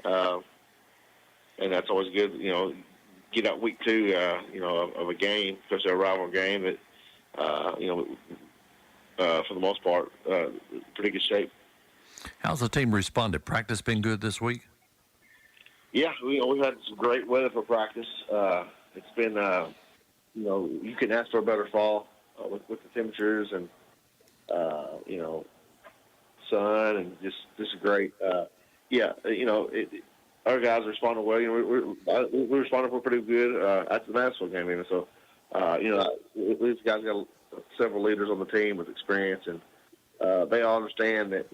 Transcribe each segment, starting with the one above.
and that's always good. Get out week 2, of a game, especially a rival game that, for the most part, pretty good shape. How's the team responded? Practice been good this week? Yeah, we've had some great weather for practice. It's been, you couldn't ask for a better fall with the temperatures and, sun and just great. Our guys responded well. We responded pretty good after the Nashville game, even. So, these guys got several leaders on the team with experience, and they all understand that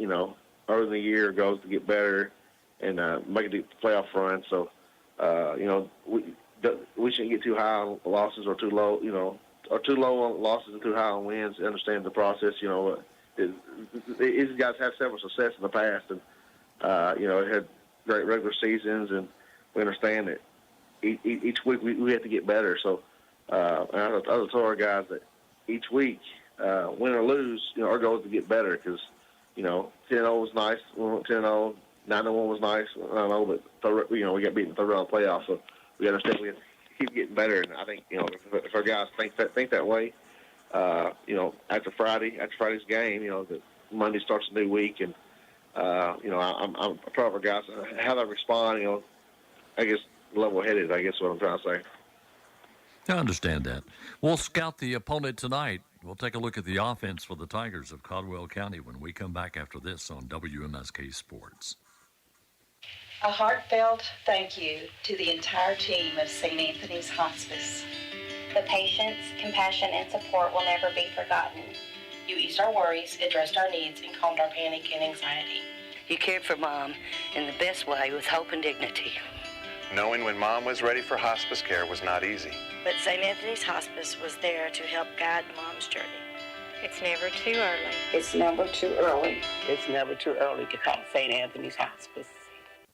early in the year goes to get better and make a deep playoff run. So, we shouldn't get too high on losses or too low, or too low on losses and too high on wins. Understand the process. These guys have several success in the past, and it had great regular seasons, and we understand that each week we have to get better. So, I told our guys that each week, win or lose, our goal is to get better because, 10-0 was nice. We went 10-0. 9-1 was nice. I don't know, but we got beaten in the third round of the playoffs, so we understand we have to keep getting better. And I think if our guys think that way, after Friday's game, that Monday starts a new week, and I'm proud of our guys how they respond. I guess level-headed. I guess what I'm trying to say. I understand that. We'll scout the opponent tonight. We'll take a look at the offense for the Tigers of Caldwell County when we come back after this on WMSK Sports. A heartfelt thank you to the entire team of St. Anthony's Hospice. The patience, compassion, and support will never be forgotten. You eased our worries, addressed our needs, and calmed our panic and anxiety. You cared for Mom in the best way with hope and dignity. Knowing when Mom was ready for hospice care was not easy. But St. Anthony's Hospice was there to help guide Mom's journey. It's never too early. It's never too early. It's never too early to call St. Anthony's Hospice.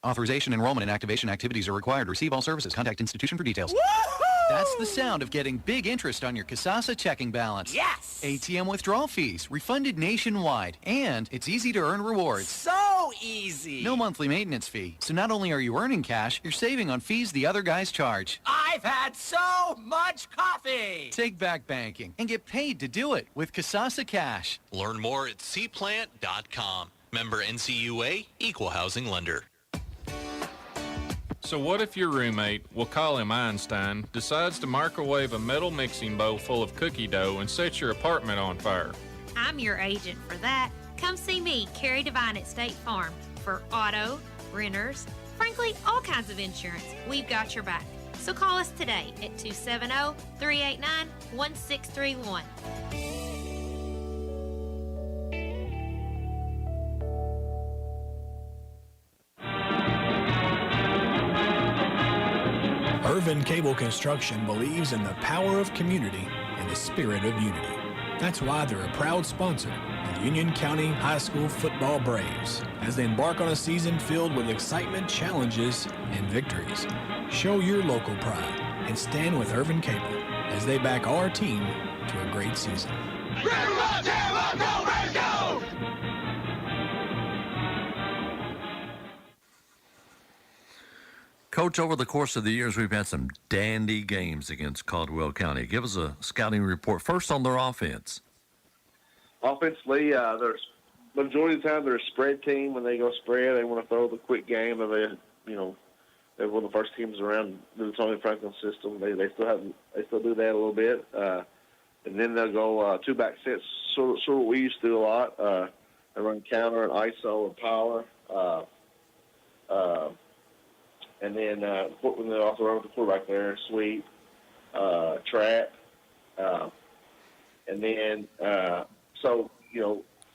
Authorization, enrollment, and activation activities are required. Receive all services. Contact institution for details. Woo-hoo! That's the sound of getting big interest on your Kasasa checking balance. Yes! ATM withdrawal fees, refunded nationwide, and it's easy to earn rewards. So easy! No monthly maintenance fee. So not only are you earning cash, you're saving on fees the other guys charge. I've had so much coffee! Take back banking and get paid to do it with Kasasa Cash. Learn more at cplant.com. Member NCUA, Equal Housing Lender. So what if your roommate, we'll call him Einstein, decides to microwave a metal mixing bowl full of cookie dough and set your apartment on fire? I'm your agent for that. Come see me, Carrie Devine at State Farm, for auto, renters, frankly, all kinds of insurance. We've got your back. So call us today at 270-389-1631. Irvin Cable Construction believes in the power of community and the spirit of unity. That's why they're a proud sponsor of Union County High School football Braves as they embark on a season filled with excitement, challenges, and victories. Show your local pride and stand with Irvin Cable as they back our team to a great season. Coach, over the course of the years, we've had some dandy games against Caldwell County. Give us a scouting report first on their offense. Offensively, there's majority of the time they're a spread team. When they go spread, they want to throw the quick game. And they're one of the first teams around the Tony Franklin system. They still do that a little bit, and then they'll go two-back sets. Sort of what we used to do a lot. They run counter and ISO and power. And then when they also run with the quarterback there, sweep, trap, and then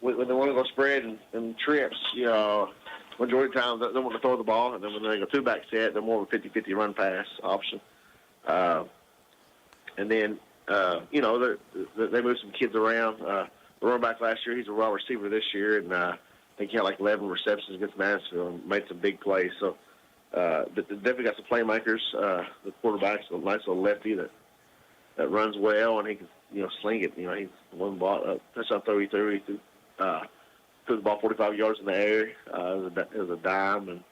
when they want to go spread and trips, majority of the time they want to throw the ball, and then when they go two-back set, they're more of a 50-50 run-pass option. And then they move some kids around. The running back last year, he's a wide receiver this year, and I think he had like 11 receptions against Mansfield and made some big plays. So. But they definitely got some playmakers. The quarterback's a nice little lefty that runs well, and he can sling it. He's one ball touchdown throw he threw. He threw the ball 45 yards in the air. It was a dime, and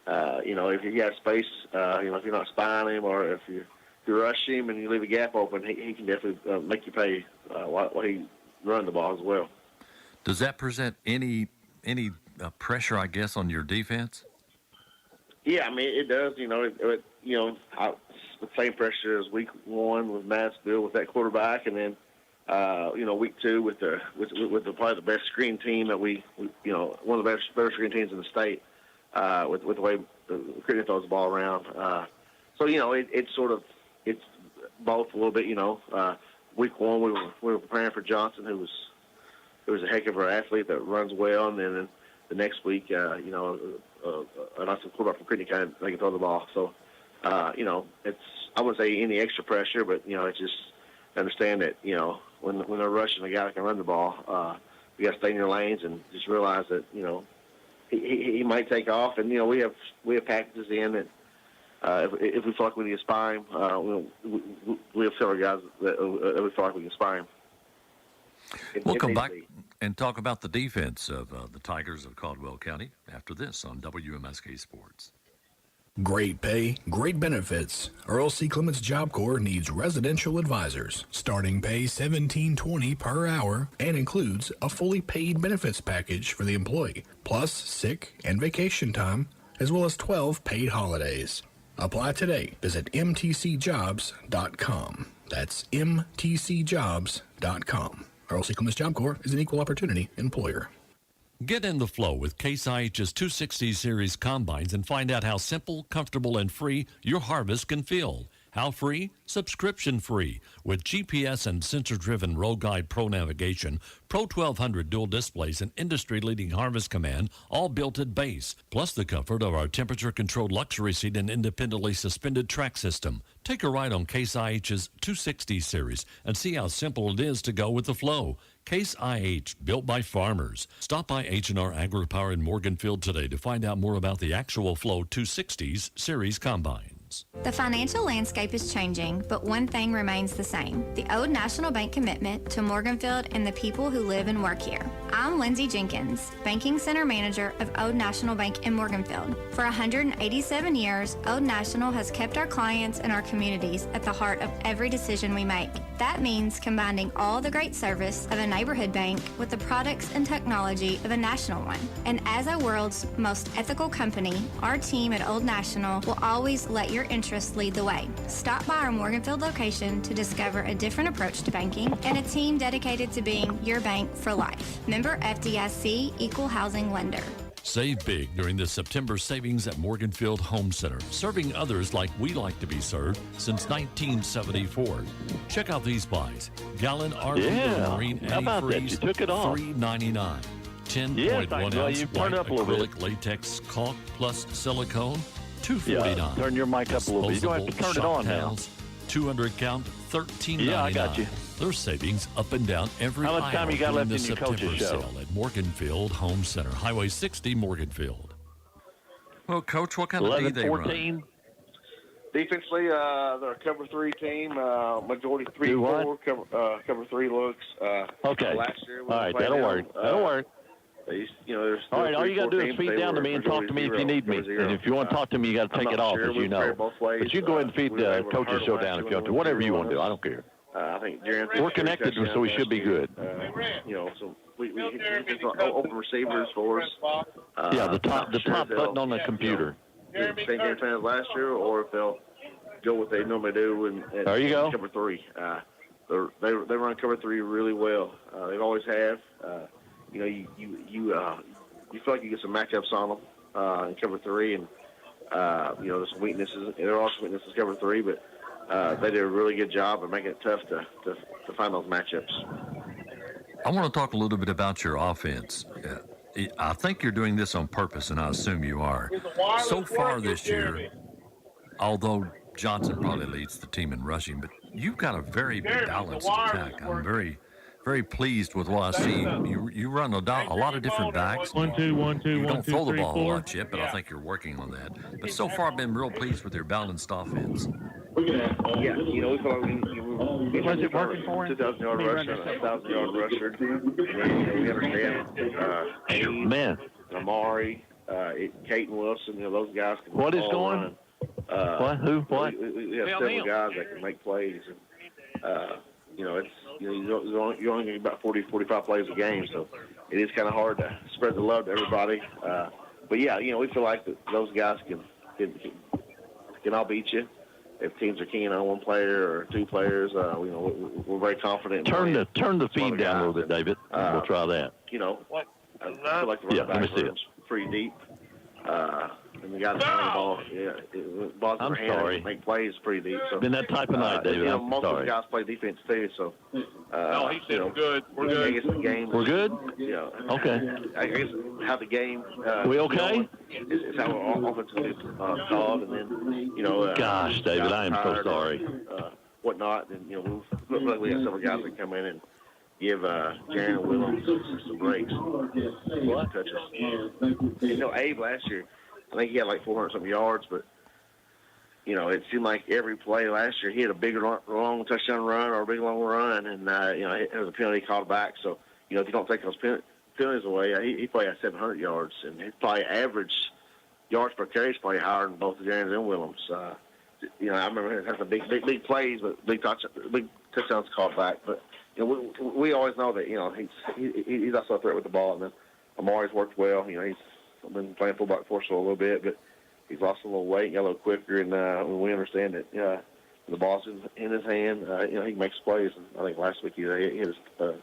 if you got space, if you're not spying him or if you rush him and you leave a gap open, he can definitely make you pay while he run the ball as well. Does that present any pressure, I guess, on your defense? Yeah, I mean, it does. The same pressure as week one with Mansfield with that quarterback, and then week two with probably the best screen team that one of the better screen teams in the state with the way Creighton throws the ball around. It's both a little bit. Week one we were preparing for Johnson, who was a heck of an athlete that runs well, and then the next week, an awesome quarterback from Creighton County they can throw the ball. So, it's I wouldn't say any extra pressure, but it's just understand that when they're rushing a guy that can run the ball, you got to stay in your lanes and just realize that he might take off, and we have packages in that if we feel like we need to spy him, we have several guys that we feel like we can spy him. We'll come back and talk about the defense of the Tigers of Caldwell County after this on WMSK Sports. Great pay, great benefits. Earl C. Clements Job Corps needs residential advisors. Starting pay $17.20 per hour and includes a fully paid benefits package for the employee, plus sick and vacation time, as well as 12 paid holidays. Apply today. Visit mtcjobs.com. That's mtcjobs.com. Earl C. Clements Job Corps is an equal opportunity employer. Get in the flow with Case IH's 260 Series combines and find out how simple, comfortable, and free your harvest can feel. How free? Subscription free. With GPS and sensor-driven Row Guide Pro navigation, Pro 1200 dual displays, and industry-leading harvest command, all built at base. Plus the comfort of our temperature-controlled luxury seat and independently suspended track system. Take a ride on Case IH's 260 Series and see how simple it is to go with the flow. Case IH, built by farmers. Stop by H&R AgriPower in Morganfield today to find out more about the actual Flow 260s Series combine. The financial landscape is changing, but one thing remains the same: the Old National Bank commitment to Morganfield and the people who live and work here. I'm Lindsay Jenkins, Banking Center Manager of Old National Bank in Morganfield. For 187 years, Old National has kept our clients and our communities at the heart of every decision we make. That means combining all the great service of a neighborhood bank with the products and technology of a national one. And as our world's most ethical company, our team at Old National will always let your interests lead the way. Stop by our Morganfield location to discover a different approach to banking and a team dedicated to being your bank for life. Member FDIC, Equal Housing Lender. Save big during the September savings at Morganfield Home Center, serving others like we like to be served since 1974. Check out these buys. Gallon RV Marine antifreeze, $3.99. 10.1 ounce white acrylic latex caulk plus silicone, $2.49. Turn your mic up a little bit. You don't have to turn it on now. 200 count, $13.99. Yeah, I got you. There's savings up and down every aisle. How much time you got left in your coach's show? Sale at Morganfield Home Center, Highway 60, Morganfield. Well, Coach, what kind of D they run? Defensively, they're a cover 3 team. Majority 3-4. Cover 3 looks. Okay. Last year, all right, that'll work. That'll work. There's all right, all you got to do is feed down to me and talk to me if you need me. And if you want to talk to me, you got to take it off, as you know. But you go ahead and feed the coach's show down if you want to. Whatever you want to do, I don't care. I think we're connected, so we should be good. So we open receivers for us. The top button on the computer. Same game plan as last year, or if they'll go what they normally do and there you go. Cover 3. They run cover 3 really well. They always have. You feel like you get some matchups on them in cover 3, and there's some weaknesses. There are also weaknesses in cover 3, but they did a really good job of making it tough to find those matchups. I want to talk a little bit about your offense. I think you're doing this on purpose, and I assume you are. So far this year, although Johnson probably leads the team in rushing, but you've got a very balanced attack. I'm very, very pleased with what I see. You run a lot of different backs. 1, 2, 1, 2, you 1, don't 2, throw the 3, ball 4. a lot yet, but I think you're working on that. But so far, I've been real pleased with your balanced offense. Yeah, we feel like was it working for him? 2,000-yard rusher, 1,000-yard rusher. We understand. Man, Amari, Caton Wilson, those guys can What is all going? run. What? Who? What? We have several guys that can make plays, and it's you're only getting about 40, 45 plays a game, so it is kind of hard to spread the love to everybody. But yeah, we feel like those guys can all beat you. If teams are keen on one player or two players, we're very confident. Turn the feed down a little bit, David. We'll try that. I feel like the running back room's pretty deep. And the guys behind the ball, balls in their hand, sorry. Make plays pretty deep. So Been that type of night, David. I'm most sorry. of the guys play defense too. So No, he said we're good. We're good. I guess the game. We're good. Okay. I guess how the game. We okay? Is how our offense is called, and then Gosh, David, I am so sorry. Whatnot, and we have several guys that come in and give Jaron and Willem some breaks. Touches. Abe last year, I think he had like 400-something yards, but it seemed like every play last year he had a big long touchdown run or a big long run, and it was a penalty called back. So if you don't take those penalties away, he probably had 700 yards, and his probably average yards per carry is probably higher than both Jaron and Willems. I remember having some big plays, but big touchdowns called back, but. We always know that he's also a threat with the ball, and then Amari's worked well. He's been playing fullback for us a little bit, but he's lost a little weight, got a little quicker, and we understand that the ball's in his hand. He makes plays. And I think last week he hit a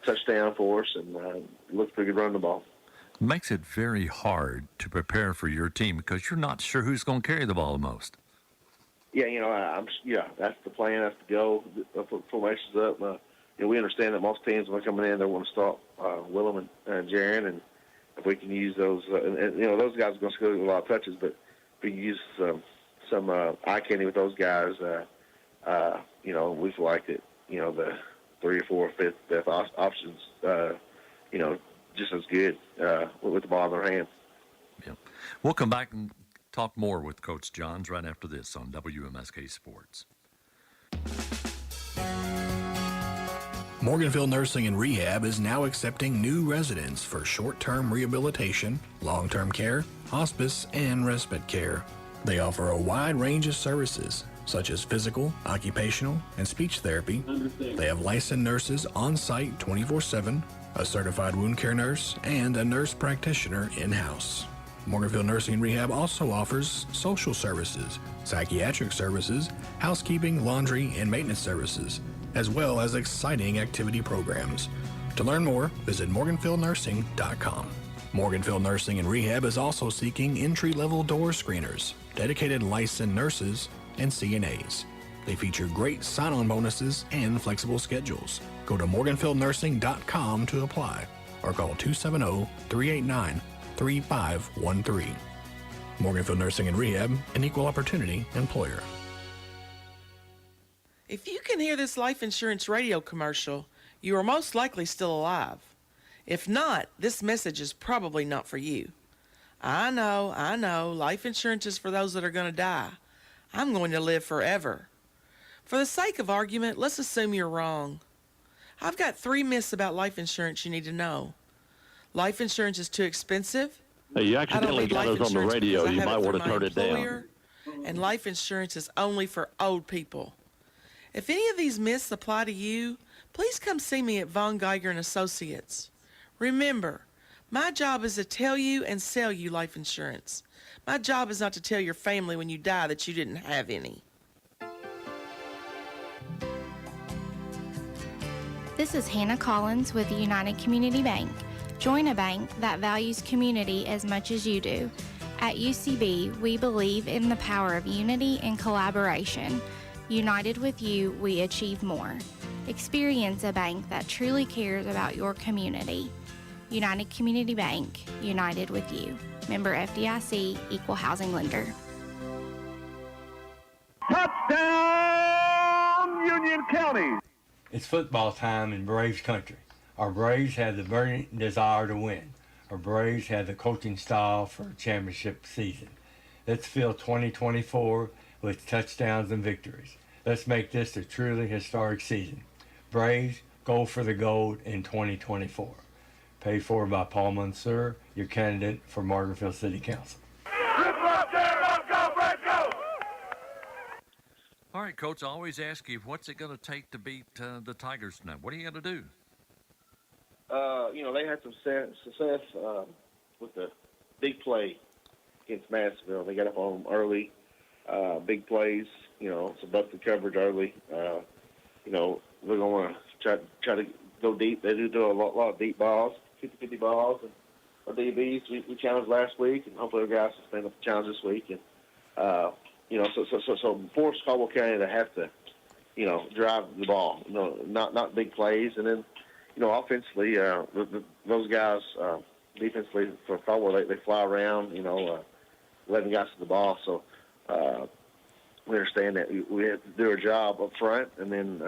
touchdown for us, and looks pretty good running the ball. Makes it very hard to prepare for your team because you're not sure who's going to carry the ball the most. Yeah, that's the plan. That's the goal. Put formations up. We understand that most teams when they're coming in, they want to stop Willem and Jaron, and if we can use those, those guys are going to score a lot of touches, but if we can use some eye candy with those guys, we feel like that, the 3 or 4 or 5th options, just as good with the ball in their hand. Yeah, we'll come back and talk more with Coach Johns right after this on WMSK Sports. Morganville Nursing and Rehab is now accepting new residents for short-term rehabilitation, long-term care, hospice, and respite care. They offer a wide range of services, such as physical, occupational, and speech therapy. They have licensed nurses on site 24/7, a certified wound care nurse, and a nurse practitioner in-house. Morganville Nursing and Rehab also offers social services, psychiatric services, housekeeping, laundry, and maintenance services, as well as exciting activity programs. To learn more, visit morganfieldnursing.com. Morganville Nursing and Rehab is also seeking entry-level door screeners, dedicated licensed nurses, and CNAs. They feature great sign-on bonuses and flexible schedules. Go to morganfieldnursing.com to apply or call 270-389-3513. Morganville Nursing and Rehab, an equal opportunity employer. If you can hear this life insurance radio commercial, you are most likely still alive. If not, this message is probably not for you. I know, life insurance is for those that are going to die. I'm going to live forever. For the sake of argument, let's assume you're wrong. I've got 3 myths about life insurance you need to know. Life insurance is too expensive. Hey, you accidentally got us on the radio. You might want to turn it down. And life insurance is only for old people. If any of these myths apply to you, please come see me at Von Geiger and Associates. Remember, my job is to tell you and sell you life insurance. My job is not to tell your family when you die that you didn't have any. This is Hannah Collins with United Community Bank. Join a bank that values community as much as you do. At UCB, we believe in the power of unity and collaboration. United with you, we achieve more. Experience a bank that truly cares about your community. United Community Bank, united with you. Member FDIC, equal housing lender. Touchdown, Union County! It's football time in Braves country. Our Braves have the burning desire to win. Our Braves have the coaching style for a championship season. Let's fill 2024 with touchdowns and victories. Let's make this a truly historic season. Braves, go for the gold in 2024. Paid for by Paul Mansour, your candidate for Morganville City Council. All right, Coach, I always ask you, what's it going to take to beat the Tigers tonight? What are you going to do? They had some success with the big play against Madisonville. They got up on them early, big plays, some busted coverage early. We're going to want to try to go deep. They do a lot of deep balls, 50-50 balls, and our DBs we challenged last week, and hopefully our guys will stand up the challenge this week. And so force Caldwell County to have to, drive the ball, not big plays, and then, offensively, those guys, defensively for Caldwell, they fly around, 11 guys to the ball. So we understand that we have to do our job up front, and then,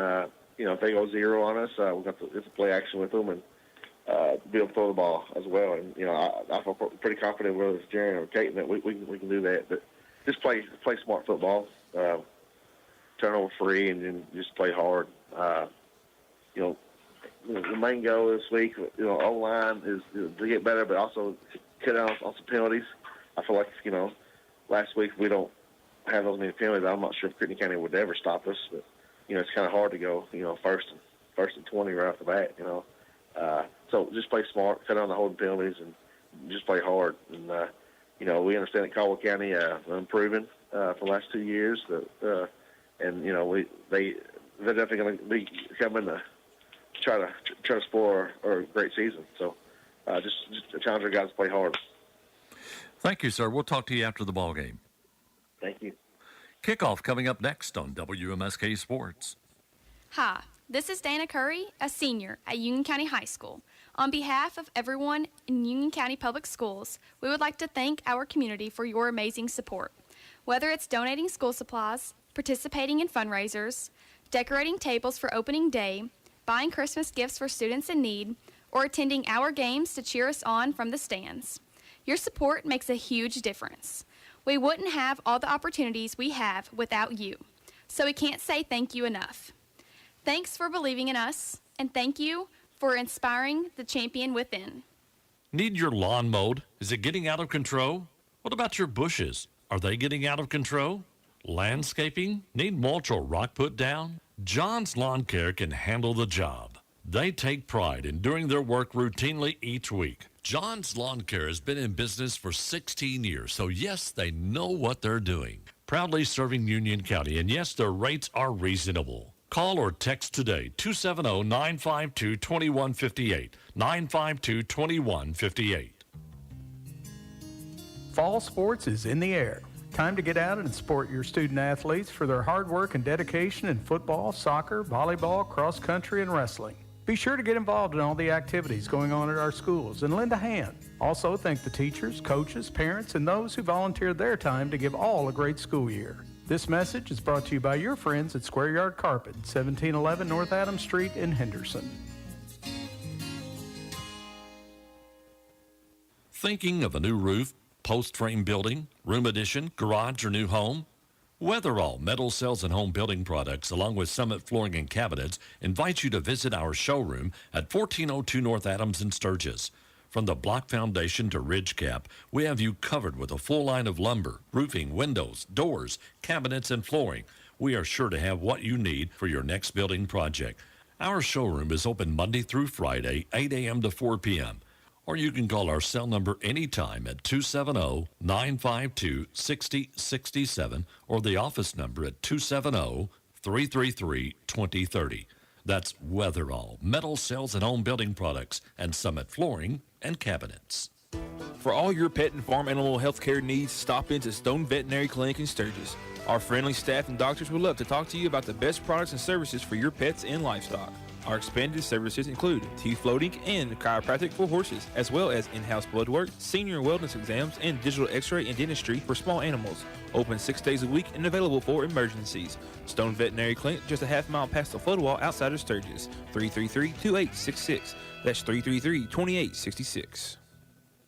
if they go zero on us, we've got to play action with them and be able to throw the ball as well. And, I feel pretty confident whether it's Jerry or Caton that we can do that. But just play smart football, turnover free, and then just play hard. The main goal this week, O-line is to get better, but also cut down on some penalties. I feel like, last week we don't have those many penalties. I'm not sure if Brittany County would ever stop us, but, it's kind of hard to go, first and 20 right off the bat, So just play smart, cut down the holding penalties, and just play hard. And, we understand that Caldwell County improving for the last 2 years, and they're definitely going to be coming to try to spoil our great season. So just challenge our guys to play hard. Thank you, sir. We'll talk to you after the ball game. Thank you. Kickoff coming up next on WMSK Sports. Hi, this is Dana Curry, a senior at Union County High School. On behalf of everyone in Union County Public Schools, we would like to thank our community for your amazing support. Whether it's donating school supplies, participating in fundraisers, decorating tables for opening day, buying Christmas gifts for students in need, or attending our games to cheer us on from the stands. Your support makes a huge difference. We wouldn't have all the opportunities we have without you, so we can't say thank you enough. Thanks for believing in us, and thank you for inspiring the champion within. Need your lawn mowed? Is it getting out of control? What about your bushes? Are they getting out of control? Landscaping? Need mulch or rock put down? John's Lawn Care can handle the job. They take pride in doing their work routinely each week. John's Lawn Care has been in business for 16 years, so yes, they know what they're doing. Proudly serving Union County, and yes, their rates are reasonable. Call or text today, 270-952-2158, 952-2158. Fall sports is in the air. Time to get out and support your student athletes for their hard work and dedication in football, soccer, volleyball, cross country, and wrestling. Be sure to get involved in all the activities going on at our schools and lend a hand. Also, thank the teachers, coaches, parents, and those who volunteered their time to give all a great school year. This message is brought to you by your friends at Square Yard Carpet, 1711 North Adams Street in Henderson. Thinking of a new roof, post-frame building, room addition, garage, or new home? Weatherall Metal Cells and Home Building Products, along with Summit Flooring and Cabinets, invite you to visit our showroom at 1402 North Adams in Sturgis. From the block foundation to ridge cap, we have you covered with a full line of lumber, roofing, windows, doors, cabinets, and flooring. We are sure to have what you need for your next building project. Our showroom is open Monday through Friday, 8 a.m. to 4 p.m. Or you can call our cell number anytime at 270-952-6067 or the office number at 270-333-2030. That's Weatherall, Metal Cells and Home Building Products, and Summit Flooring and Cabinets. For all your pet and farm animal health care needs, stop into Stone Veterinary Clinic in Sturgis. Our friendly staff and doctors would love to talk to you about the best products and services for your pets and livestock. Our expanded services include teeth floating and chiropractic for horses, as well as in-house blood work, senior wellness exams, and digital x-ray and dentistry for small animals. Open 6 days a week and available for emergencies. Stone Veterinary Clinic, just a half mile past the flood wall outside of Sturgis. 333-2866. That's 333-2866.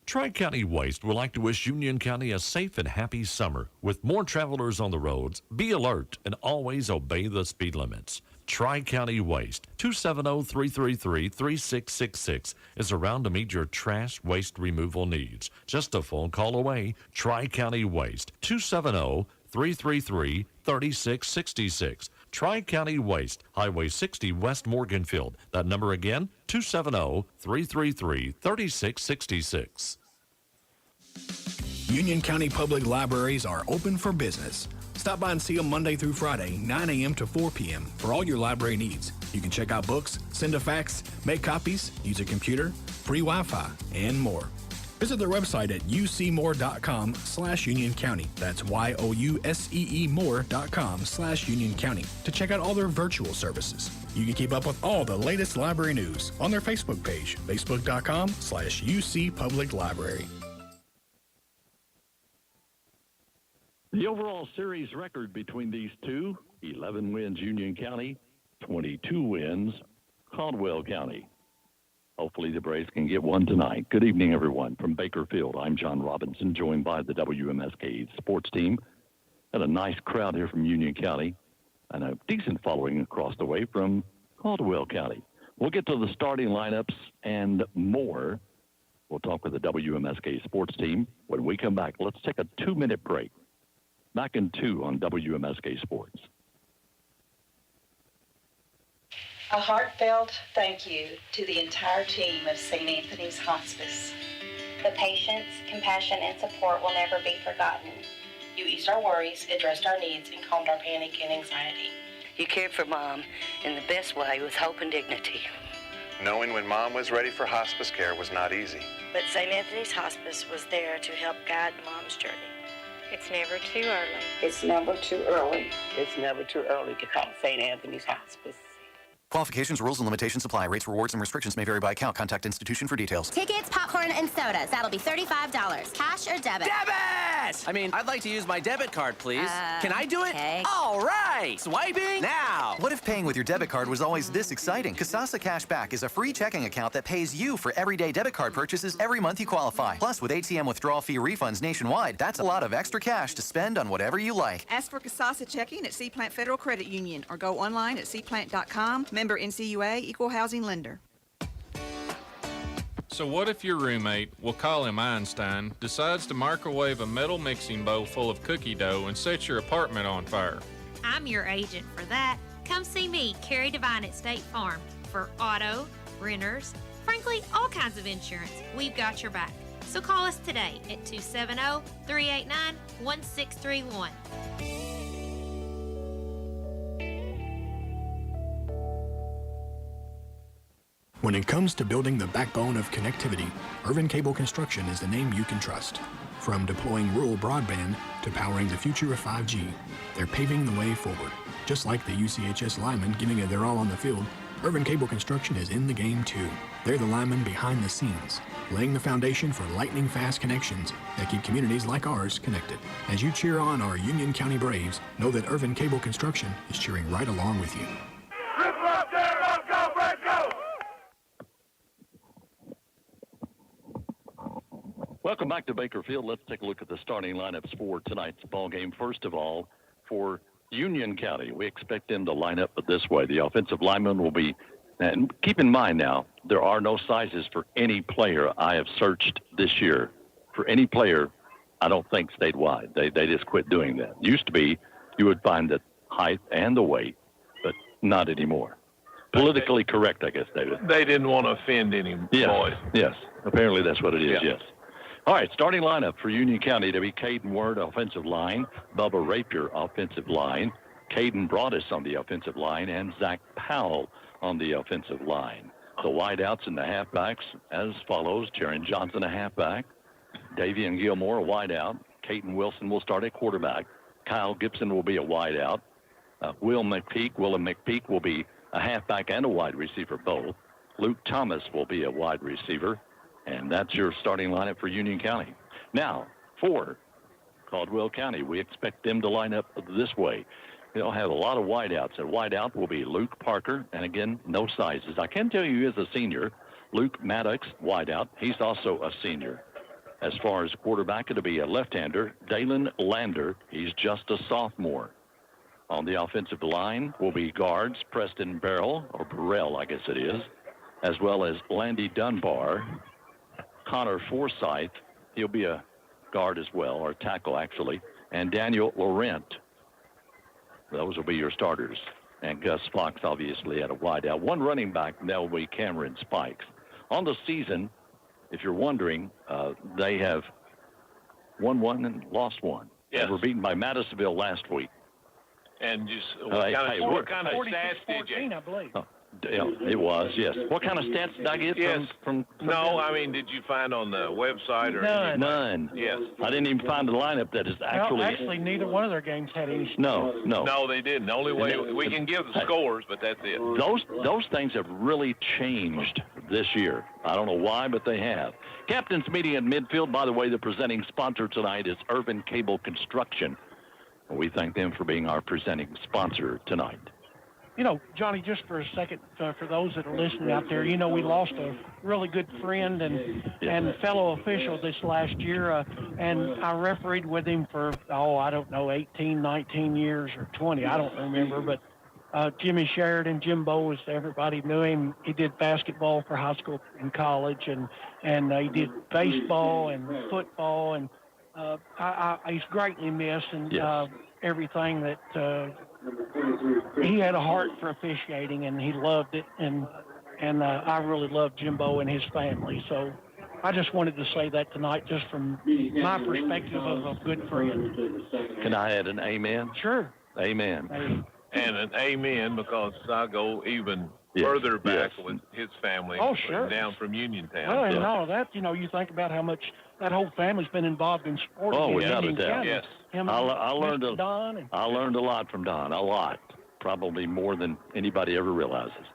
Tri-County Waste would like to wish Union County a safe and happy summer. With more travelers on the roads, be alert and always obey the speed limits. Tri-County Waste. 270-333-3666 is around to meet your trash waste removal needs. Just a phone call away. Tri-County Waste. 270-333-3666. Tri-County Waste, Highway 60 West Morganfield. That number again, 270-333-3666. Union County Public Libraries are open for business. Stop by and see them Monday through Friday, 9 a.m. to 4 p.m. for all your library needs. You can check out books, send a fax, make copies, use a computer, free Wi-Fi, and more. Visit their website at ucmore.com/Union County. That's YOUSEE more.com/Union County to check out all their virtual services. You can keep up with all the latest library news on their Facebook page, facebook.com/UC Public Library. The overall series record between these two, 11 wins Union County, 22 wins Caldwell County. Hopefully the Braves can get one tonight. Good evening, everyone. From Bakerfield, I'm John Robinson, joined by the WMSK sports team. Had a nice crowd here from Union County and a decent following across the way from Caldwell County. We'll get to the starting lineups and more. We'll talk with the WMSK sports team. When we come back, let's take a 2-minute break. Back in 2 on WMSK Sports. A heartfelt thank you to the entire team of St. Anthony's Hospice. The patience, compassion, and support will never be forgotten. You eased our worries, addressed our needs, and calmed our panic and anxiety. You cared for Mom in the best way with hope and dignity. Knowing when Mom was ready for hospice care was not easy. But St. Anthony's Hospice was there to help guide Mom's journey. It's never too early. It's never too early. It's never too early to call St. Anthony's Hospice. Qualifications, rules, and limitations apply. Rates, rewards, and restrictions may vary by account. Contact institution for details. Tickets, popcorn, and sodas. That'll be $35. Cash or debit? Debit! I'd like to use my debit card, please. Can I do it? Okay. All right. Swiping now. What if paying with your debit card was always this exciting? Kasasa Cashback is a free checking account that pays you for everyday debit card purchases every month you qualify. Plus, with ATM withdrawal fee refunds nationwide, that's a lot of extra cash to spend on whatever you like. Ask for Kasasa checking at Seaplant Federal Credit Union or go online at seaplant.com. Member NCUA, Equal Housing Lender. So what if your roommate, we'll call him Einstein, decides to microwave a metal mixing bowl full of cookie dough and set your apartment on fire? I'm your agent for that. Come see me, Carrie Devine at State Farm, for auto, renters, frankly, all kinds of insurance. We've got your back. So call us today at 270-389-1631. When it comes to building the backbone of connectivity, Irvin Cable Construction is the name you can trust. From deploying rural broadband to powering the future of 5G, they're paving the way forward. Just like the UCHS linemen giving it their all on the field, Irvin Cable Construction is in the game too. They're the linemen behind the scenes, laying the foundation for lightning-fast connections that keep communities like ours connected. As you cheer on our Union County Braves, know that Irvin Cable Construction is cheering right along with you. Welcome back to Bakerfield. Let's take a look at the starting lineups for tonight's ball game. First of all, for Union County, we expect them to line up this way. The offensive lineman will be, and keep in mind now, there are no sizes for any player I have searched this year. For any player, I don't think statewide. They just quit doing that. Used to be, you would find the height and the weight, but not anymore. Politically correct, I guess, David. They didn't want to offend any boys. Yes. Apparently that's what it is, yes. All right, starting lineup for Union County to be Caden Ward, offensive line, Bubba Rapier, offensive line, Caden Broadus on the offensive line, and Zach Powell on the offensive line. The wideouts and the halfbacks as follows: Jaron Johnson, a halfback, Davian Gilmore, a wideout, Caden Wilson will start at quarterback, Kyle Gibson will be a wideout, Willem McPeak will be a halfback and a wide receiver both. Luke Thomas will be a wide receiver. And that's your starting lineup for Union County. Now, for Caldwell County, we expect them to line up this way. They'll have a lot of wideouts. A wideout will be Luke Parker, and again, no sizes. I can tell you he is a senior. Luke Maddox, wideout. He's also a senior. As far as quarterback, it'll be a left-hander, Dalen Lander. He's just a sophomore. On the offensive line will be guards Preston Burrell, I guess it is, as well as Landy Dunbar, Connor Forsyth. He'll be a guard as well, or tackle actually, and Daniel Laurent. Those will be your starters. And Gus Fox, obviously, at a wideout. One running back, and that will be Cameron Spikes. On the season, if you're wondering, they have won one and lost one. Yes. They were beaten by Madisonville last week. And just what kind of stats did you? I believe. Yeah, it was, yes. What kind of stats did I get from No, I mean, did you find on the website or anything? None. Yes. I didn't even find a lineup that is actually... Well, actually, neither one of their games had any. No. No, they didn't. The only way we can give the scores, but that's it. Those things have really changed this year. I don't know why, but they have. Captain's meeting at midfield. By the way, the presenting sponsor tonight is Urban Cable Construction. We thank them for being our presenting sponsor tonight. You know, Johnny, just for a second, for those that are listening out there, you know, we lost a really good friend and fellow official this last year, and I refereed with him for, I don't know, 18, 19 years or 20, I don't remember, but Jimmy Sheridan, Jimbo, as everybody knew him. He did basketball for high school and college, and he did baseball and football, and he's greatly missed, and everything that he had a heart for officiating, and he loved it, and I really loved Jimbo and his family. So I just wanted to say that tonight, just from my perspective of a good friend. Can I add an amen? Sure. Amen. And an amen, because I go even further back with his family. Oh, sure. Down from Uniontown. Well, and all of that, you know, you think about how much that whole family's been involved in sport. Oh, without a doubt. Yes. I learned a lot from Don, a lot. Probably more than anybody ever realizes.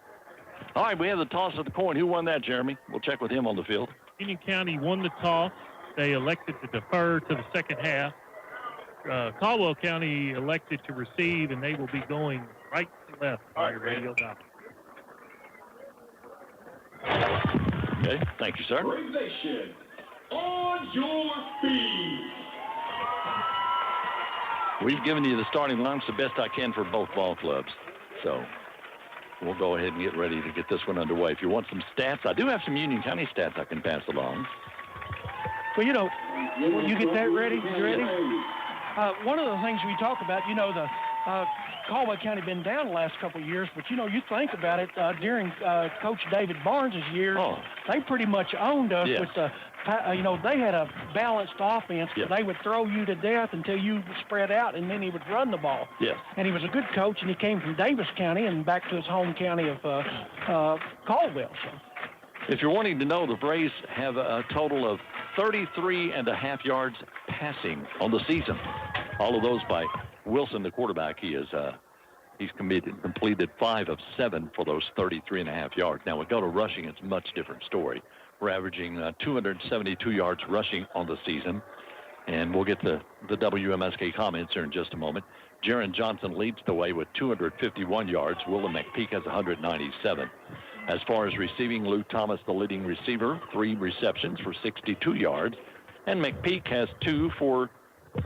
All right, we have the toss of the coin. Who won that, Jeremy? We'll check with him on the field. Union County won the toss. They elected to defer to the second half. Caldwell County elected to receive, and they will be going right to left on your radio dial. Okay, thank you, sir. Nation, on your feet. We've given you the starting lineups the best I can for both ball clubs. So we'll go ahead and get ready to get this one underway. If you want some stats, I do have some Union County stats I can pass along. Well, you know, when you get that ready, you ready? One of the things we talk about, you know, the Caldwell County been down the last couple of years, but, you know, you think about it, during Coach David Barnes' years, they pretty much owned us with the, you know, they had a balanced offense. They would throw you to death until you spread out, and then he would run the ball. Yes. And he was a good coach, and he came from Davis County and back to his home county of Caldwell. So. If you're wanting to know, the Braves have a total of 33.5 yards passing on the season. All of those by Wilson, the quarterback. He's completed 5 of 7 for those 33.5 yards. Now, we go to rushing, it's a much different story. We're averaging 272 yards rushing on the season. And we'll get to the WMSK comments here in just a moment. Jaron Johnson leads the way with 251 yards. Willem McPeak has 197. As far as receiving, Luke Thomas, the leading receiver, 3 receptions for 62 yards. And McPeak has 2 for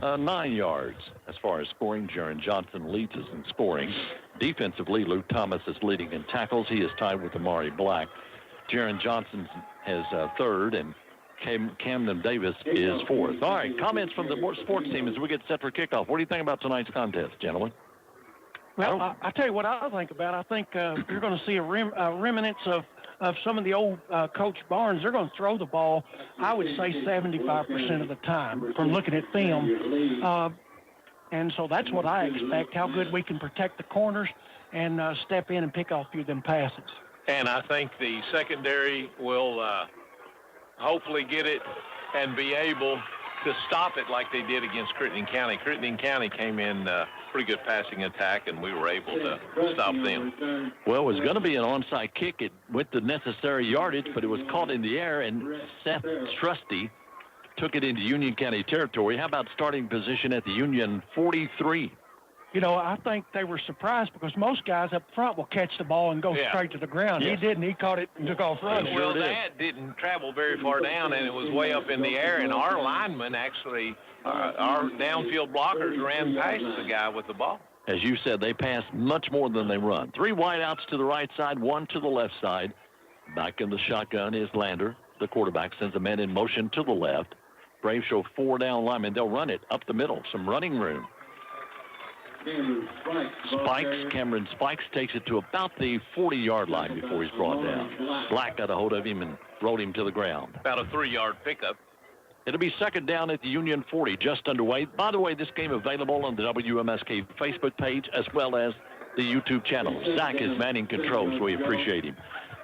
9 yards. As far as scoring, Jaron Johnson leads us in scoring. Defensively, Luke Thomas is leading in tackles. He is tied with Amari Black. Jaron Johnson has 3rd, and Camden Davis is 4th. All right, comments from the sports team as we get set for kickoff. What do you think about tonight's contest, gentlemen? Well, I tell you what I think about. I think you're going to see a remnants of some of the old Coach Barnes. They're going to throw the ball, I would say, 75% of the time from looking at film. And so that's what I expect, how good we can protect the corners and step in and pick off a few of them passes. And I think the secondary will hopefully get it and be able to stop it like they did against Crittenden County. Crittenden County came in pretty good passing attack, and we were able to stop them. Well, it was going to be an onside kick. It went the necessary yardage, but it was caught in the air, and Seth Trusty took it into Union County territory. How about starting position at the Union 43? You know, I think they were surprised because most guys up front will catch the ball and go straight to the ground. Yes. He didn't. He caught it and took off running. Well, that didn't travel very far down, and it was way up in the air, and our linemen actually, our downfield blockers ran past the guy with the ball. As you said, they pass much more than they run. 3 wideouts to the right side, 1 to the left side. Back in the shotgun is Lander. The quarterback sends a man in motion to the left. Braves show 4 down linemen. They'll run it up the middle. Some running room. Cameron Spikes takes it to about the 40-yard line before he's brought down. Black got a hold of him and rolled him to the ground. About a 3-yard pickup. It'll be second down at the Union 40, just underway. By the way, this game available on the WMSK Facebook page as well as the YouTube channel. Zach is manning controls. We appreciate him.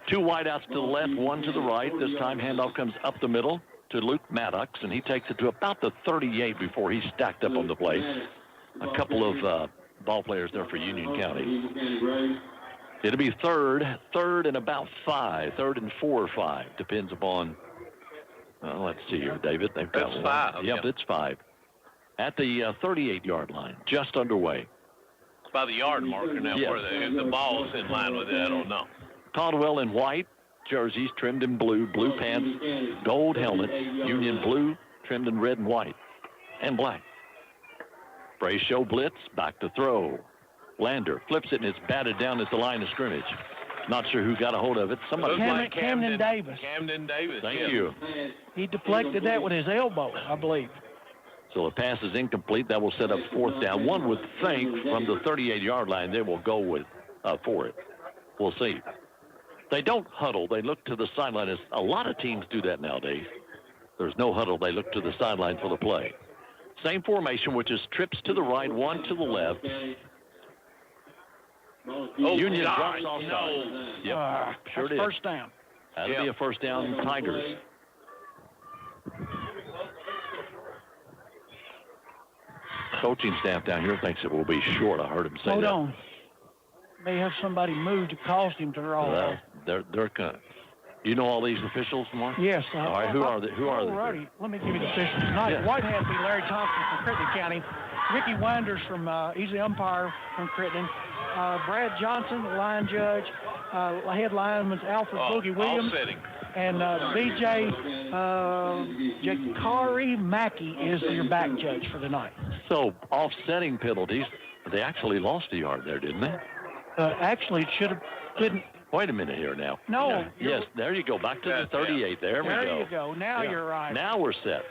2 wideouts to the left, 1 to the right. This time handoff comes up the middle to Luke Maddox, and he takes it to about the 38 before he's stacked up on the plate. A couple of ball players there for Union County. It'll be third and about 5, 3rd and 4 or 5. Depends upon, let's see here, David. They've got That's 5. Yep, it's 5. At the 38-yard line, just underway. It's by the yard marker now. Yes. If the ball is in line with it, I don't know. Caldwell in white, jerseys trimmed in blue, blue pants, gold helmet, Union blue, trimmed in red and white, and black. Braves show blitz, back to throw. Lander flips it and it's batted down at the line of scrimmage. Not sure who got a hold of it. Somebody. Camden Davis. Camden Davis. Thank you. He deflected that with his elbow, I believe. So the pass is incomplete. That will set up 4th down. One would think from the 38-yard line they will go with for it. We'll see. They don't huddle. They look to the sideline. A lot of teams do that nowadays. There's no huddle. They look to the sideline for the play. Same formation, which is trips to the right, 1 to the left. Union drops offside. Yep, sure did. First down. That'll be a first down, Tigers. Coaching staff down here thinks it will be short. I heard him say Hold that. on. May have somebody moved to cause him to draw. They're kind of, you know all these officials, Mark? Yes. All right, who are they? Alrighty, let me give you the officials tonight. Yeah. Whitehead be Larry Thompson from Crittenden County. Ricky Winders from he's the umpire from Crittenden. Brad Johnson, the line judge. Head lineman's Alfred Boogie Williams. Offsetting. And BJ Jakari Mackey is your back judge for tonight. So offsetting penalties, they actually lost a yard there, didn't they? Actually, it should have been. Wait a minute here now. No. Yes, there you go. Back to the 38. There we go. There you go. Now you're right. Now we're set.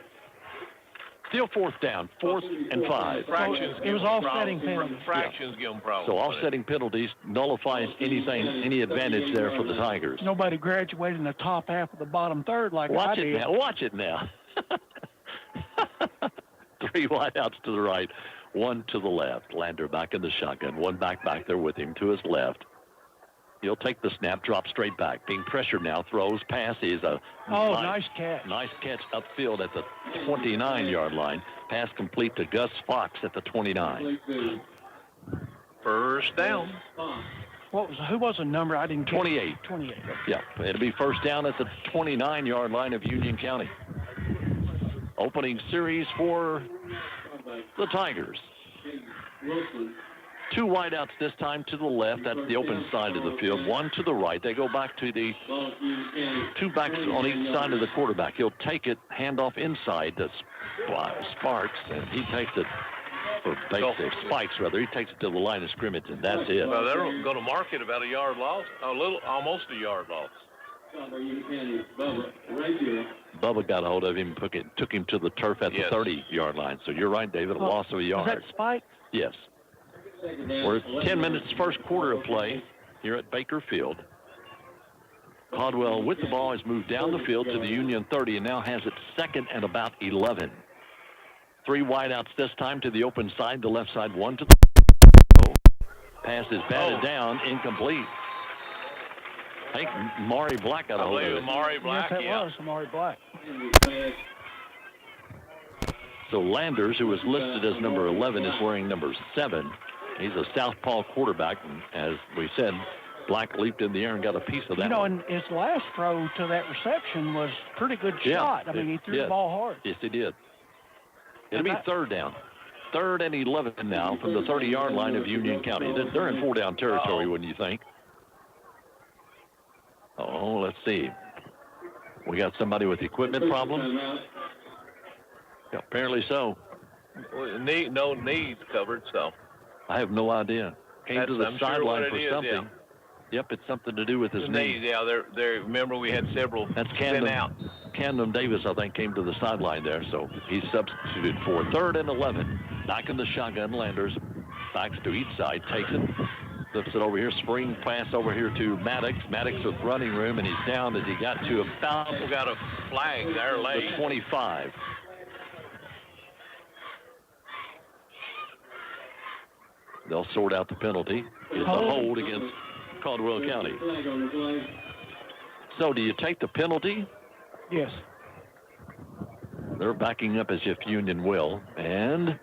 Still 4th down, 4th and 5. Fractions it was offsetting penalties. Fractions give them problems. So offsetting penalties nullifies any advantage there for the Tigers. Nobody graduated in the top half of the bottom third like Watch I it did. now. Watch it now. 3 wideouts to the right, 1 to the left. Lander back in the shotgun. 1 back there with him to his left. He'll take the snap, drop straight back. Being pressured now, throws, pass is a nice catch. Nice catch upfield at the 29-yard line. Pass complete to Gus Fox at the 29. First down. Who was the number? I didn't catch. 28. 28. Yeah, it'll be first down at the 29-yard line of Union County. Opening series for the Tigers. 2 wideouts this time to the left. That's the open side of the field. 1 to the right. They go back to the 2 backs on each side of the quarterback. He'll take it, handoff inside to Sparks, and he takes it for Spikes, rather. He takes it to the line of scrimmage, and that's it. Well, they're going to mark it about a yard loss, almost a yard loss. Bubba got a hold of him, took him to the turf at the 30-yard line. So you're right, David, a loss of a yard. Was that Spike? Yes. We're at 10 minutes first quarter of play here at Baker Field. Caldwell with the ball has moved down the field to the Union 30 and now has it 2nd and about 11. 3 wideouts this time to the open side, the left side, 1 to the pass is batted down, incomplete. I think Maury Black got a hold of it. Maury Black, yes, that was Maury Black. So Landers, who was listed as number 11, is wearing number 7. He's a southpaw quarterback, and as we said, Black leaped in the air and got a piece of that. You know, and his last throw to that reception was a pretty good shot. I mean, he threw the ball hard. Yes, he did. It'll be third down. 3rd and 11 now from the 30-yard line of Union County. They're in 4-down territory, wouldn't you think? Oh, let's see. We got somebody with equipment problems? Yeah, apparently so. No knees covered, so. I have no idea. Came to the I'm sure sideline what it for is, something. yeah. Yep, it's something to do with his knee. Yeah, they're remember we had several That's sent out. Camden Davis, I think, came to the sideline there, so he's substituted for 3rd and 11. Back in the shotgun, Landers backs to each side, takes it, flips it over here, spring pass over here to Maddox. Maddox with running room, and he's down as he got to about We got a flag there late. the 25. They'll sort out the penalty. It's a hold against Caldwell County. So do you take the penalty? Yes. They're backing up as if Union will, and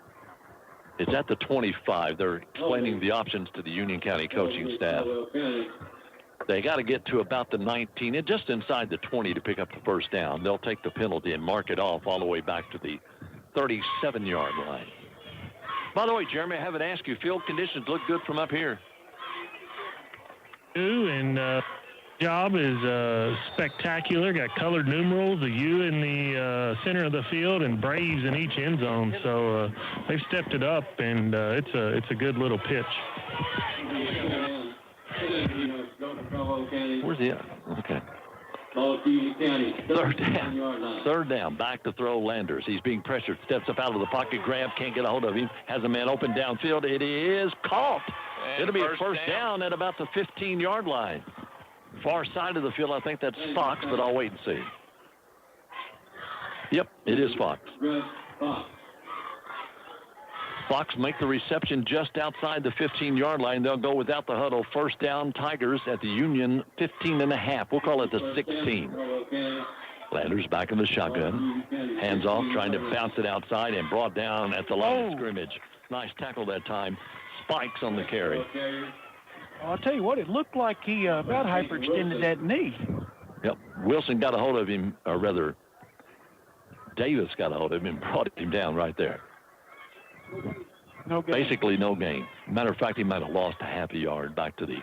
it's at the 25. They're explaining the options to the Union County coaching staff. They got to get to about the 19, and just inside the 20 to pick up the first down. They'll take the penalty and mark it off all the way back to the 37-yard line. By the way, Jeremy, I haven't asked you, field conditions look good from up here. And job is spectacular. Got colored numerals, a U in the center of the field, and Braves in each end zone. So they've stepped it up, and it's a good little pitch. Where's the okay? Third down. Back to throw Landers. He's being pressured. Steps up out of the pocket. Grab. Can't get a hold of him. Has a man open downfield. It is caught. And It'll be a first down at about the 15-yard line. Far side of the field, I think that's Fox, but I'll wait and see. Yep, it is Fox. Fox make the reception just outside the 15-yard line. They'll go without the huddle. First down, Tigers at the Union 15.5. We'll call it the 16. Landers back in the shotgun. Hands off, trying to bounce it outside and brought down at the line of scrimmage. Nice tackle that time. Spikes on the carry. I'll tell you what, it looked like he about hyperextended that knee. Yep. Wilson got a hold of him, or rather, Davis got a hold of him and brought him down right there. No gain. Basically no gain. Matter of fact, he might have lost a half a yard back to the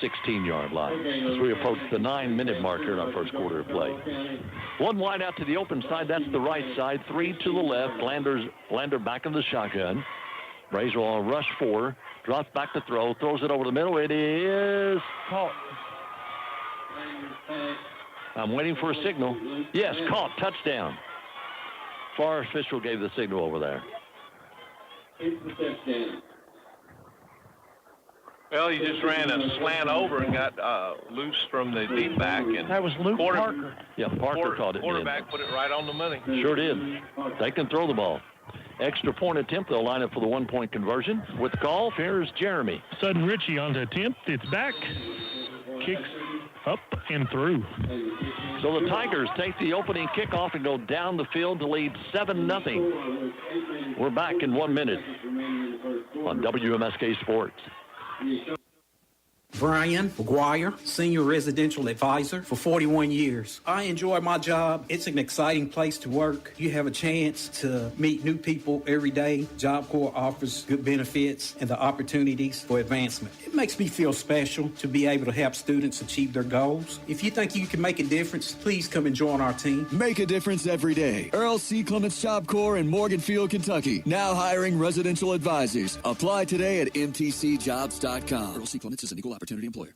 16-yard line as we approach the 9-minute marker in our first quarter of play. One wide out to the open side. That's the right side. 3 to the left. Lander back in the shotgun. Braves will on rush 4. Drops back to throw. Throws it over the middle. It is caught. I'm waiting for a signal. Yes, caught. Touchdown. Far official gave the signal over there. Well, he just ran a slant over and got loose from the deep back. And that was Luke Parker. Yeah, Parker caught it. Quarterback put it right on the money. Sure did. They can throw the ball. Extra point attempt. They'll line up for the 1-point conversion. With the call, here's Jeremy. Sudden Richie on the attempt. It's back. Kicks up and through. So the Tigers take the opening kickoff and go down the field to lead 7-0. We're back in 1 minute on WMSK Sports. Brian McGuire, Senior Residential Advisor for 41 years. I enjoy my job. It's an exciting place to work. You have a chance to meet new people every day. Job Corps offers good benefits and the opportunities for advancement. It makes me feel special to be able to help students achieve their goals. If you think you can make a difference, please come and join our team. Make a difference every day. Earl C. Clements Job Corps in Morganfield, Kentucky. Now hiring residential advisors. Apply today at mtcjobs.com. Earl C. Clements is an equal opportunity employer.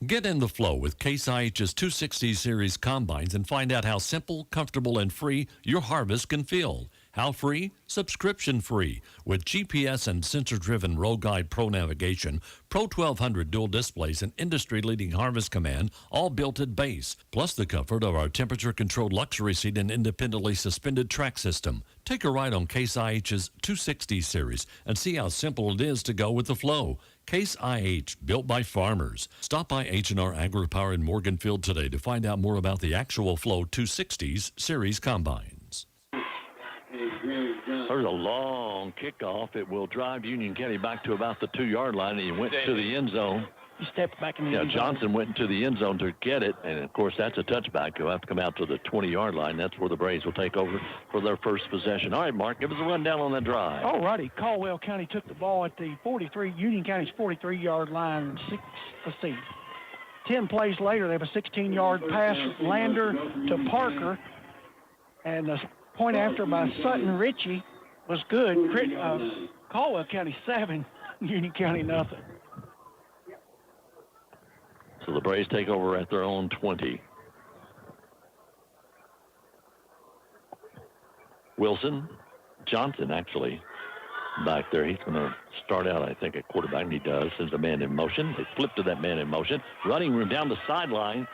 Get in the flow with Case IH's 260 series combines and find out how simple, comfortable, and free your harvest can feel. How free? Subscription free. With GPS and sensor-driven Row Guide Pro navigation, Pro 1200 dual displays, and industry-leading harvest command, all built at base, plus the comfort of our temperature-controlled luxury seat and independently suspended track system. Take a ride on Case IH's 260 series and see how simple it is to go with the flow. Case IH, built by farmers. Stop by H&R AgriPower in Morganfield today to find out more about the actual Flow 260s series combines. There's a long kickoff. It will drive Union County back to about the 2-yard line, and he went to the end zone. He stepped back in the end zone. Johnson went into the end zone to get it, and of course that's a touchback. He'll have to come out to the 20-yard line. That's where the Braves will take over for their first possession. All right, Mark, give us a rundown on that drive. All righty. Caldwell County took the ball at the Union County's 43-yard line. 10 plays later, they have a 16-yard pass from Lander to Parker, and the point after by Sutton Ritchie was good. Caldwell County 7, Union County nothing. So the Braves take over at their own 20. Wilson, Johnson actually back there. He's going to start out, I think, at quarterback, and he does. Sends a man in motion. They flip to that man in motion. Running room down the sideline.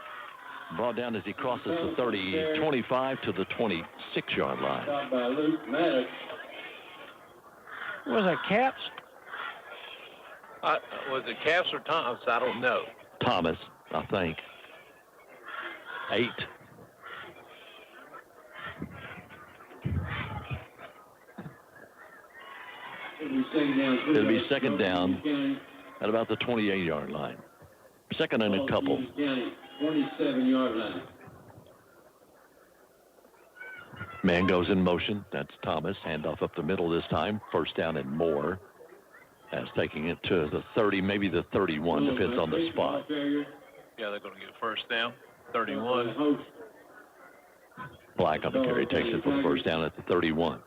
Brought down as he crosses the 30, 25 to the 26-yard line. Was that Caps? Was it Caps or Thomas? I don't know. Thomas, I think. 8. It'll be second down at about the 28-yard line. Second and a couple. 27-yard line. Man goes in motion. That's Thomas. Handoff up the middle this time. First down and more. That's taking it to the 30, maybe the 31. Depends on the spot. Yeah, they're going to get first down. 31. Black on the carry. Takes it for the first down at the 31.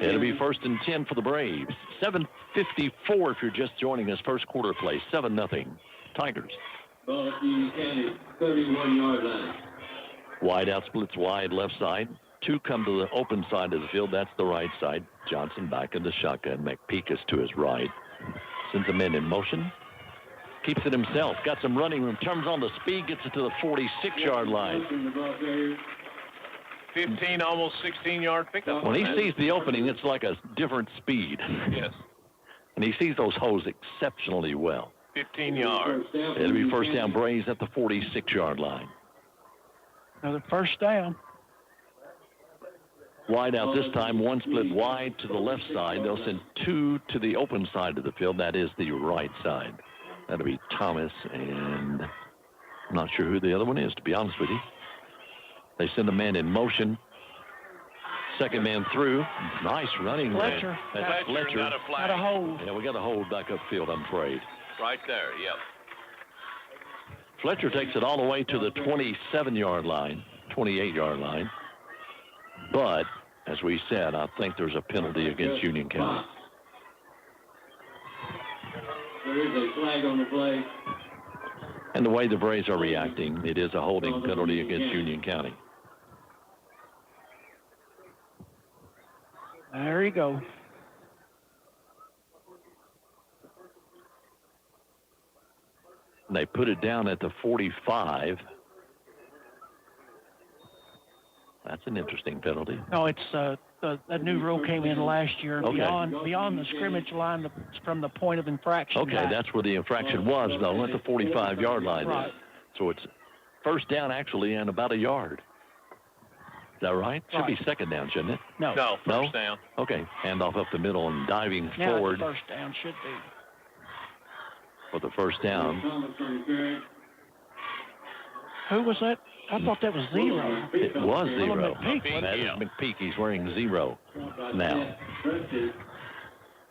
It'll be first and 10 for the Braves. 7:54 if you're just joining us. First quarter play. 7-0. Tigers. Ball at Union County, 31-yard line. Wide out, splits wide left side. 2 come to the open side of the field. That's the right side. Johnson back in the shotgun. McPeak is to his right. Sends a man in motion. Keeps it himself. Got some running room. Turns on the speed. Gets it to the 46-yard line. 15, almost 16-yard pickup. When he sees the opening, it's like a different speed. Yes. And he sees those holes exceptionally well. 15 yards. It'll be first down Braves at the 46-yard line. Another first down. Wide out this time. 1 split wide to the left side. They'll send 2 to the open side of the field. That is the right side. That'll be Thomas, and I'm not sure who the other one is, to be honest with you. They send a man in motion. Second man through. Nice running. Fletcher. That's Fletcher. Got a flag. Got a hold. Yeah, we got a hold back upfield, I'm afraid. Right there, yep. Fletcher takes it all the way to the 27-yard line, 28-yard line. But, as we said, I think there's a penalty against Union County. There is a flag on the play. And the way the Braves are reacting, it is a holding penalty against Union County. There you go. And they put it down at the 45. That's an interesting penalty. No, it's that new rule came in last year. Okay. Beyond the scrimmage line from the point of infraction. Okay, that's where the infraction was, though, at the 45-yard line. Right. So it's first down, actually, and about a yard. Is that right? Should be second down, shouldn't it? No. No, first down. Okay, handoff up the middle and diving Now forward first down should be. for the first down. Who was that? I thought that was 0. It was 0. McPeak. That is McPeak. He's wearing 0 now.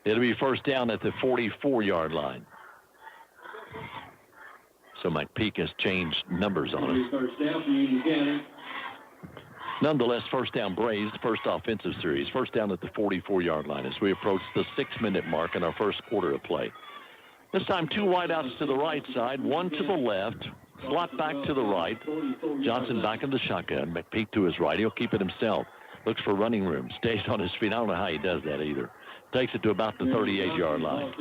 It'll be first down at the 44-yard line. So McPeak has changed numbers on it. First down for Union County. Nonetheless, first down Braves, first offensive series. First down at the 44-yard line as we approach the 6-minute mark in our first quarter of play. This time 2 wideouts to the right side, 1 to the left. Slot back to the right. Johnson back in the shotgun. McPeak to his right. He'll keep it himself. Looks for running room. Stays on his feet. I don't know how he does that either. Takes it to about the 38-yard line.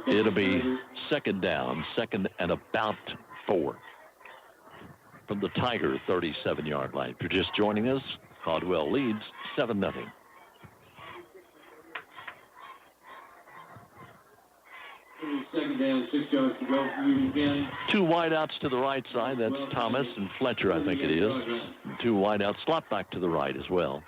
It'll be second down. Second and about 4. From the Tiger 37-yard line. If you're just joining us, Caldwell leads 7-0. Second down, 6 yards to go for Union County. 2 wideouts to the right side. That's Thomas and Fletcher, I think it is. And 2 wideouts, slot back to the right as well.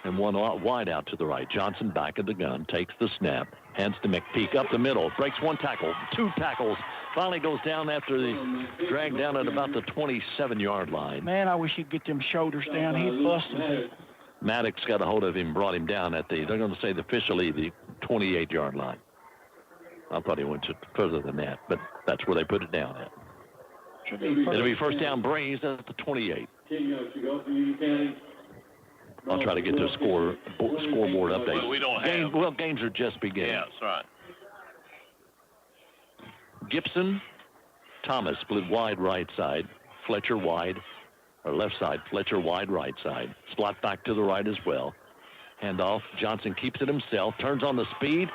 And 1 wide out to the right. Johnson back of the gun, takes the snap, hands to McPeak up the middle, breaks 1 tackle, 2 tackles, finally goes down after the drag down at about the 27-yard line. Man, I wish he'd get them shoulders down. He's busting. Maddox got a hold of him, brought him down at they're going to say officially the 28-yard line. I thought he went further than that, but that's where they put it down at. It'll be first down Braves at the 28. 10 yards to go for Union County. I'll try to get to a scoreboard update. Well, we don't have. Games are just beginning. Yeah, that's right. Gibson, Thomas split wide right side, Fletcher wide, or left side, Fletcher wide right side. Slot back to the right as well. Handoff, Johnson keeps it himself, turns on the speed,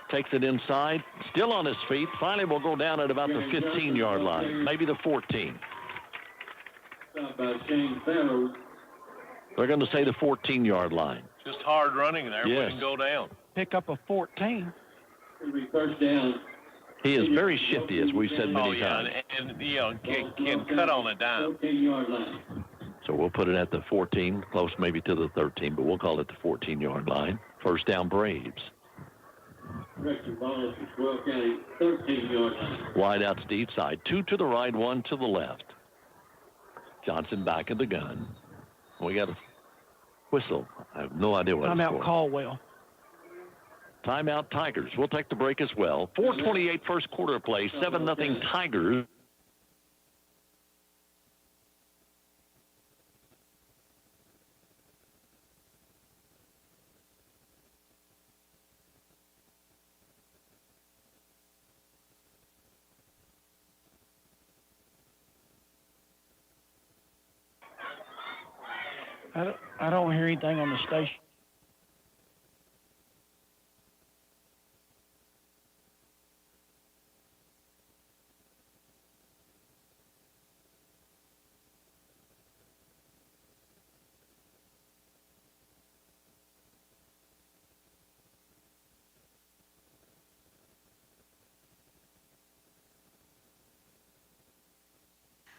takes it inside, still on his feet. Finally will go down at about the 15-yard line, maybe the 14. Stopped by Shane Farrow. They're going to say the 14-yard line. Just hard running there. Yes. Wouldn't go down. Pick up a 14. It'll be first down. He is very shifty, as we've said many times. And you know, can cut on a dime. 14-yard line. So we'll put it at the 14, close maybe to the 13, but we'll call it the 14-yard line. First down Braves. Direction ball for 12 County, 13-yard line. Wide out Steve side. 2 to the right, 1 to the left. Johnson back in the gun. We got a whistle. I have no idea what it's Timeout for. Caldwell. Timeout Tigers. We'll take the break as well. 4:28 first quarter play. 7-0 Tigers. I don't hear anything on the station.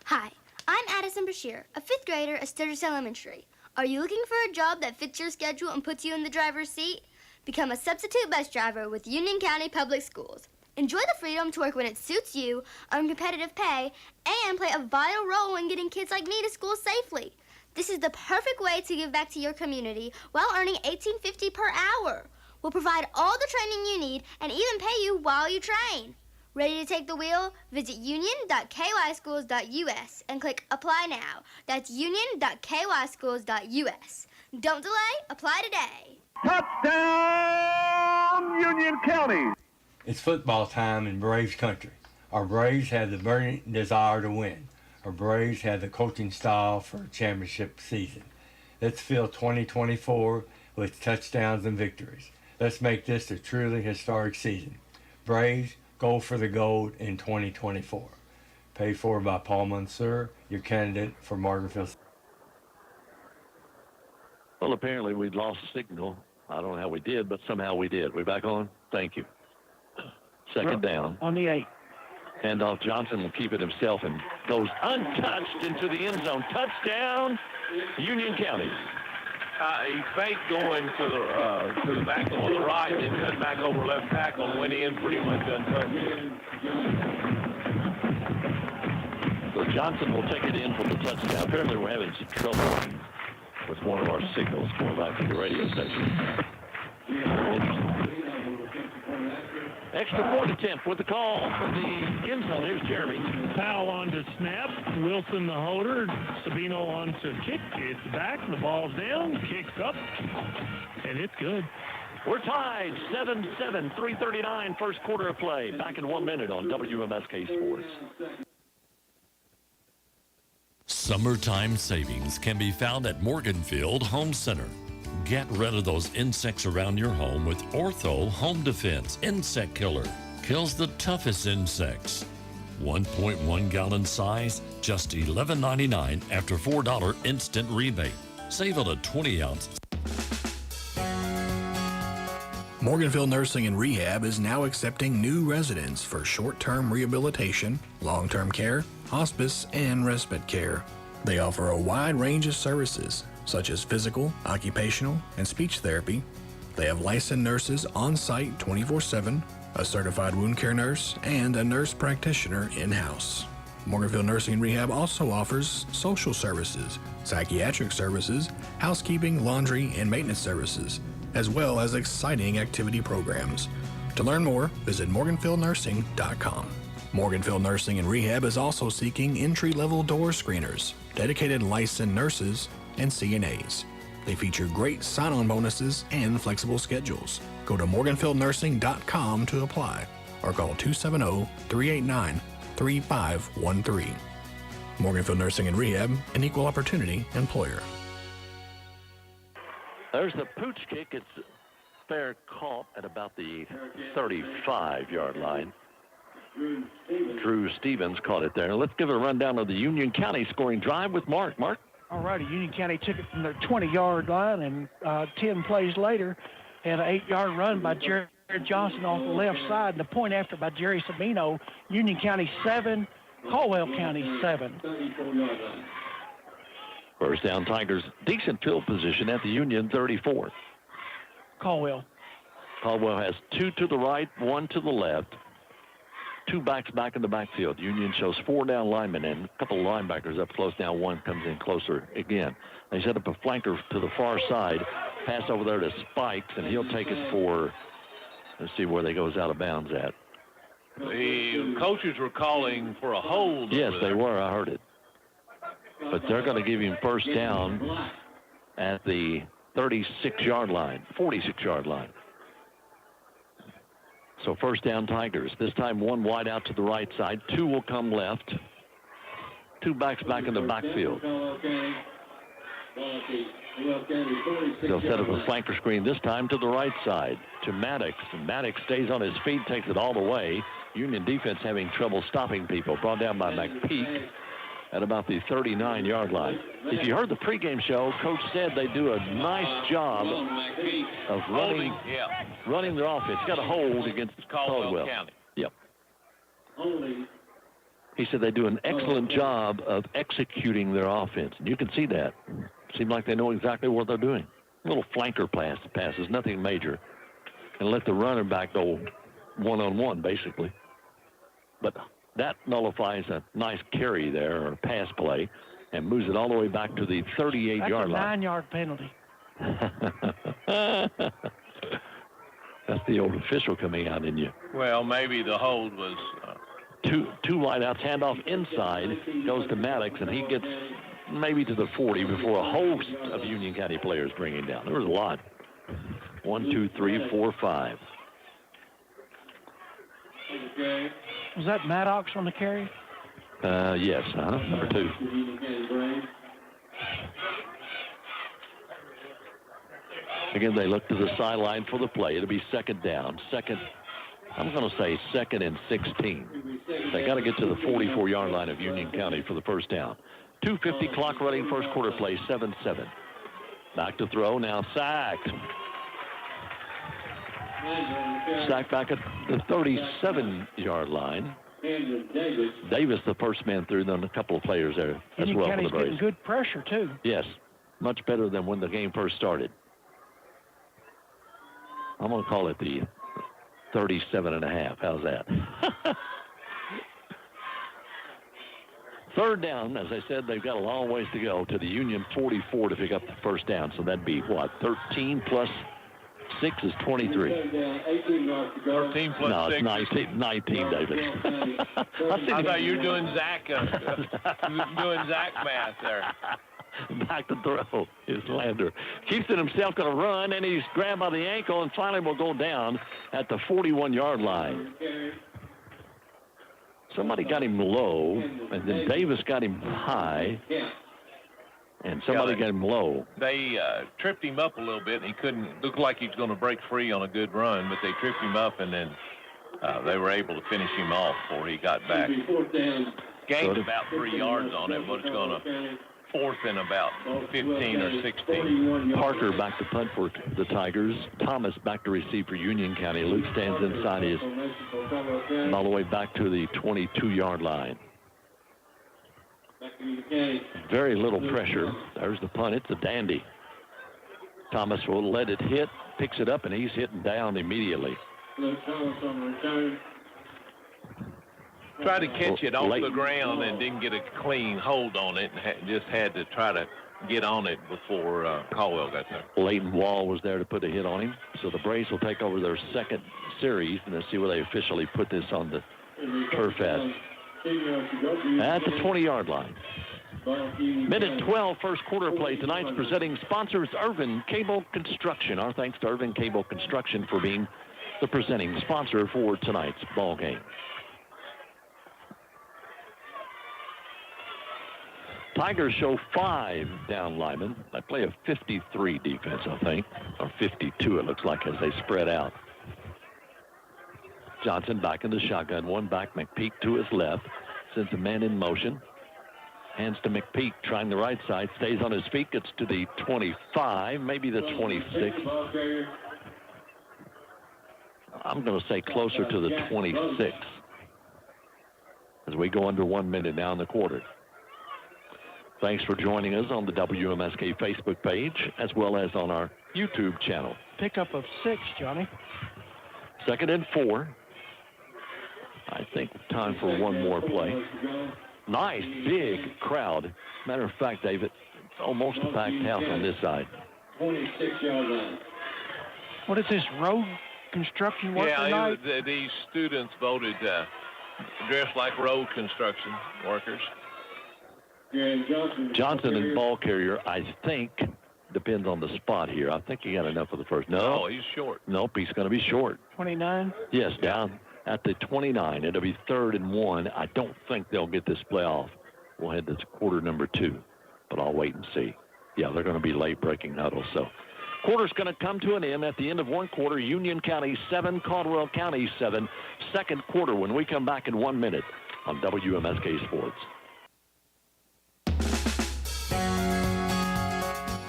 Hi, I'm Addison Bashir, a 5th grader at Sturgis Elementary. Are you looking for a job that fits your schedule and puts you in the driver's seat? Become a substitute bus driver with Union County Public Schools. Enjoy the freedom to work when it suits you, earn competitive pay, and play a vital role in getting kids like me to school safely. This is the perfect way to give back to your community while earning $18.50 per hour. We'll provide all the training you need and even pay you while you train. Ready to take the wheel? Visit union.kyschools.us and click Apply Now. That's union.kyschools.us. Don't delay, apply today. Touchdown, Union County! It's football time in Braves country. Our Braves have the burning desire to win. Our Braves have the coaching style for a championship season. Let's fill 2024 with touchdowns and victories. Let's make this a truly historic season. Braves, go for the gold in 2024. Paid for by Paul Mansour, your candidate for Morganfield. Well, apparently we'd lost the signal. I don't know how we did, but somehow we did. We back on? Thank you. Second down. On the 8. Handoff, Johnson will keep it himself and goes untouched into the end zone. Touchdown, Union County. He faked going to the back on the right and cut back over left tackle and went in pretty much untouched. So Johnson will take it in for the touchdown. Apparently we're having some trouble with one of our signals going back to the radio station. Extra point attempt with the call from the end zone. Here's Jeremy. Powell on to snap. Wilson the holder. Sabino on to kick. It's back. The ball's down. Kicks up. And it's good. We're tied 7-7. 3:39 first quarter of play. Back in 1 minute on WMSK Sports. Summertime savings can be found at Morganfield Home Center. Get rid of those insects around your home with Ortho Home Defense Insect Killer. Kills the toughest insects. 1.1 gallon size, just $11.99 after $4 instant rebate. Save on a 20 ounce. Morganville Nursing and Rehab is now accepting new residents for short-term rehabilitation, long-term care, hospice, and respite care. They offer a wide range of services, such as physical, occupational, and speech therapy. They have licensed nurses on site 24/7, a certified wound care nurse, and a nurse practitioner in-house. Morganville Nursing and Rehab also offers social services, psychiatric services, housekeeping, laundry, and maintenance services, as well as exciting activity programs. To learn more, visit morganfieldnursing.com. Morganfield Nursing and Rehab is also seeking entry-level door screeners, dedicated licensed nurses, and CNAs. They feature great sign-on bonuses and flexible schedules. Go to morganfieldnursing.com to apply or call 270-389-3513. Morganfield Nursing and Rehab, an equal opportunity employer. There's the pooch kick. It's fair caught at about the 35-yard line. Drew Stevens caught it there. Let's give it a rundown of the Union County scoring drive with Mark. Mark? All righty, Union County took it from their 20-yard line, and 10 plays later, had an 8-yard run by Jared Johnson off the left side, and the point after by Jerry Sabino. Union County 7, Caldwell County 7. First down, Tigers. Decent field position at the Union 34. Caldwell. Caldwell has 2 to the right, 1 to the left. 2 backs back in the backfield. Union shows 4 down linemen and a couple of linebackers up close. Now 1 comes in closer again. They set up a flanker to the far side. Pass over there to Spikes, and he'll take it for, let's see where they goes out of bounds at. The coaches were calling for a hold. Yes, they were. I heard it. But they're going to give him first down at the 36-yard line, 46-yard line. So first down, Tigers. This time 1 wide out to the right side. 2 will come left. 2 backs back in the backfield. They'll set up a flanker screen this time to the right side to Maddox. And Maddox stays on his feet, takes it all the way. Union defense having trouble stopping people. Brought down by McPeak at about the 39-yard line. If you heard the pregame show, Coach said they do a nice job of running their offense. Got a hold against Caldwell County. Yep. He said they do an excellent job of executing their offense. And you can see that. Seems like they know exactly what they're doing. Little flanker passes, nothing major. And let the running back go one-on-one, basically. But that nullifies a nice carry there, or a pass play, and moves it all the way back to the 38-yard line. That's a 9-yard penalty. That's the old official coming out in you. Well, maybe the hold was... Two wideouts, handoff inside, goes to Maddox, and he gets maybe to the 40 before a host of Union County players bring him down. There was a lot. 1, 2, 3, 4, 5. Was that Maddox on the carry? Yes, number 2. Again, they look to the sideline for the play. It'll be second down. I'm going to say 2nd and 16. They got to get to the 44-yard line of Union County for the first down. 2:50 clock running, first quarter play, 7-7. Back to throw, now sacked. Sacked back at the 37-yard line. Davis, the first man through, then a couple of players there as well for the Braves. Getting good pressure, too. Yes, much better than when the game first started. I'm going to call it the 37.5. How's that? Third down, as I said, they've got a long ways to go to the Union 44 to pick up the first down. So that'd be, 13 plus 6 is 23. 13 plus 6. No, it's 19, David. I thought you were doing Zach math there. Back to throw is Lander. Keeps it himself, going to run, and he's grabbed by the ankle, and finally will go down at the 41-yard line. Somebody got him low, and then Davis got him high, and somebody got him low. They tripped him up a little bit, and he couldn't look like he was going to break free on a good run, but they tripped him up, and then they were able to finish him off before he got back. Gained about 3 yards on it, but it's going to fourth and about 15 or 16. Parker back to punt for the Tigers. Thomas back to receive for Union County. Luke stands inside his, all the way back to the 22-yard line. Very little pressure. There's the punt. It's a dandy. Thomas will let it hit, picks it up, and he's hitting down immediately. Tried to catch it off the ground and didn't get a clean hold on it, and just had to try to get on it before Caldwell got there. Leighton Wall was there to put a hit on him. So the Braves will take over their second series, and let's see where they officially put this on the turf at the 20-yard line. Minute 12, first quarter play. Tonight's presenting sponsors, Irvin Cable Construction. Our thanks to Irvin Cable Construction for being the presenting sponsor for tonight's ball game. Tigers show 5 down linemen. They play a 53 defense, I think, or 52 it looks like as they spread out. Johnson back in the shotgun. One back, McPeak to his left. Sends a man in motion. Hands to McPeak, trying the right side. Stays on his feet, gets to the 25, maybe the 26. I'm going to say closer to the 26 as we go under 1 minute now in the quarter. Thanks for joining us on the WMSK Facebook page as well as on our YouTube channel. Pickup of 6, Johnny. 2nd and 4. I think time for one more play. Nice, big crowd. Matter of fact, David, it's almost a packed house on this side. 26-yard line. What is this, road construction worker night? These students voted dressed like road construction workers. Johnson and ball carrier, I think, depends on the spot here. I think he got enough for the first. No, he's short. Nope, he's going to be short. 29? Yes, down at the 29. It'll be 3rd and 1. I don't think they'll get this play off. We'll head to quarter number 2, but I'll wait and see. Yeah, they're going to be late breaking huddle. So quarter's going to come to an end at the end of one quarter. Union County 7, Caldwell County 7. Second quarter when we come back in 1 minute on WMSK Sports.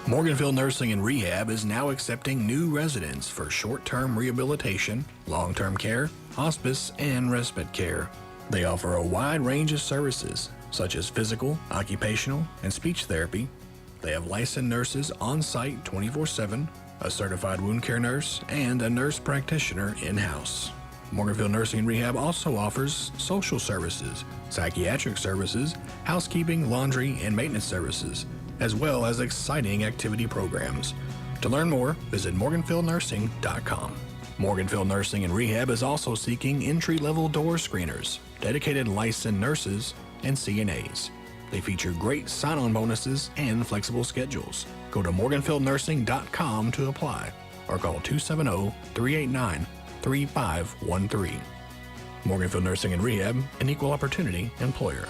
Morganville Nursing and Rehab is now accepting new residents for short-term rehabilitation, long-term care, hospice, and respite care. They offer a wide range of services, such as physical, occupational, and speech therapy. They have licensed nurses on site 24/7, a certified wound care nurse, and a nurse practitioner in-house. Morganville Nursing and Rehab also offers social services, psychiatric services, housekeeping, laundry, and maintenance services, as well as exciting activity programs. To learn more, visit morganfieldnursing.com. Morganville Nursing and Rehab is also seeking entry-level door screeners, dedicated licensed nurses, and CNAs. They feature great sign-on bonuses and flexible schedules. Go to morganfieldnursing.com to apply or call 270-389-3513. Morganville Nursing and Rehab, an equal opportunity employer.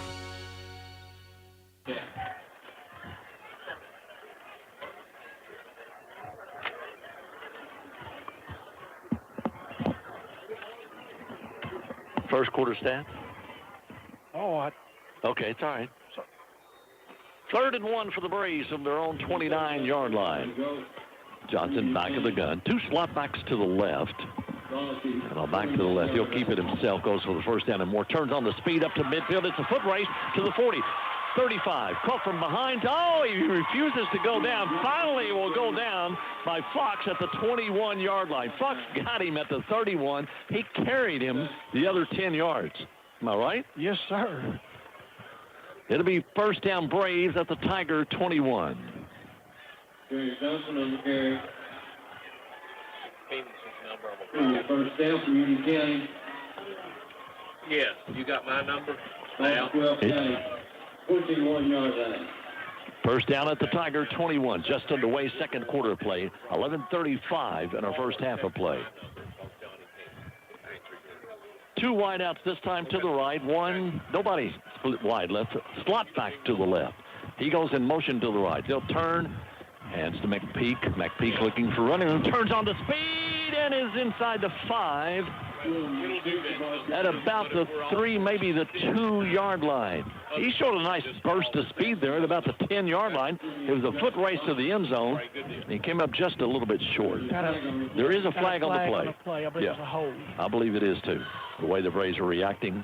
First quarter stats? Okay, it's all right. 3rd and 1 for the Braves from their own 29-yard line. Johnson back of the gun. 2 slot backs to the left. And I'll back to the left. He'll keep it himself. Goes for the first down and more. Turns on the speed up to midfield. It's a foot race to the 40. 35. Caught from behind. Oh, he refuses to go down. Finally will go down by Fox at the 21-yard line. Fox got him at the 31. He carried him the other 10 yards. Am I right? Yes, sir. It'll be first down Braves at the Tiger 21. Johnson on the carry. First down for Union County. Yes, you got my number? 12 County. 21-yard line. First down at the Tiger 21. Just underway, second quarter play. 11:35 in our first half of play. 2 wideouts this time to the right. One, nobody split wide left. Slot back to the left. He goes in motion to the right. They'll turn. Hands to McPeak. McPeak looking for running. And turns on the speed and is inside the 5 at about the 3, maybe the 2-yard line. He showed a nice burst of speed there at about the 10-yard line. It was a foot race to the end zone. He came up just a little bit short. There is a flag on the play. I believe it's a hold. I believe it is too. The way the Braves are reacting.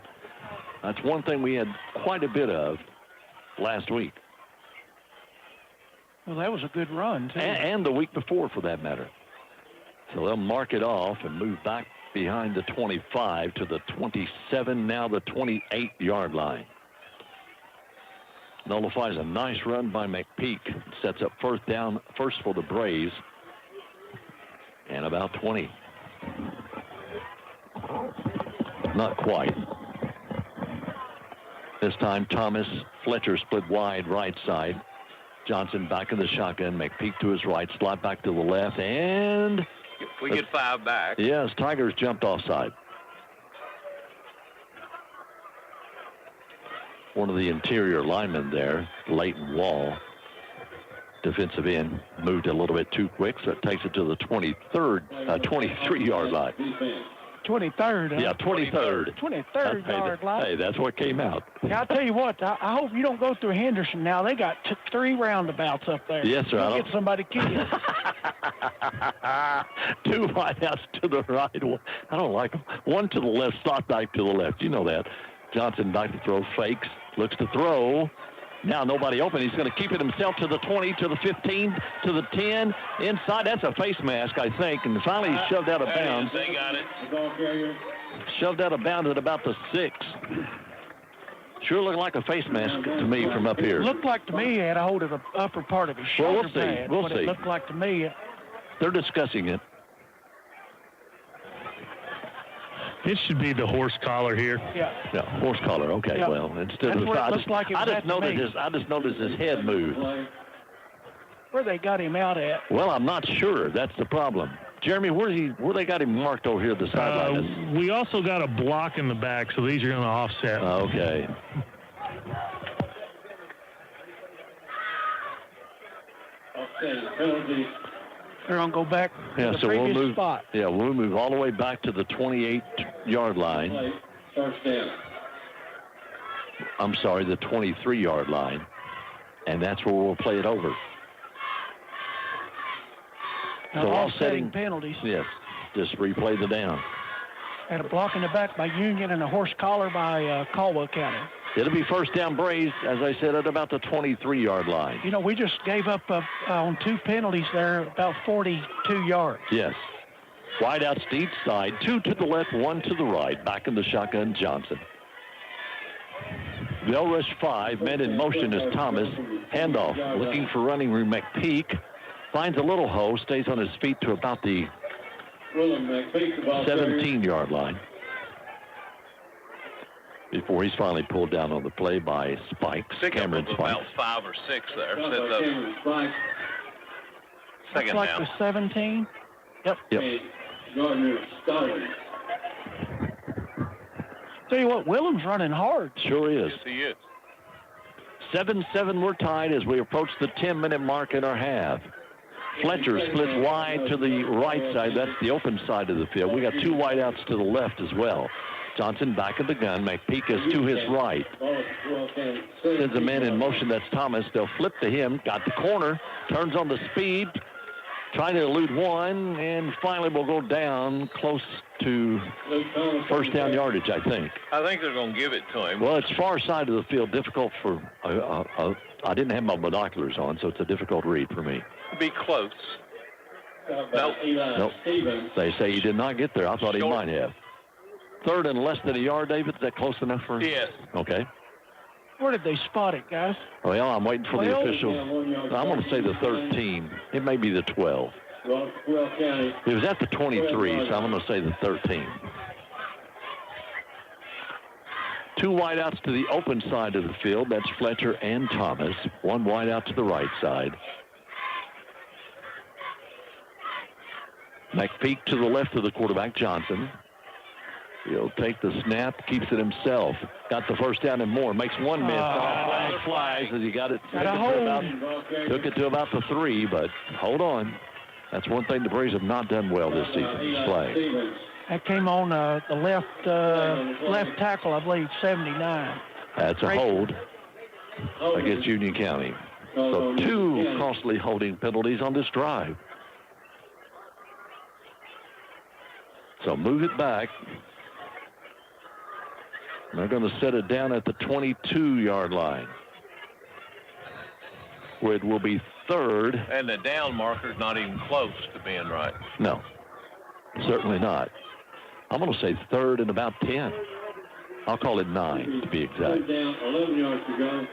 That's one thing we had quite a bit of last week. Well, that was a good run, too. And the week before, for that matter. So they'll mark it off and move back behind the 25 to the 27, now the 28-yard line. Nullifies a nice run by McPeak. Sets up first down, first for the Braves. And about 20. Not quite. This time, Thomas Fletcher split wide right side. Johnson back in the shotgun. McPeak to his right. Slot back to the left. And We get 5 back. yes, Tigers jumped offside. One of the interior linemen there, Leighton Wall, defensive end, moved a little bit too quick, so it takes it to the 23-yard line. 23rd. Yeah, 23rd. 23rd yard line. Hey, that's what came out. Yeah, I'll tell you what, I hope you don't go through Henderson now. They got 3 roundabouts up there. Yes, sir. You'll get somebody killed. 2 wideouts to the right. I don't like them. 1 to the left, slot back to the left. You know that. Johnson back to throw, fakes, looks to throw. Now nobody open. He's going to keep it himself to the 20, to the 15, to the 10. Inside, that's a face mask, I think. And finally he's shoved out of bounds. They got it. Shoved out of bounds at about the 6. Sure looked like a face mask to me from up here. Looked like to me he had a hold of the upper part of his Well, shoulder we'll see. pad. We'll What see. it looked like to me. They're discussing it. It should be the horse collar here. Yeah. Yeah, horse collar. Okay, Yeah. well, instead That's of what it I looked like it was at to me. I just noticed his head moved. Where they got him out at. Well, I'm not sure. That's the problem. Jeremy, where they got him marked over here at the sideline? We also got a block in the back, so these are going to offset. Okay. They're going to go back Yeah, to the so we'll previous move. spot. Yeah, we'll move all the way back to the 28-yard line. First down. I'm sorry, the 23-yard line, and that's where we'll play it over. Now, So offsetting penalties. Yes, just replay the down. And a block in the back by Union and a horse collar by Caldwell County. It'll be first down Braves, as I said, at about the 23-yard line. You know, we just gave up on 2 penalties there, about 42 yards. Yes. Wide out to each side, 2 to the left, 1 to the right. Back in the shotgun, Johnson. They'll rush 5. Men in motion is Thomas. Handoff, looking for running room. McPeak finds a little hole, stays on his feet to about the 17-yard line. Before he's finally pulled down on the play by Spikes, Cameron Spikes. About 5 or 6 there. Second like down. the 17. Yep. Gardner Stalling. Tell you what, Willem's running hard. Sure is. Yes, he is. 7-7, we're tied as we approach the 10-minute mark in our half. Fletcher splits wide to the right side. That's the open side of the field. We got 2 wideouts to the left as well. Johnson back at the gun. McPeak is to his right. Sends a man in motion. That's Thomas. They'll flip to him. Got the corner. Turns on the speed. Trying to elude one. And finally will go down close to first down yardage, I think. I think they're going to give it to him. Well, it's far side of the field. Difficult for... I didn't have my binoculars on, so it's a difficult read for me. Be close. Nope. They say he did not get there. I thought he might have. 3rd and less than a yard, David. Is that close enough for? Yes. Okay. Where did they spot it, guys? Well, I'm waiting for the official. I'm going to say the 13. It may be the 12. It was at the 23, so I'm going to say the 13. 2 wideouts to the open side of the field. That's Fletcher and Thomas. 1 wideout to the right side. McPeak to the left of the quarterback, Johnson. He'll take the snap, keeps it himself. Got the first down and more. Makes 1 miss. Flag flies as he got it. Took it to about the 3, but hold on. That's one thing the Braves have not done well this season, is flag. That came on the left tackle, I believe, 79. That's a hold against Union County. So 2 costly holding penalties on this drive. So move it back. They're going to set it down at the 22-yard line, where it will be 3rd. And the down marker's not even close to being right. No, certainly not. I'm going to say 3rd and about 10. I'll call it 9 to be exact. Down, 11 yards to go.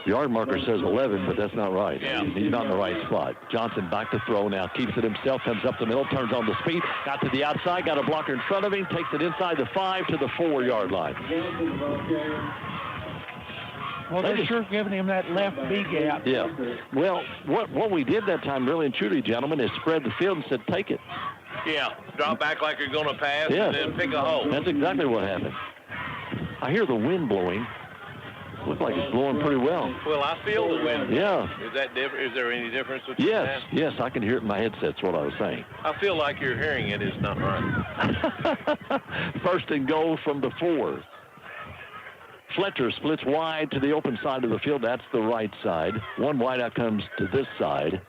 Yard marker says 11, but that's not right. Yeah. He's not in the right spot. Johnson back to throw now. Keeps it himself. Comes up the middle. Turns on the speed. Got to the outside. Got a blocker in front of him. Takes it inside the 5 to the 4-yard line. Well, they're sure giving him that left B gap. Yeah. Well, what we did that time, really and truly, gentlemen, is spread the field and said, take it. Yeah, drop back like you're going to pass Yeah. and then pick a hole. That's exactly what happened. I hear the wind blowing. Looks like it's blowing pretty well. Well, I feel the wind. Yeah. Is that different? Is there any difference between that? Yes, I can hear it in my headset's what I was saying. I feel like you're hearing it is not right. First and goal from the 4. Fletcher splits wide to the open side of the field. That's the right side. One wide out comes to this side.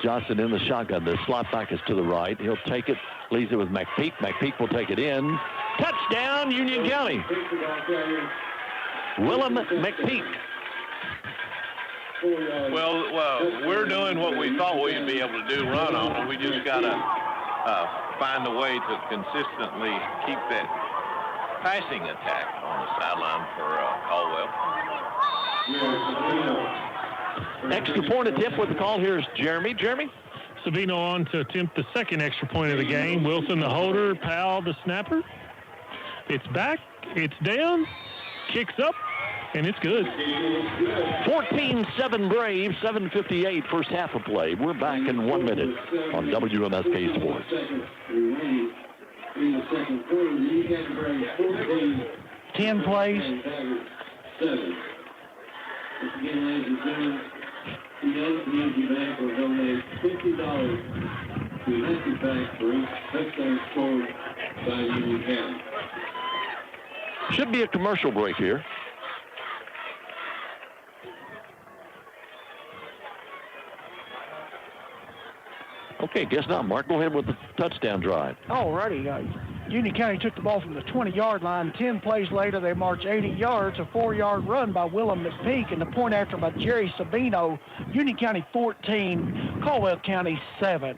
Johnson in the shotgun. The slot back is to the right. He'll take it, leaves it with McPeak. McPeak will take it in. Touchdown, Union County. Willem McPeak. Well, we're doing what we thought we'd be able to do, run on them. We just got to find a way to consistently keep that passing attack on the sideline for Caldwell. Extra point attempt with the call. Here's Jeremy. Jeremy? Savino on to attempt the second extra point of the game. Wilson the holder, Powell the snapper. It's back, it's down, kicks up, and it's good. 14-7 Braves, 7:58 first half of play. We're back in 1 minute on WMSK Sports. 10 plays. Again, ladies and gentlemen, today's Community Bank will donate $50 to United Bank for each touchdown scored by Union County. Should be a commercial break here. Okay, guess not, Mark. Go ahead with the touchdown drive. Alrighty. Union County took the ball from the 20-yard line. 10 plays later, they marched 80 yards, a 4-yard run by Willem McPeak, and the point after by Jerry Sabino. Union County 14, Caldwell County 7.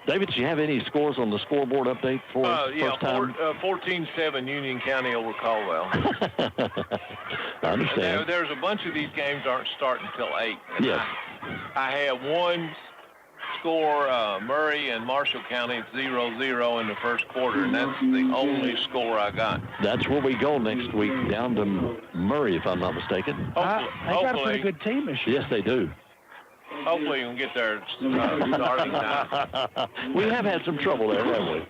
David, do you have any scores on the scoreboard update for first time? 14-7 Union County over Caldwell. I understand. There's a bunch of these games aren't starting until 8. Yes. I have one score, Murray and Marshall County, 0-0 in the first quarter, and that's the only score I got. That's where we go next week, down to Murray, if I'm not mistaken. They got a pretty good team this year. Yes, they do. Hopefully you can get their starting time. We have had some trouble there, haven't we?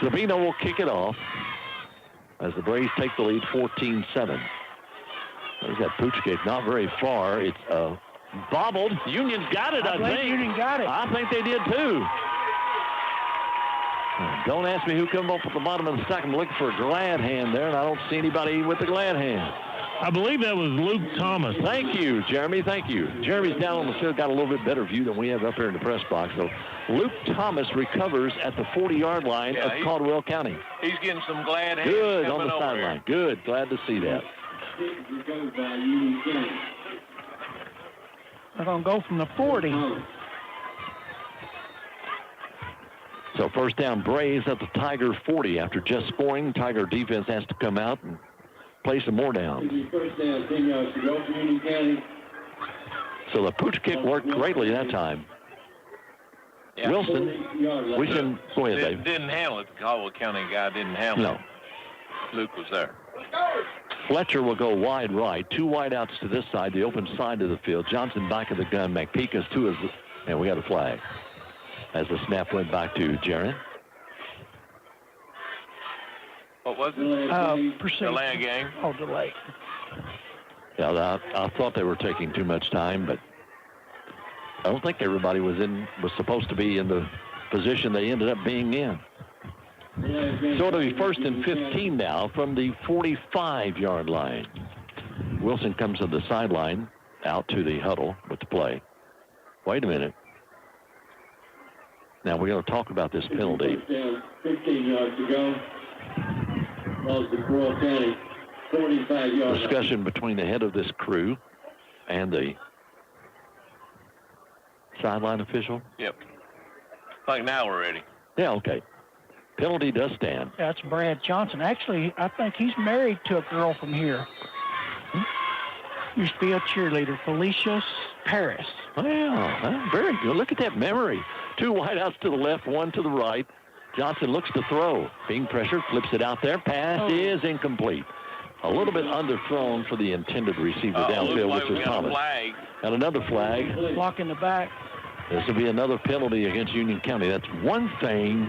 Sabino will kick it off as the Braves take the lead 14-7. There's that pooch kick, not very far. It's bobbled. Union's got it, I think. Union got it. I think they did, too. Don't ask me who come up at the bottom of the stack. I'm looking for a glad hand there, and I don't see anybody with the glad hand. I believe that was Luke Thomas. Thank you, Jeremy. Thank you. Jeremy's down on the field, got a little bit better view than we have up here in the press box. So Luke Thomas recovers at the 40-yard line of Caldwell County. He's getting some glad hands. Good on the sideline. Good. Glad to see that. They're going to go from the 40. So first down, Braves at the Tiger 40. After just scoring, Tiger defense has to come out and play some more down. First down, 10 yards to go for Union County. So the pooch kick worked greatly that time. Yeah. Wilson, we can go ahead, Dave. Didn't handle it. The Caldwell County guy didn't handle it. Luke was there. Fletcher will go wide right. 2 wide outs to this side, the open side of the field. Johnson back of the gun. McPeak is to his, and we got a flag as the snap went back to Jaron. What was it? Delay game. Oh, delay. Yeah, I thought they were taking too much time, but I don't think everybody was supposed to be in the position they ended up being in. So it'll be first and 15 now from the 45-yard line. Wilson comes to the sideline, out to the huddle with the play. Wait a minute. Now we're going to talk about this penalty. 15 yards to go. The Caldwell County 45-yard discussion between the head of this crew and the sideline official. Yep. Like now we're ready. Yeah, okay. Penalty does stand. That's Brad Johnson. Actually, I think he's married to a girl from here. Used to be a cheerleader, Felicia Paris. Well, very good. Look at that memory. 2 wideouts to the left, 1 to the right. Johnson looks to throw. Being pressured, flips it out there. Pass is incomplete. A little bit underthrown for the intended receiver downfield, which is Thomas. And another flag. Block in the back. This will be another penalty against Union County. That's one thing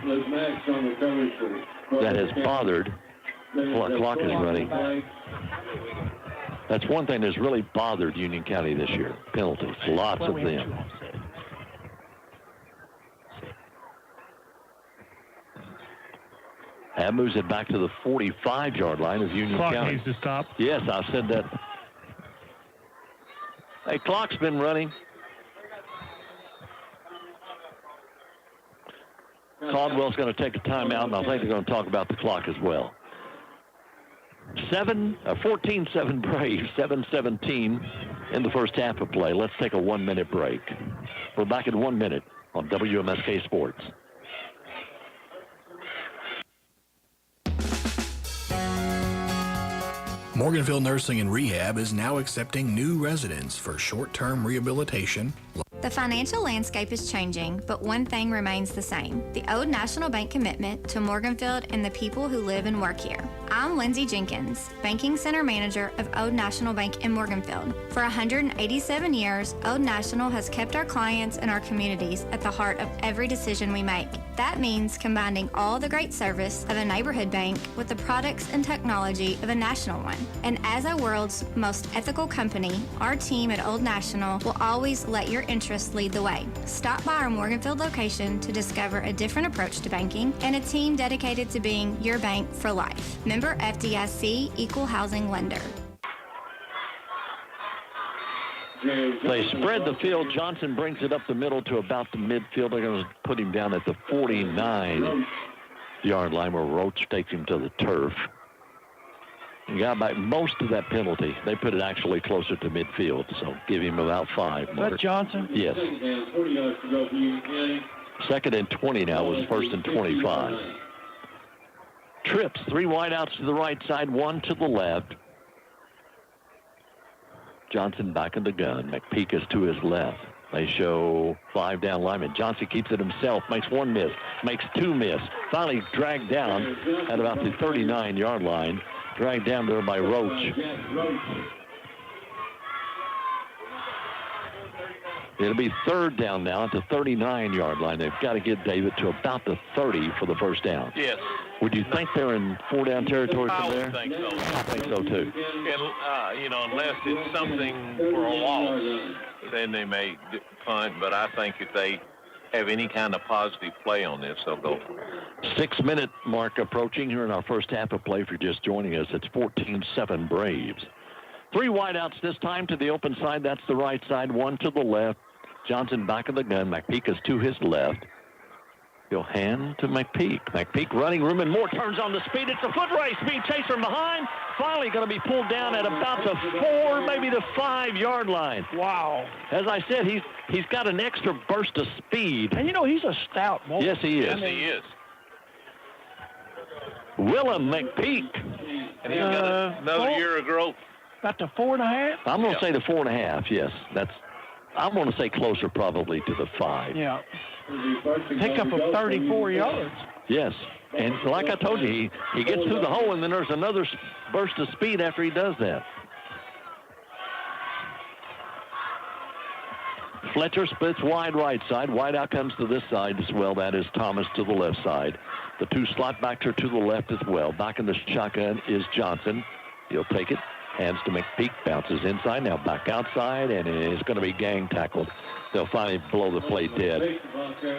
that has bothered. Clock is running. That's one thing that's really bothered Union County this year. Penalties, lots of them. That moves it back to the 45-yard line of Union Clock County. needs to stop. Yes, I said that. Hey, clock's been running. Caldwell's going to take a timeout, and I think they're going to talk about the clock as well. 14-7 Braves, 7:17 in the first half of play. Let's take a 1-minute break. We're back in 1 minute on WMSK Sports. Morganville Nursing and Rehab is now accepting new residents for short-term rehabilitation. The financial landscape is changing, but one thing remains the same: the Old National Bank commitment to Morganfield and the people who live and work here. I'm Lindsay Jenkins, Banking Center Manager of Old National Bank in Morganfield. For 187 years, Old National has kept our clients and our communities at the heart of every decision we make. That means combining all the great service of a neighborhood bank with the products and technology of a national one. And as our world's most ethical company, our team at Old National will always let your interests lead the way. Stop by our Morganfield location to discover a different approach to banking and a team dedicated to being your bank for life. Member FDIC, Equal Housing Lender. They spread the field. Johnson brings it up the middle to about the midfield. They're going to put him down at the 49-yard line where Roach takes him to the turf. He got back most of that penalty. They put it actually closer to midfield, so give him about 5. That Johnson? Yes. 2nd and 20 now was 1st and 25. Trips, 3 wideouts to the right side, 1 to the left. Johnson back in the gun. McPeak is to his left. They show 5 down linemen. Johnson keeps it himself, makes 1 miss, makes 2 miss. Finally dragged down at about the 39-yard line. Dragged down there by Roach. It'll be 3rd down now at the 39-yard line. They've got to get David to about the 30 for the first down. Yes. Would you think they're in 4-down territory from there? I would think so. I think so, too. And, unless it's something for a loss, then they may punt. But I think if they have any kind of positive play on this, they'll go for it. 6-minute mark approaching here in our first half of play. If you're just joining us, it's 14-7 Braves. 3 wideouts this time to the open side. That's the right side. 1 to the left. Johnson back of the gun. McPeak is to his left. He'll hand to McPeak. McPeak running room and more. Turns on the speed. It's a foot race. Speed chase from behind. Finally going to be pulled down at about the 4, maybe the 5-yard line. Wow. As I said, he's got an extra burst of speed. And he's a stout boy. Yes, he is. Yes, he is. Willem McPeak. And he's got another year of growth. About the 4.5? I'm going to say the 4.5, yes. I'm going to say closer probably to the 5. Yeah. Pickup of 34 yards. Yes. And like I told you, he gets through the hole, and then there's another burst of speed after he does that. Fletcher splits wide right side. Wide out comes to this side as well. That is Thomas to the left side. The 2 slot backs are to the left as well. Back in the shotgun is Johnson. He'll take it. Hands to McPeak, bounces inside, now back outside, and it's going to be gang tackled. They'll finally blow the play dead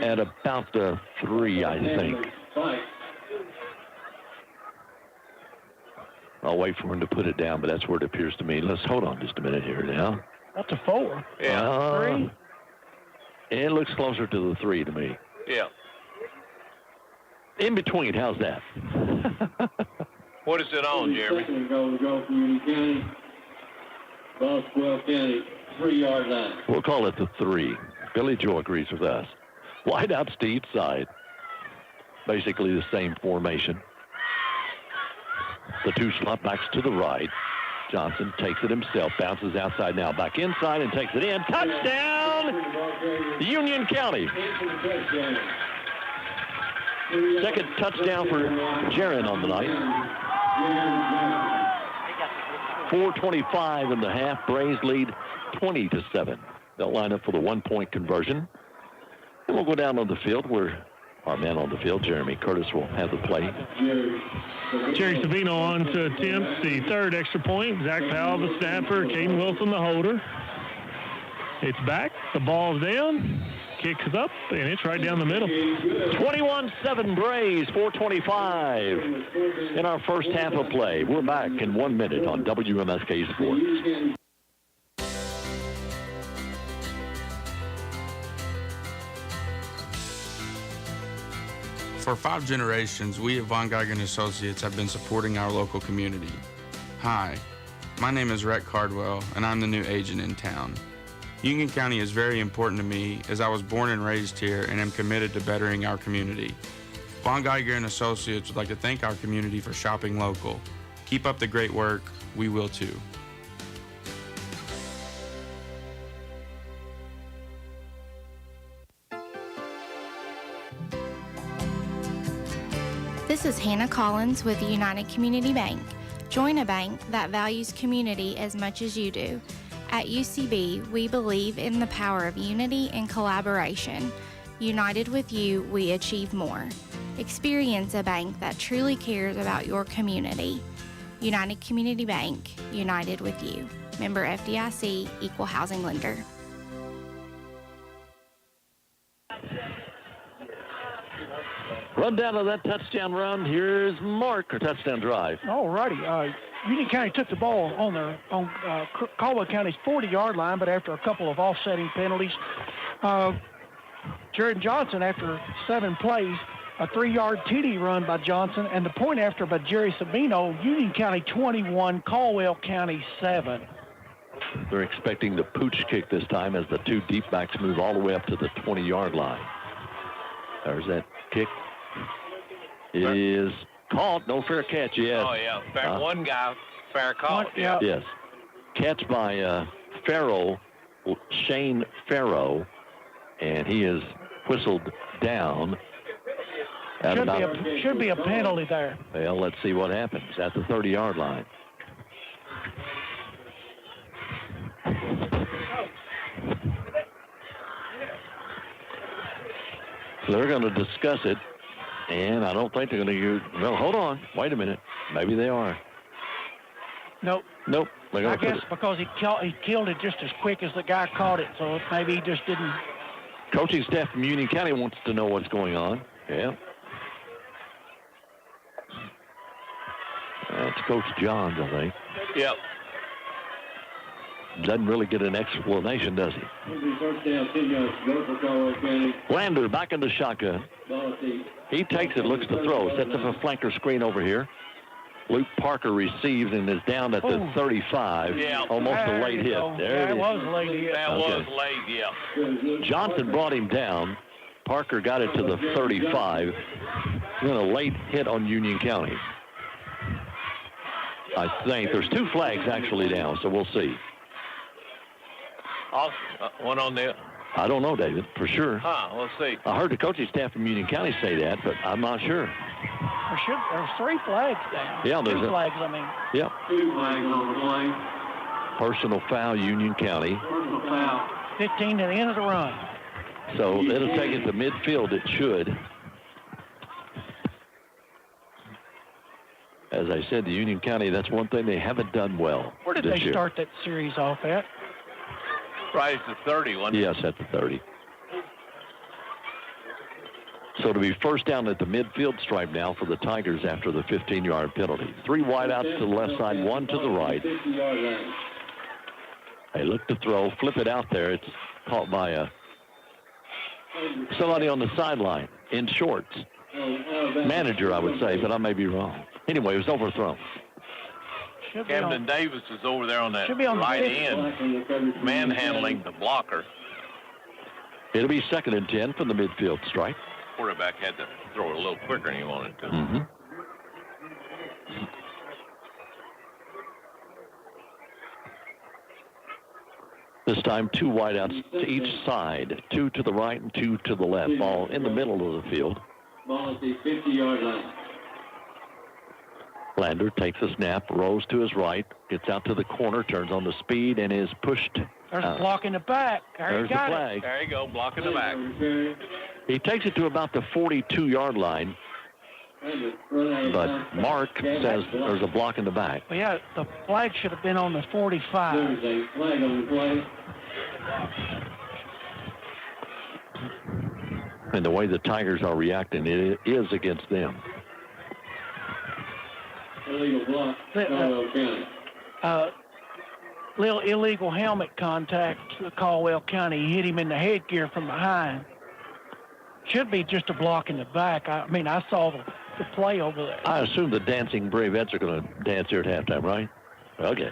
at about the 3, I think. I'll wait for him to put it down, but that's where it appears to me. Let's hold on just a minute here now. That's a 4. Yeah. 3? It looks closer to the 3 to me. Yeah. In between, how's that? What is it on, Jeremy? Second goal for Union County. Boswell County, 3-yard line. We'll call it the 3. Billy Joe agrees with us. Wide outs to each side. Basically the same formation. The 2 slot backs to the right. Johnson takes it himself, bounces outside now, back inside and takes it in. Touchdown, Union County. Second touchdown for Jaron on the night. 4:25 in the half. Braves lead 20-7. They'll line up for the 1-point conversion. And we'll go down on the field where our man on the field, Jeremy Curtis, will have the play. Jerry Savino on to attempt the third extra point. Zach Powell, the snapper. Caden Wilson, the holder. It's back. The ball's down. Kicks it up, and it's right down the middle. 21-7 Braves, 4:25 in our first half of play. We're back in 1 minute on WMSK Sports. For 5 generations, we at Von Geiger & Associates have been supporting our local community. Hi, my name is Rhett Cardwell, and I'm the new agent in town. Union County is very important to me as I was born and raised here and am committed to bettering our community. Von Geiger & Associates would like to thank our community for shopping local. Keep up the great work. We will too. This is Hannah Collins with United Community Bank. Join a bank that values community as much as you do. At UCB, we believe in the power of unity and collaboration. United with you, we achieve more. Experience a bank that truly cares about your community. United Community Bank, united with you. Member FDIC, Equal Housing Lender. Rundown of that touchdown run. Here's Mark, or touchdown drive. All righty. Union County took the ball on Caldwell County's 40-yard line, but after a couple of offsetting penalties, Jared Johnson, after 7 plays, a 3-yard TD run by Johnson, and the point after by Jerry Sabino, Union County 21, Caldwell County 7. They're expecting the pooch kick this time as the 2 deep backs move all the way up to the 20-yard line. There's that kick. It is caught. No fair catch yet. Oh, yeah. One guy, fair call. Yeah. Yes. Catch by Shane Farrow, and he is whistled down. Should be a penalty there. Well, let's see what happens at the 30-yard line. So they're going to discuss it, and I don't think they're going to use. Well, hold on. Wait a minute. Maybe they are. Nope. Nope. I guess because he killed it just as quick as the guy caught it, so maybe he just didn't. Coaching staff from Union County wants to know what's going on. Yeah. That's Coach Johns, I think. Yep. Doesn't really get an explanation, does he? Lander back in the shotgun. He takes it, looks to throw, sets up a flanker screen over here. Luke Parker receives and is down at the 35. Yeah. Almost a late hit. There it is. Was a late hit. That was late, yeah. Johnson brought him down. Parker got it to the 35. Then a late hit on Union County. I think there's 2 flags actually down, so we'll see. One on there. I don't know, David, for sure. We'll see. I heard the coaching staff from Union County say that, but I'm not sure. There's 3 flags down. Yeah, there's 2 flags, I mean. Yep. 2 flags on the play. Personal foul, Union County. Personal foul. 15 to the end of the run. So it'll take it to midfield. It should. As I said, the Union County, that's one thing they haven't done well. Where did they start that series off at? Right at the 30, wasn't it? Yes, at the 30. So to be first down at the midfield stripe now for the Tigers after the 15-yard penalty. 3 wideouts to the left side, 1 to the right. They look to throw, flip it out there. It's caught by somebody on the sideline in shorts. Manager, I would say, but I may be wrong. Anyway, it was overthrown. Camden Davis is over there on that on right end, manhandling the blocker. It'll be 2nd and 10 from the midfield strike. Quarterback had to throw it a little quicker than he wanted to. Mm-hmm. This time, 2 wideouts to each side, 2 to the right and 2 to the left. Ball in the middle of the field. Ball at the 50-yard line. Lander takes a snap, rolls to his right, gets out to the corner, turns on the speed, and is pushed. There's a block in the back. There's the flag. There you go, block in the back. He takes it to about the 42-yard line, but Mark says there's a block in the back. Well, yeah, the flag should have been on the 45. There's a flag on the play. And the way the Tigers are reacting, it is against them. Illegal block, Caldwell County. Little illegal helmet contact to Caldwell County. He hit him in the headgear from behind. Should be just a block in the back. I mean, I saw the play over there. I assume the dancing Bravettes are going to dance here at halftime, right? Okay.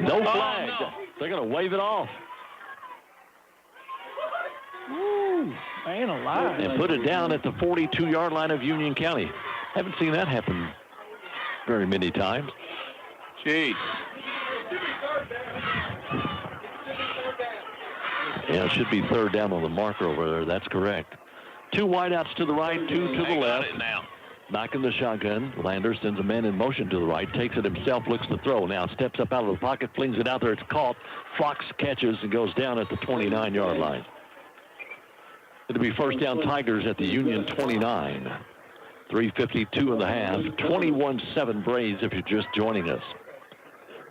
No flag. No. They're going to wave it off. Woo, man alive. And put it down at the 42-yard line of Union County. Haven't seen that happen very many times. Jeez. Yeah, it should be third down on the marker over there. That's correct. Two wideouts to the right, two to the left. Back in the shotgun. Lander sends a man in motion to the right, takes it himself, looks to throw. Now steps up out of the pocket, flings it out there. It's caught. Fox catches and goes down at the 29-yard line. It'll be first down Tigers at the Union 29. 3:52 in the half. 21-7 Braves if you're just joining us.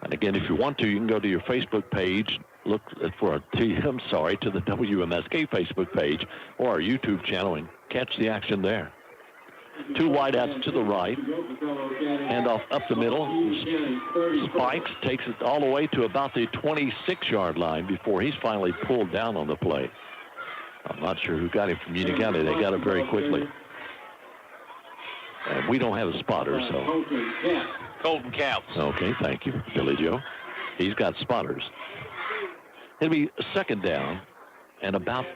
And again, if you want to, you can go to your Facebook page. Look for to the WMSK Facebook page or our YouTube channel and catch the action there. Two wideouts to the right. Handoff up the middle. Spikes takes it all the way to about the 26-yard line before he's finally pulled down on the play. I'm not sure who got him from Union County. They got it very quickly. And we don't have a spotter, so. Colton Caps. Okay, thank you, Billy Joe. He's got spotters. It'll be second down and about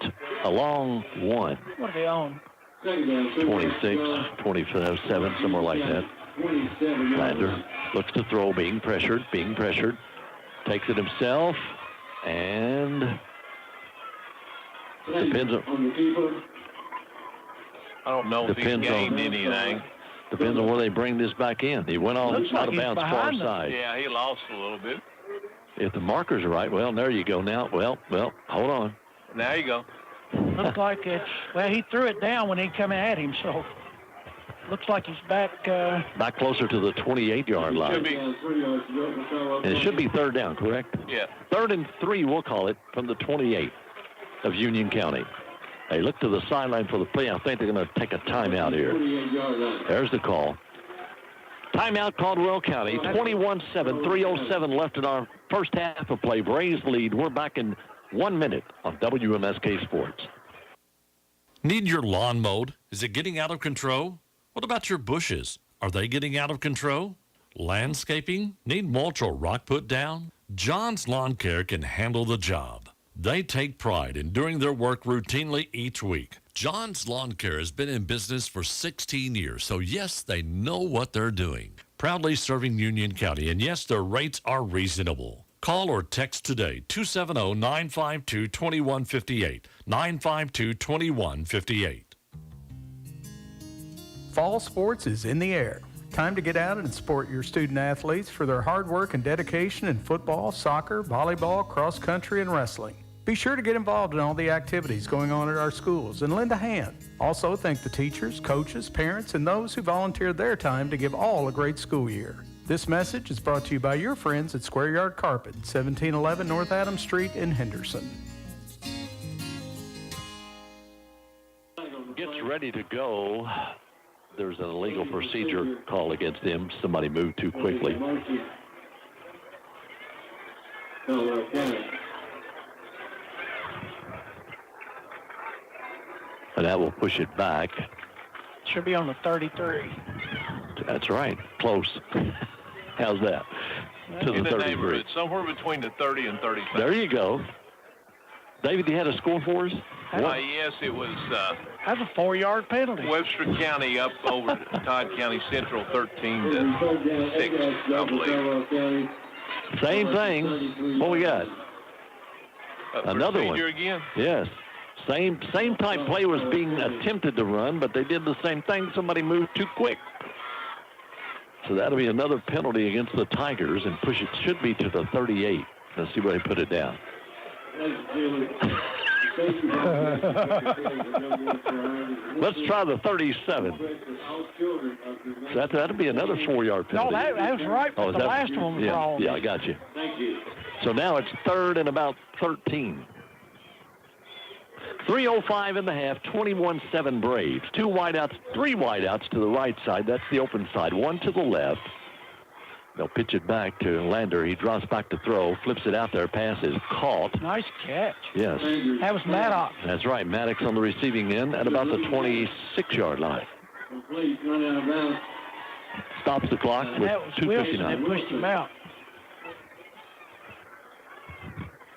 a long one. What are they on? 26, 27, somewhere like that. Lander looks to throw, being pressured. Takes it himself, and depends on. I don't know if he's gained anything. Depends on where they bring this back in. He went on out of bounds far side. Yeah, he lost a little bit. If the markers are right, well, there you go now. Well, hold on. There you go. Looks like it's, well, he threw it down when he come at him, so looks like he's back. Back closer to the 28-yard line. And it should be third down, correct? Yeah. 3rd and 3, we'll call it, from the 28 of Union County. They look to the sideline for the play. I think they're going to take a timeout here. There's the call. Timeout, Caldwell County. 21-7, 3:07 left in our first half of play. Braves lead. We're back in 1 minute on WMSK Sports. Need your lawn mowed? Is it getting out of control? What about your bushes? Are they getting out of control? Landscaping? Need mulch or rock put down? John's Lawn Care can handle the job. They take pride in doing their work routinely each week. John's Lawn Care has been in business for 16 years, so yes, they know what they're doing. Proudly serving Union County, and yes, their rates are reasonable. Call or text today, 270-952-2158, 952-2158. Fall sports is in the air. Time to get out and support your student athletes for their hard work and dedication in football, soccer, volleyball, cross country, and wrestling. Be sure to get involved in all the activities going on at our schools and lend a hand. Also, thank the teachers, coaches, parents, and those who volunteered their time to give all a great school year. This message is brought to you by your friends at Square Yard Carpet, 1711 North Adams Street in Henderson. Gets ready to go. There's an illegal procedure call against him. Somebody moved too quickly. And that will push it back. Should be on the 33. That's right. Close. How's that? To In the the 33. neighborhood, somewhere between the 30 and 35. There you go. David, you had a score for us? Yes, it was That's a 4-yard penalty. Webster County up over Todd County Central 13-6, I believe. Same thing. What we got? Another one. Again? Yes. Same type play was being attempted to run, but they did the same thing. Somebody moved too quick. So that'll be another penalty against the Tigers, and push it should be to the 38. Let's see where they put it down. Let's try the 37. So that'll be another 4-yard penalty. No, that was right. Oh, the last one was wrong. Yeah, I got you. So now it's 3rd and about 13. 3:05 in the half, 21-7 Braves. 2 wideouts, 3 wideouts to the right side. That's the open side. 1 to the left. They'll pitch it back to Lander. He drops back to throw, flips it out there. Pass is caught. Nice catch. Yes. That was Maddox. That's right. Maddox on the receiving end at about the 26-yard line. Stops the clock And with that was Wilson that 2:59. pushed him out.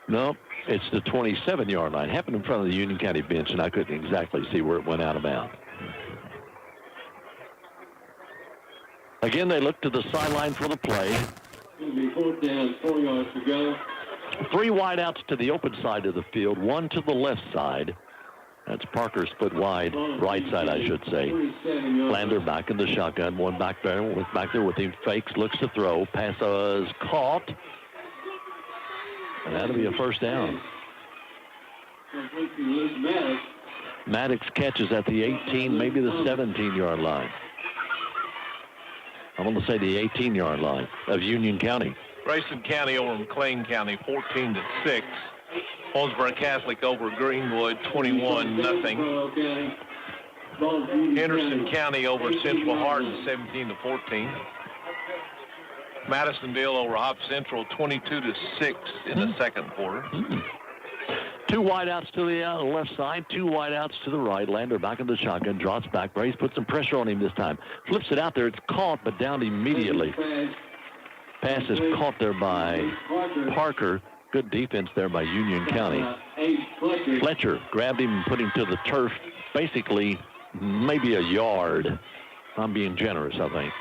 No, it's the 27-yard line. Happened in front of the Union County bench, and I couldn't exactly see where it went out of bounds. Again, they look to the sideline for the play. It'll be 4th down, 4 yards to go. 3 wideouts to the open side of the field, 1 to the left side. That's Parker split wide, right side, I should say. Lander back in the shotgun, 1 back there with him. Fakes, looks to throw. Pass is caught. And that'll be a 1st down. Maddox catches at the 18, maybe the 17-yard line. I'm going to say the 18-yard line of Union County. Grayson County over McLean County, 14-6. Owensboro Catholic over Greenwood, 21-0. Henderson County over Central Hardin, 17-14. Madisonville over Hop Central, 22-6 in the second quarter. 2 wideouts to the left side, 2 wideouts to the right. Lander back in the shotgun, drops back. Braves put some pressure on him this time. Flips it out there. It's caught, but down immediately. Pass is caught there by Parker. Good defense there by Union County. Fletcher grabbed him and put him to the turf, basically maybe a yard. I'm being generous, I think.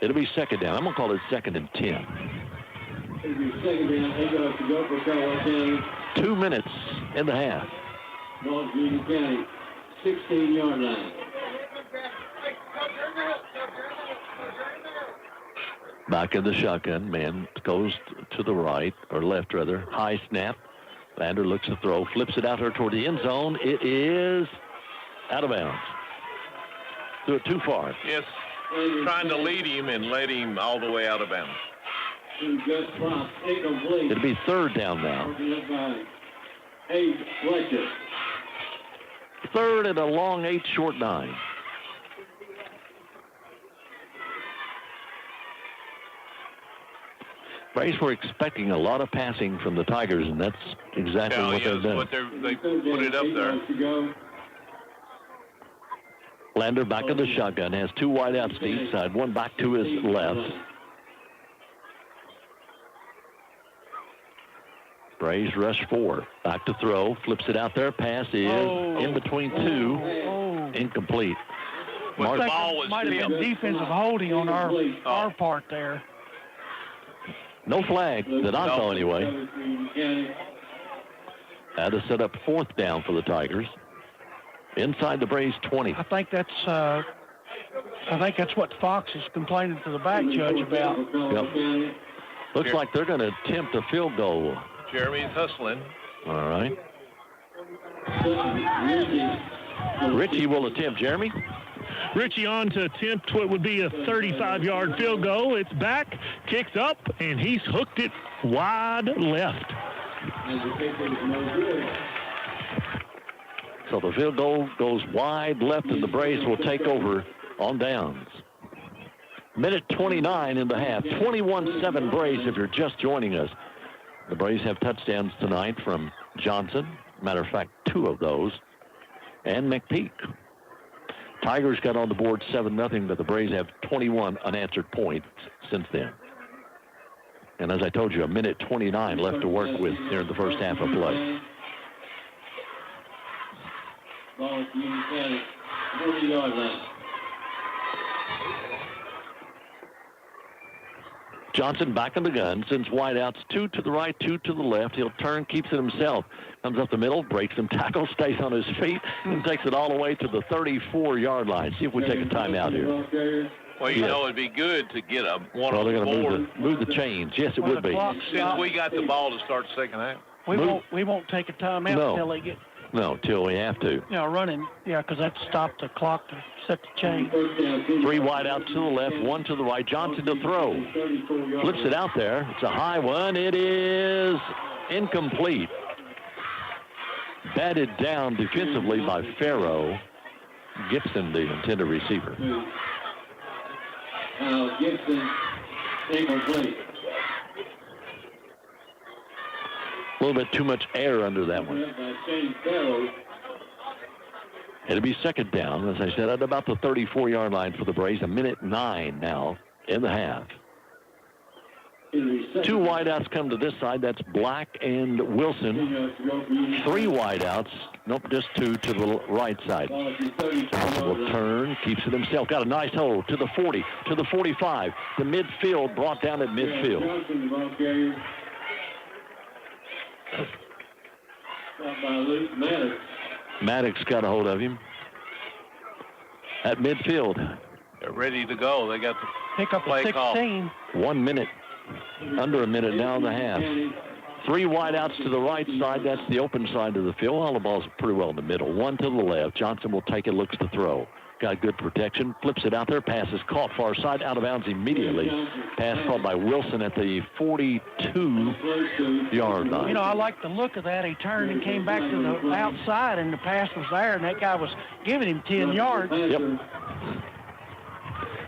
It'll be 2nd down. I'm going to call it 2nd and 10. 2 minutes in the half. North Union County, 16-yard line. Back in the shotgun. Man goes to the right, or left rather. High snap. Lander looks to throw, flips it out there toward the end zone. It is out of bounds. Threw it too far. Yes, trying to lead him and led him all the way out of bounds. It'll be 3rd down now. 3rd and a long 8, short 9. Braves were expecting a lot of passing from the Tigers, and that's exactly what they've done. They put it up there. Lander back in the shotgun, has 2 wideouts to each side, 1 back to his left. Braves rush 4. Back to throw, flips it out there. Pass is in between 2. Incomplete. Might have been defensive holding on our part there. No flag that I saw anyway. Had to set up 4th down for the Tigers. Inside the Braves 20. I think that's what Fox is complaining to the back judge about. Yep. Looks like they're going to attempt a field goal. Jeremy's hustling. All right. Richie will attempt. Jeremy? Richie on to attempt what would be a 35-yard field goal. It's back, kicks up, and he's hooked it wide left. So the field goal goes wide left, and the Braves will take over on downs. Minute 29 in the half. 21-7 Braves if you're just joining us. The Braves have touchdowns tonight from Johnson. Matter of fact, 2 of those. And McPeak. Tigers got on the board 7-0, but the Braves have 21 unanswered points since then. And as I told you, a minute 29 left to work with here in the first half of play. Ball at Union County, 40-yard line. Johnson back in the gun, sends wideouts, 2 to the right, 2 to the left. He'll turn, keeps it himself. Comes up the middle, breaks some tackles, stays on his feet, and takes it all the way to the 34-yard line. See if we take a timeout here. Well, you know, it'd be good to get one Well, on they're the going board. to move the chains. Yes, it would be. Since we got the ball to start the second half. We won't take a timeout No. until they get No, till we have to. running. Yeah, because that stopped the clock to set the chain. 3 wide out to the left, 1 to the right. Johnson to throw. Flips it out there. It's a high one. It is incomplete. Batted down defensively by Farrow. Gibson, the intended receiver. Gibson, incomplete. A little bit too much air under that one. It'll be second down, as I said, at about the 34-yard line for the Braves. 1:09 now in the half. 2 wideouts come to this side. That's Black and Wilson. 3 wideouts. Nope, just 2 to the right side. Johnson will turn, keeps it himself. Got a nice hold to the 40, to the 45. The midfield, brought down at midfield. Maddox got a hold of him at midfield. They're ready to go. They got the pick up play 16. call. 1 minute, under a minute now in the half. 3 wideouts to the right side. That's the open side of the field. All the ball's pretty well in the middle. 1 to the left. Johnson will take it, looks to throw. Got good protection, flips it out there, pass is caught far side, out of bounds immediately. Pass caught by Wilson at the 42-yard line. You know, I like the look of that. He turned and came back to the outside, and the pass was there, and that guy was giving him 10 yards. Yep.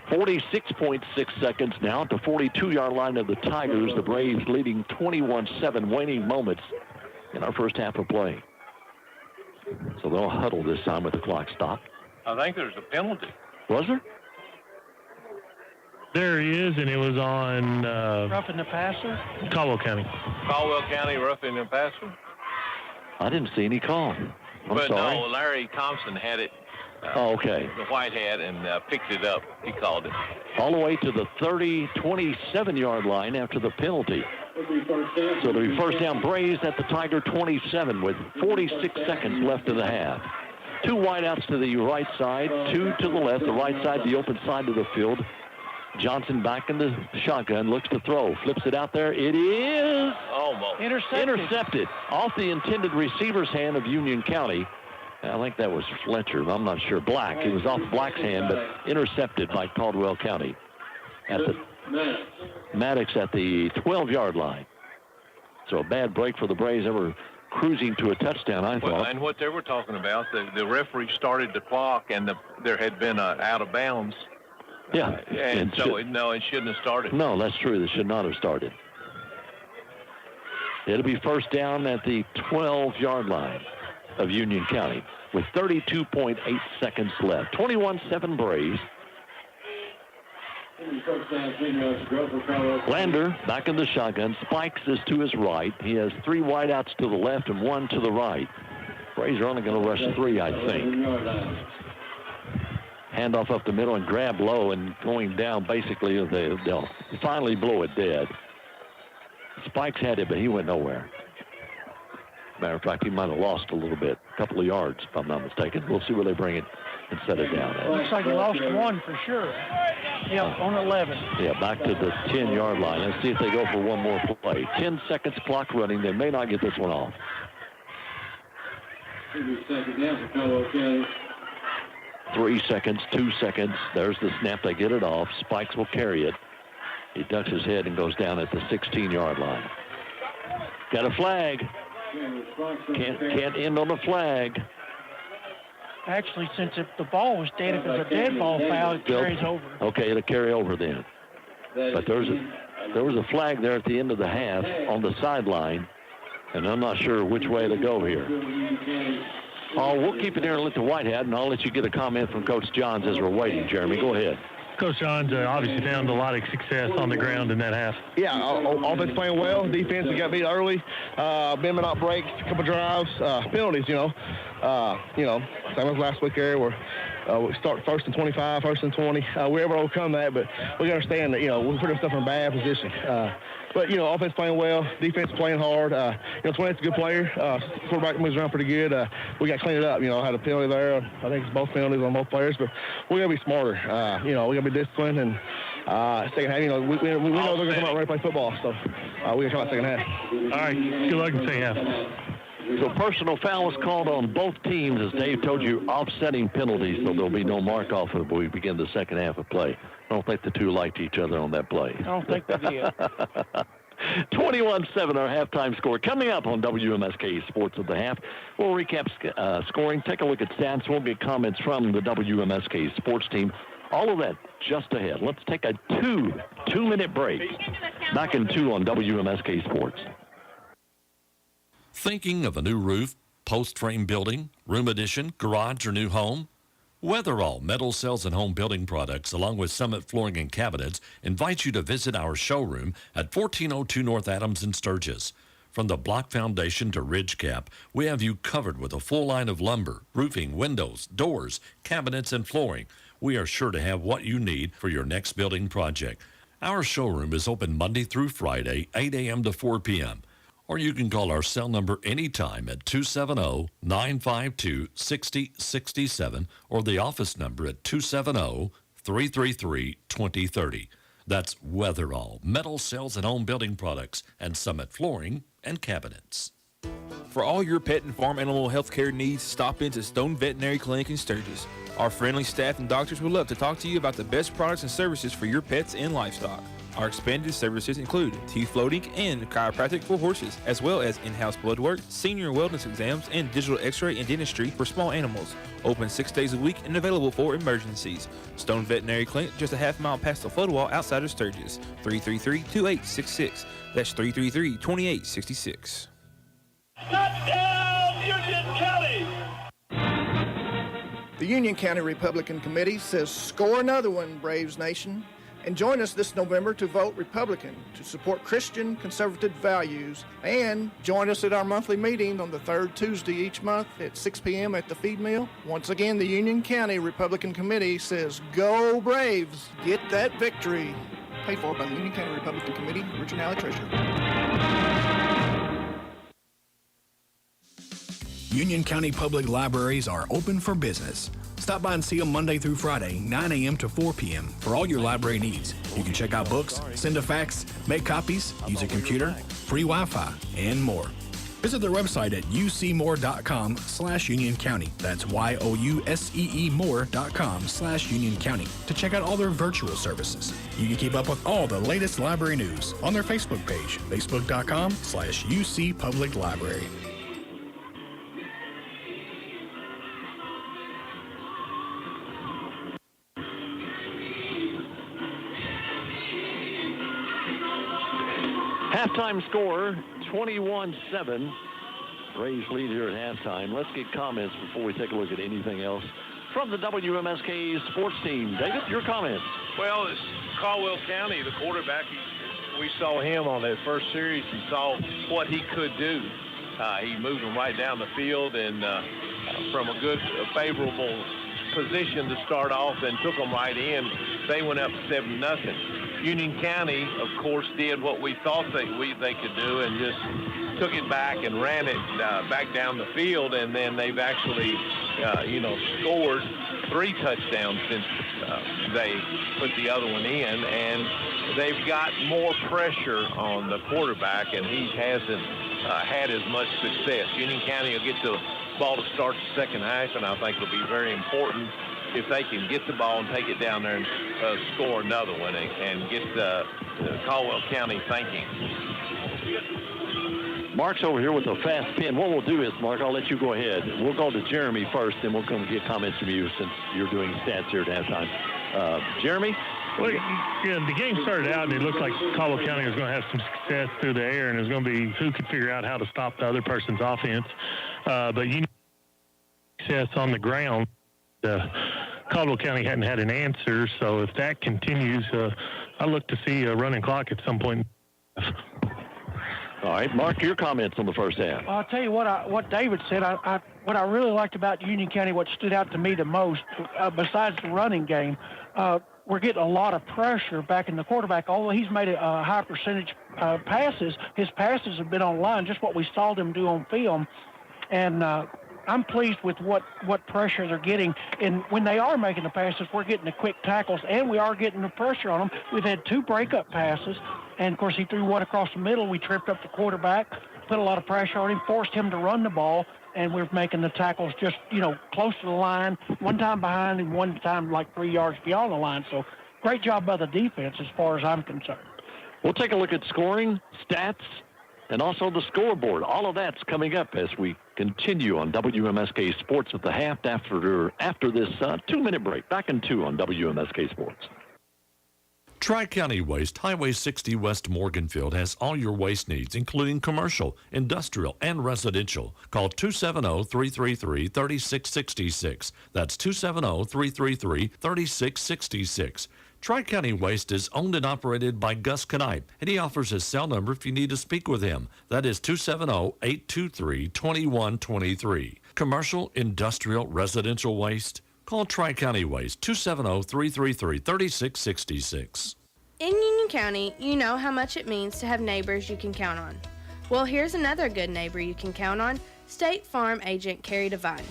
46.6 seconds now at the 42-yard line of the Tigers. The Braves leading 21-7, waning moments in our first half of play. So they'll huddle this time with the clock stopped. I think there's a penalty. Was there? There he is, and it was on Roughing the passer? Caldwell County. Caldwell County roughing the passer. I didn't see any call. I'm sorry. No, Larry Thompson had it. Oh, okay. The white hat and picked it up. He called it. All the way to the 27-yard line after the penalty. So it'll be first down. Braves at the Tiger 27 with 46 seconds left in the half. 2 wideouts to the right side, 2 to the left. The right side, the open side of the field. Johnson back in the shotgun, looks to throw, flips it out there. It is almost intercepted off the intended receiver's hand of Union County. I think that was Fletcher. I'm not sure. Black. It was off Black's hand, but intercepted by Caldwell County. At the Maddox at the 12-yard line. So a bad break for the Braves. They were cruising to a touchdown, I thought. Well, and what they were talking about, the referee started the clock, and there had been an out of bounds. Yeah. And so, it shouldn't have started. No, that's true. They should not have started. It'll be first down at the 12-yard line of Union County with 32.8 seconds left. 21-7 Braves. Lander back in the shotgun. Spikes is to his right. He has 3 wideouts to the left and 1 to the right. Braves are only going to rush 3, I think. Handoff up the middle and grab low, and going down, basically, they'll finally blow it dead. Spikes had it, but he went nowhere. Matter of fact, he might have lost a little bit, a couple of yards, if I'm not mistaken. We'll see where they bring it and set it down at. Looks like he lost 1 for sure. Yep, on 11. Yeah, back to the 10-yard line. Let's see if they go for one more play. 10 seconds, clock running. They may not get this one off. 3 seconds, 2 seconds. There's the snap. They get it off. Spikes will carry it. He ducks his head and goes down at the 16-yard line. Got a flag. Can't end on a flag. Actually, since the ball was dead, if it's a dead ball foul, it carries over. Okay, it'll carry over then. But there was a flag there at the end of the half on the sideline, and I'm not sure which way to go here. Oh, we'll keep it there and let the Whitehead, and I'll let you get a comment from Coach Johns as we're waiting. Jeremy, go ahead. Coach Johns obviously found a lot of success on the ground in that half. Yeah, offense playing well. Defense got beat early. Bending out breaks, a couple drives, penalties. Same as last week there. We're We start first and 25, first and 20. We're able to overcome that, but we got to understand that, we put ourselves in a bad position. But, offense playing well, defense playing hard. 28's a good player. Quarterback moves around pretty good. We got to clean it up. Had a penalty there. I think it's both penalties on both players, but we got to be smarter. We got to be disciplined. And second half, we know they're going to come out ready to play football, so we got to come out second half. All right, good luck in second half. So personal foul was called on both teams, as Dave told you, offsetting penalties, so there'll be no mark off when we begin the second half of play. I don't think the two liked each other on that play. I don't think they did. 21-7 our halftime score. Coming up on WMSK Sports of the Half, we'll recap scoring, take a look at stats, we'll get comments from the WMSK sports team. All of that just ahead. Let's take a two-minute break. Back in 2 on WMSK Sports. Thinking of a new roof, post-frame building, room addition, garage, or new home? Weatherall Metal Cells and Home Building Products, along with Summit Flooring and Cabinets, invite you to visit our showroom at 1402 North Adams in Sturgis. From the block foundation to ridge cap, we have you covered with a full line of lumber, roofing, windows, doors, cabinets, and flooring. We are sure to have what you need for your next building project. Our showroom is open Monday through Friday, 8 a.m. to 4 p.m. Or you can call our cell number anytime at 270-952-6067 or the office number at 270-333-2030. That's Weatherall, Metal Cells and Home Building Products, and Summit Flooring and Cabinets. For all your pet and farm animal health care needs, stop into Stone Veterinary Clinic in Sturgis. Our friendly staff and doctors would love to talk to you about the best products and services for your pets and livestock. Our expanded services include teeth floating and chiropractic for horses, as well as in-house blood work, senior wellness exams, and digital x-ray and dentistry for small animals. Open 6 days a week and available for emergencies. Stone Veterinary Clinic, just a half mile past the flood wall outside of Sturgis. 333-2866. That's 333-2866. Touchdown, Union County! The Union County Republican Committee says score another one, Braves Nation. And join us this November to vote Republican to support Christian conservative values. And join us at our monthly meeting on the third Tuesday each month at 6 p.m. at the feed mill. Once again, the Union County Republican Committee says, go Braves, get that victory. Paid for by the Union County Republican Committee, Richard Alley, Treasurer. Union County Public Libraries are open for business. Stop by and see them Monday through Friday, 9 a.m. to 4 p.m. for all your library needs. You can check out books, send a fax, make copies, use a computer, free Wi-Fi, and more. Visit their website at ucmore.com/Union County. That's YOUSEE more.com/Union County to check out all their virtual services. You can keep up with all the latest library news on their Facebook page, facebook.com/UC Public Library. Halftime score, 21-7. Braves lead here at halftime. Let's get comments before we take a look at anything else from the WMSK sports team. David, your comments. Well, it's Caldwell County, the quarterback. We saw him on that first series and saw what he could do. He moved them right down the field and from a good, favorable position to start off and took them right in. They went up 7-0. Union County, of course, did what we thought they could do and just took it back and ran it back down the field, and then they've actually, scored 3 touchdowns since they put the other one in, and they've got more pressure on the quarterback, and he hasn't had as much success. Union County will get the ball to start the second half, and I think it'll be very important if they can get the ball and take it down there and score another one and get Caldwell County thinking. Mark's over here with a fast pin. What we'll do is, Mark, I'll let you go ahead. We'll go to Jeremy first, then we'll come get comments from you since you're doing stats here at halftime. Jeremy? Well, the game started out, and it looked like Caldwell County was going to have some success through the air, and it was going to be who could figure out how to stop the other person's offense. But you need success on the ground. Caldwell County hadn't had an answer, so if that continues, I look to see a running clock at some point. All right, Mark, your comments on the first half. I'll tell you what David said. I what I really liked about Union County, what stood out to me the most, besides the running game, we're getting a lot of pressure back in the quarterback. Although he's made a high percentage passes, his passes have been on line, just what we saw them do on film. And I'm pleased with what pressure they're getting. And when they are making the passes, we're getting the quick tackles, and we are getting the pressure on them. We've had 2 breakup passes, and, of course, he threw one across the middle. We tripped up the quarterback, put a lot of pressure on him, forced him to run the ball, and we're making the tackles just, close to the line, one time behind and one time like 3 yards beyond the line. So great job by the defense as far as I'm concerned. We'll take a look at scoring, stats, and also the scoreboard. All of that's coming up as we continue on WMSK Sports at the half after this 2-minute break. Back in 2 on WMSK Sports. Tri-County Waste, Highway 60 West Morganfield has all your waste needs, including commercial, industrial, and residential. Call 270-333-3666. That's 270-333-3666. Tri-County Waste is owned and operated by Gus Knipe, and he offers his cell number if you need to speak with him. That is 270-823-2123. Commercial, industrial, residential waste? Call Tri-County Waste, 270-333-3666. In Union County, you know how much it means to have neighbors you can count on. Well, here's another good neighbor you can count on, State Farm agent Carrie Devine.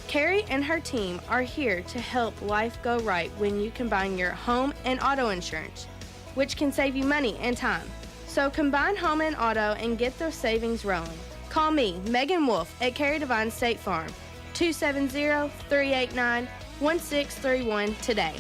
Carrie and her team are here to help life go right when you combine your home and auto insurance, which can save you money and time. So combine home and auto and get those savings rolling. Call me, Megan Wolf, at Carrie Devine State Farm, 270-389-1631 today.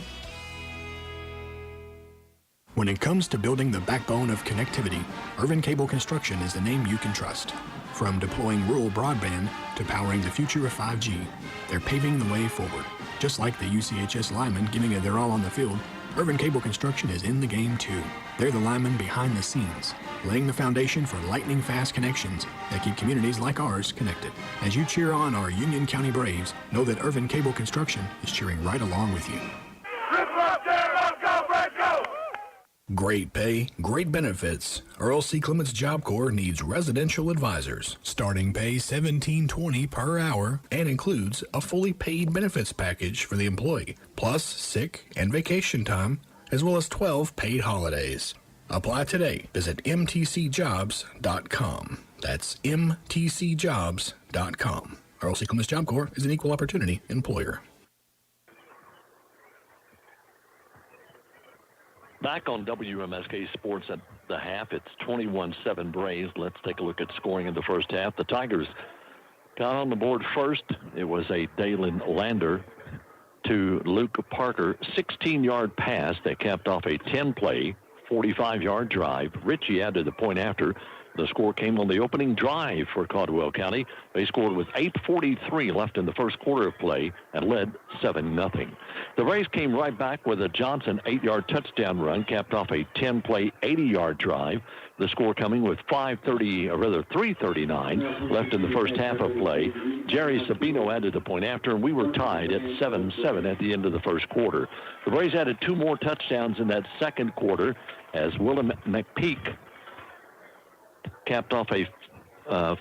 When it comes to building the backbone of connectivity, Irvin Cable Construction is the name you can trust. From deploying rural broadband to powering the future of 5G, they're paving the way forward. Just like the UCHS linemen giving it their all on the field, Irvin Cable Construction is in the game too. They're the linemen behind the scenes, laying the foundation for lightning-fast connections that keep communities like ours connected. As you cheer on our Union County Braves, know that Irvin Cable Construction is cheering right along with you. Great pay, great benefits. Earl C. Clements Job Corps needs residential advisors. Starting pay $17.20 per hour and includes a fully paid benefits package for the employee, plus sick and vacation time, as well as 12 paid holidays. Apply today. Visit mtcjobs.com. That's mtcjobs.com. Earl C. Clements Job Corps is an equal opportunity employer. Back on WMSK Sports at the half, it's 21-7 Braves. Let's take a look at scoring in the first half. The Tigers got on the board first. It was a Dalen Lander to Luke Parker, 16-yard pass that capped off a 10-play, 45-yard drive. Ritchie added the point after. The score came on the opening drive for Caldwell County. They scored with 8:43 left in the first quarter of play and led 7-0. The Braves came right back with a Johnson 8-yard touchdown run, capped off a 10-play, 80-yard drive. The score coming with 3:39 left in the first half of play. Jerry Sabino added the point after, and we were tied at 7-7 at the end of the first quarter. The Braves added 2 more touchdowns in that second quarter as Willem McPeak capped off a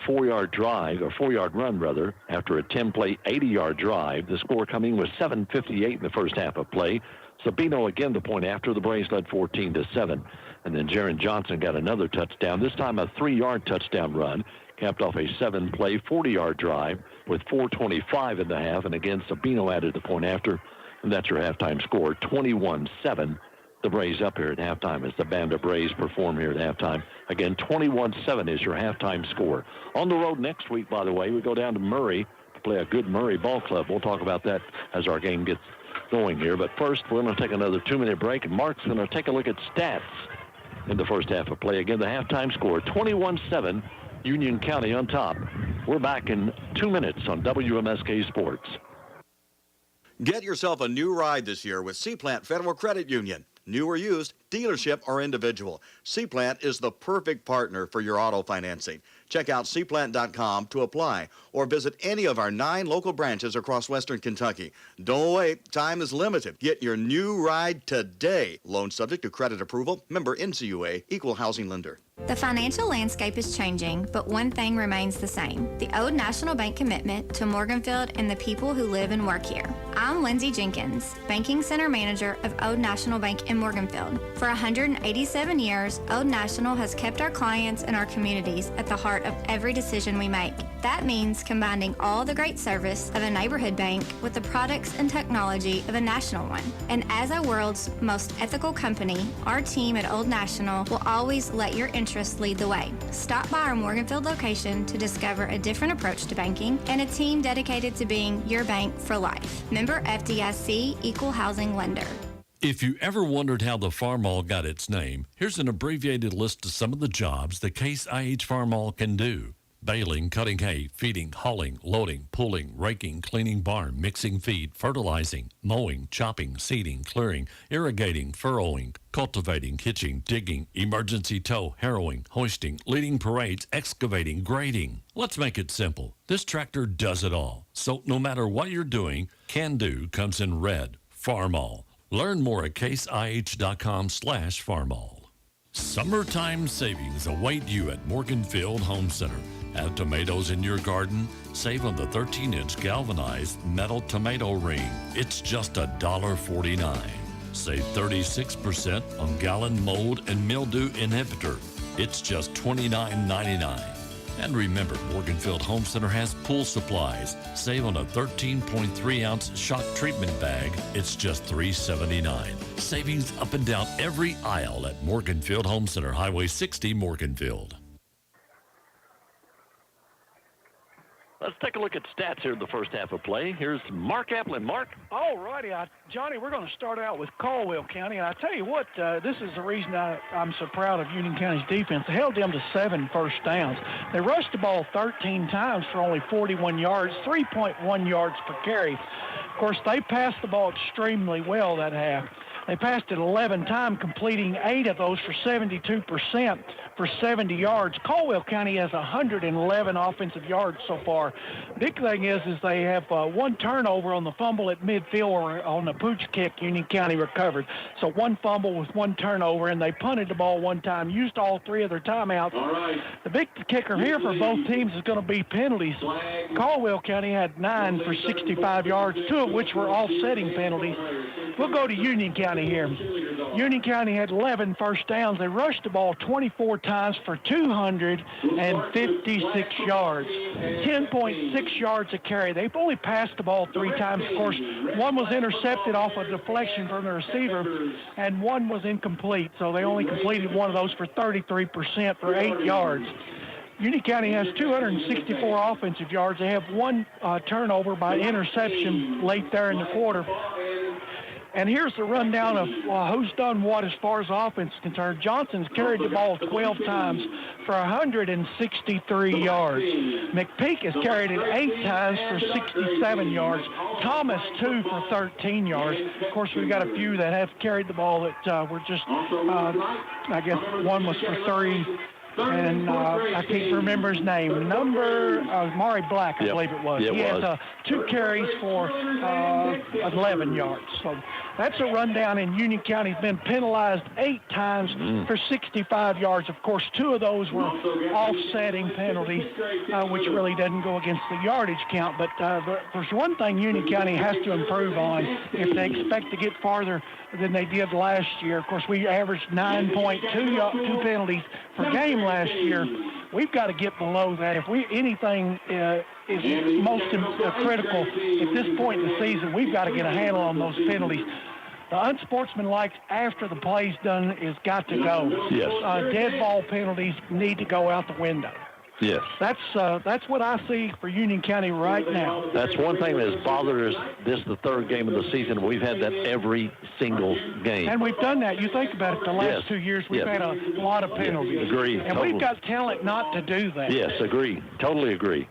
4-yard run rather, after a 10-play, 80-yard drive. The score coming with 7:58 in the first half of play. Sabino again the point after. The Braves led 14-7. And then Jaron Johnson got another touchdown, this time a 3-yard touchdown run, capped off a 7-play, 40-yard drive with 4:25 in the half. And again, Sabino added the point after. And that's your halftime score, 21-7. The Braves up here at halftime as the band of Braves perform here at halftime. Again, 21-7 is your halftime score. On the road next week, by the way, we go down to Murray to play a good Murray ball club. We'll talk about that as our game gets going here. But first, we're going to take another 2-minute break, and Mark's going to take a look at stats in the first half of play. Again, the halftime score, 21-7, Union County on top. We're back in 2 minutes on WMSK Sports. Get yourself a new ride this year with Seaplant Federal Credit Union. New or used, dealership or individual, Seaplant is the perfect partner for your auto financing. Check out Seaplant.com to apply or visit any of our 9 local branches across western Kentucky. Don't wait. Time is limited. Get your new ride today. Loan subject to credit approval. Member NCUA. Equal housing lender. The financial landscape is changing, but one thing remains the same: the Old National Bank commitment to Morganfield and the people who live and work here. I'm Lindsay Jenkins, Banking Center Manager of Old National Bank in Morganfield. For 187 years, Old National has kept our clients and our communities at the heart of every decision we make. That means combining all the great service of a neighborhood bank with the products and technology of a national one. And as our world's most ethical company, our team at Old National will always let your interests lead the way. Stop by our Morganfield location to discover a different approach to banking and a team dedicated to being your bank for life. Member FDIC, Equal Housing Lender. If you ever wondered how the Farm Mall got its name, here's an abbreviated list of some of the jobs the Case IH Farm Mall can do: baling, cutting hay, feeding, hauling, loading, pulling, raking, cleaning barn, mixing feed, fertilizing, mowing, chopping, seeding, clearing, irrigating, furrowing, cultivating, hitching, digging, emergency tow, harrowing, hoisting, leading parades, excavating, grading. Let's make it simple. This tractor does it all. So no matter what you're doing, Can Do comes in red. Farm All. Learn more at caseih.com/farmall. Summertime savings await you at Morganfield Home Center. Have tomatoes in your garden? Save on the 13-inch galvanized metal tomato ring. It's just $1.49. Save 36% on gallon mold and mildew inhibitor. It's just $29.99. And remember, Morganfield Home Center has pool supplies. Save on a 13.3-ounce shock treatment bag. It's just $3.79. Savings up and down every aisle at Morganfield Home Center, Highway 60, Morganfield. Let's take a look at stats here in the first half of play. Here's Mark Applin. Mark? All righty, Johnny, we're going to start out with Caldwell County. And I tell you what, this is the reason I'm so proud of Union County's defense. They held them to 7 first downs. They rushed the ball 13 times for only 41 yards, 3.1 yards per carry. Of course, they passed the ball extremely well that half. They passed it 11 times, completing 8 of those for 72% for 70 yards. Caldwell County has 111 offensive yards so far. Big thing is they have 1 turnover on the fumble at midfield, or on the pooch kick Union County recovered. So 1 fumble with 1 turnover, and they punted the ball 1 time, used all 3 of their timeouts. All right. The big kicker here for both teams is going to be penalties. Caldwell County had 9 for 65 yards, 2 of which were offsetting penalties. We'll go to Union County here. Union County had 11 first downs. They rushed the ball 24 times for 256 yards, 10.6 yards a carry. They've only passed the ball 3 times. Of course, 1 was intercepted off a deflection from the receiver, and 1 was incomplete. So they only completed 1 of those for 33% for 8 yards. Union County has 264 offensive yards. They have 1 turnover by interception late there in the quarter. And here's the rundown of who's done what as far as offense is concerned. Johnson's carried the ball 12 times for 163 yards. McPeak has carried it 8 times for 67 yards. Thomas, 2 for 13 yards. Of course, we've got a few that have carried the ball that were just, I guess one was for 3. And I can't remember his name. Maury Black, I believe it was. He has 2 carries for 11 yards. So that's a rundown. And Union County's been penalized 8 times for 65 yards. Of course, 2 of those were offsetting penalties, which really doesn't go against the yardage count. But there's one thing Union County has to improve on if they expect to get farther than they did last year. Of course, we averaged 9.2 penalties per game last year. We've got to get below that. If anything is most critical at this point in the season, we've got to get a handle on those penalties. The unsportsmanlike after the play's done is got to go. Yes. Dead ball penalties need to go out the window. Yes. That's what I see for Union County right now. That's one thing that has bothered us. This is the 3rd game of the season. We've had that every single game. And we've done that. You think about it, the last 2 years, we've had a lot of penalties. Agree. And we've got talent not to do that. Yes, agree. Totally agree.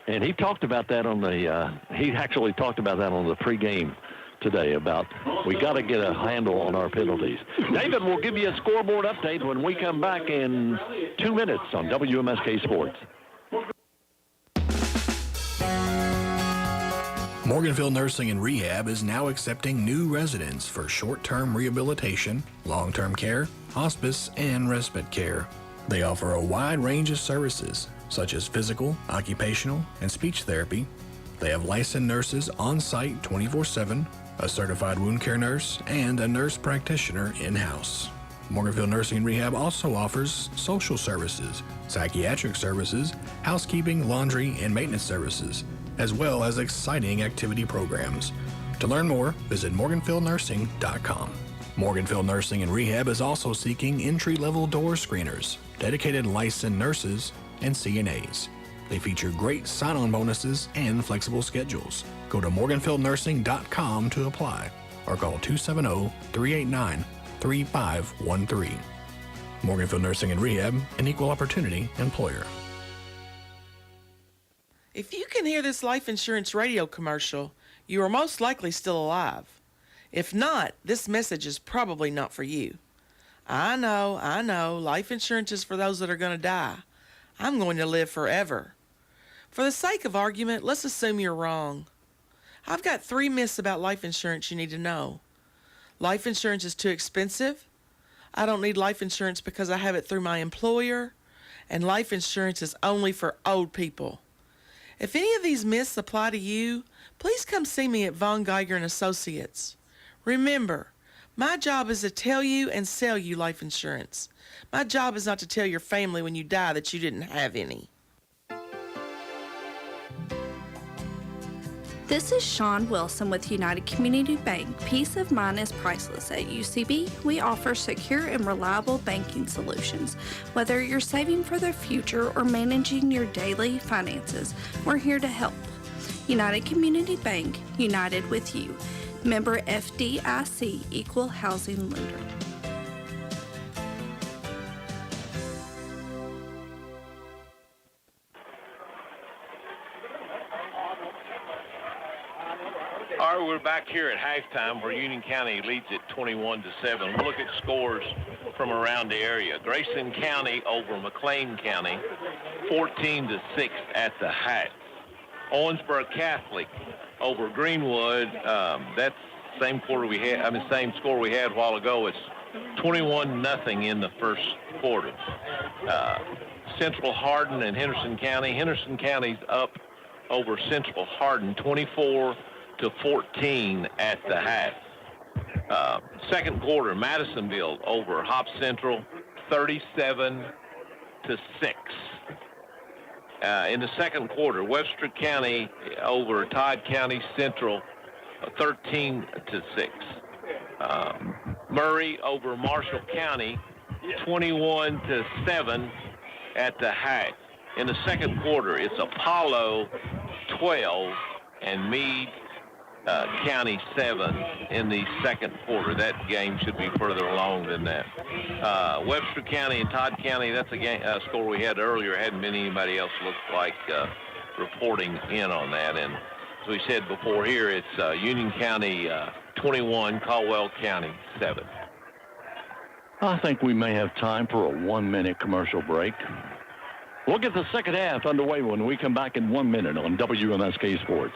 And he talked about that on the he actually talked about that on the pregame today, about we got to get a handle on our penalties. David will give you a scoreboard update when we come back in 2 minutes on WMSK Sports. Morganfield Nursing and Rehab is now accepting new residents for short-term rehabilitation, long-term care, hospice, and respite care. They offer a wide range of services, such as physical, occupational, and speech therapy. They have licensed nurses on site 24/7, a certified wound care nurse, and a nurse practitioner in-house. Morganfield Nursing and Rehab also offers social services, psychiatric services, housekeeping, laundry, and maintenance services, as well as exciting activity programs. To learn more, visit morganfieldnursing.com. Morganfield Nursing and Rehab is also seeking entry-level door screeners, dedicated licensed nurses, and CNAs. They feature great sign-on bonuses and flexible schedules. Go to morganfieldnursing.com to apply or call 270-389-3513. Morganfield Nursing and Rehab, an equal opportunity employer. If you can hear this life insurance radio commercial, you are most likely still alive. If not, this message is probably not for you. I know, life insurance is for those that are going to die. I'm going to live forever. For the sake of argument, let's assume you're wrong. I've got 3 myths about life insurance you need to know. Life insurance is too expensive. I don't need life insurance because I have it through my employer. And life insurance is only for old people. If any of these myths apply to you, please come see me at Von Geiger & Associates. Remember, my job is to tell you and sell you life insurance. My job is not to tell your family when you die that you didn't have any. This is Sean Wilson with United Community Bank. Peace of mind is priceless. At UCB, we offer secure and reliable banking solutions. Whether you're saving for the future or managing your daily finances, we're here to help. United Community Bank, united with you. Member FDIC, Equal Housing Lender. All right, we're back here at halftime where Union County leads it 21-7. We'll look at scores from around the area. Grayson County over McLean County, 14-6 at the half. Owensboro Catholic over Greenwood. That's same score we had a while ago. It's 21-0 in the first quarter. Central Hardin and Henderson County. Henderson County's up over Central Hardin, 24-14 at the half. Second quarter, Madisonville over Hop Central, 37-6. In the second quarter, Webster County over Todd County Central, 13-6. Murray over Marshall County, 21-7 at the half. In the second quarter, it's Apollo 12 and Meade County 7 in the second quarter. That game should be further along than that. Webster County and Todd County, that's a score we had earlier. Hadn't been anybody else looked like reporting in on that. And as we said before here, it's Union County 21, Caldwell County 7. I think we may have time for a 1-minute commercial break. We'll get the second half underway when we come back in 1 minute on WMSK Sports.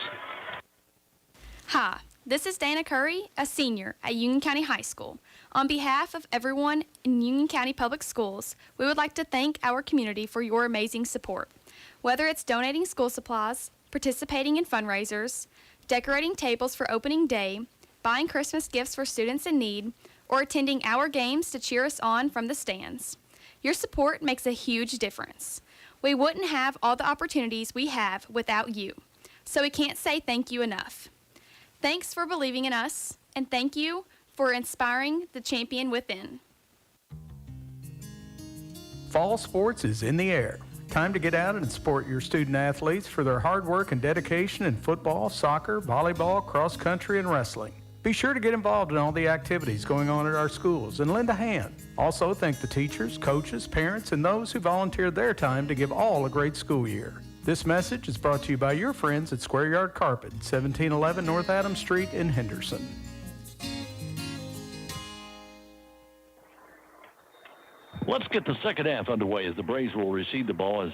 Hi, this is Dana Curry, a senior at Union County High School. On behalf of everyone in Union County Public Schools, we would like to thank our community for your amazing support. Whether it's donating school supplies, participating in fundraisers, decorating tables for opening day, buying Christmas gifts for students in need, or attending our games to cheer us on from the stands. Your support makes a huge difference. We wouldn't have all the opportunities we have without you, so we can't say thank you enough. Thanks for believing in us, and thank you for inspiring the champion within. Fall sports is in the air. Time to get out and support your student athletes for their hard work and dedication in football, soccer, volleyball, cross country, and wrestling. Be sure to get involved in all the activities going on at our schools and lend a hand. Also, thank the teachers, coaches, parents, and those who volunteered their time to give all a great school year. This message is brought to you by your friends at Square Yard Carpet, 1711 North Adams Street in Henderson. Let's get the second half underway as the Braves will receive the ball as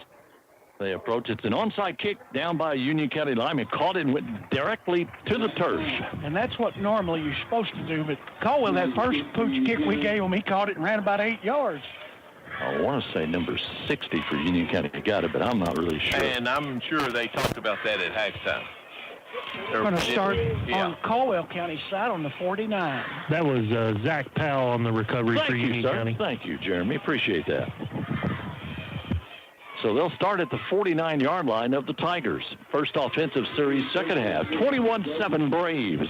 they approach. It's an onside kick down by a Union County lineman. Caught it and went directly to the turf. And that's what normally you're supposed to do. But Colwell, that first pooch kick we gave him, he caught it and ran about 8 yards. I want to say number 60 for Union County. I got it, but I'm not really sure. And I'm sure they talked about that at halftime. We're going to start on Caldwell County side on the 49. That was Zach Powell on the recovery Thank for you, Union sir. County. Thank you, Jeremy. Appreciate that. So they'll start at the 49-yard line of the Tigers. First offensive series, second half, 21-7 Braves.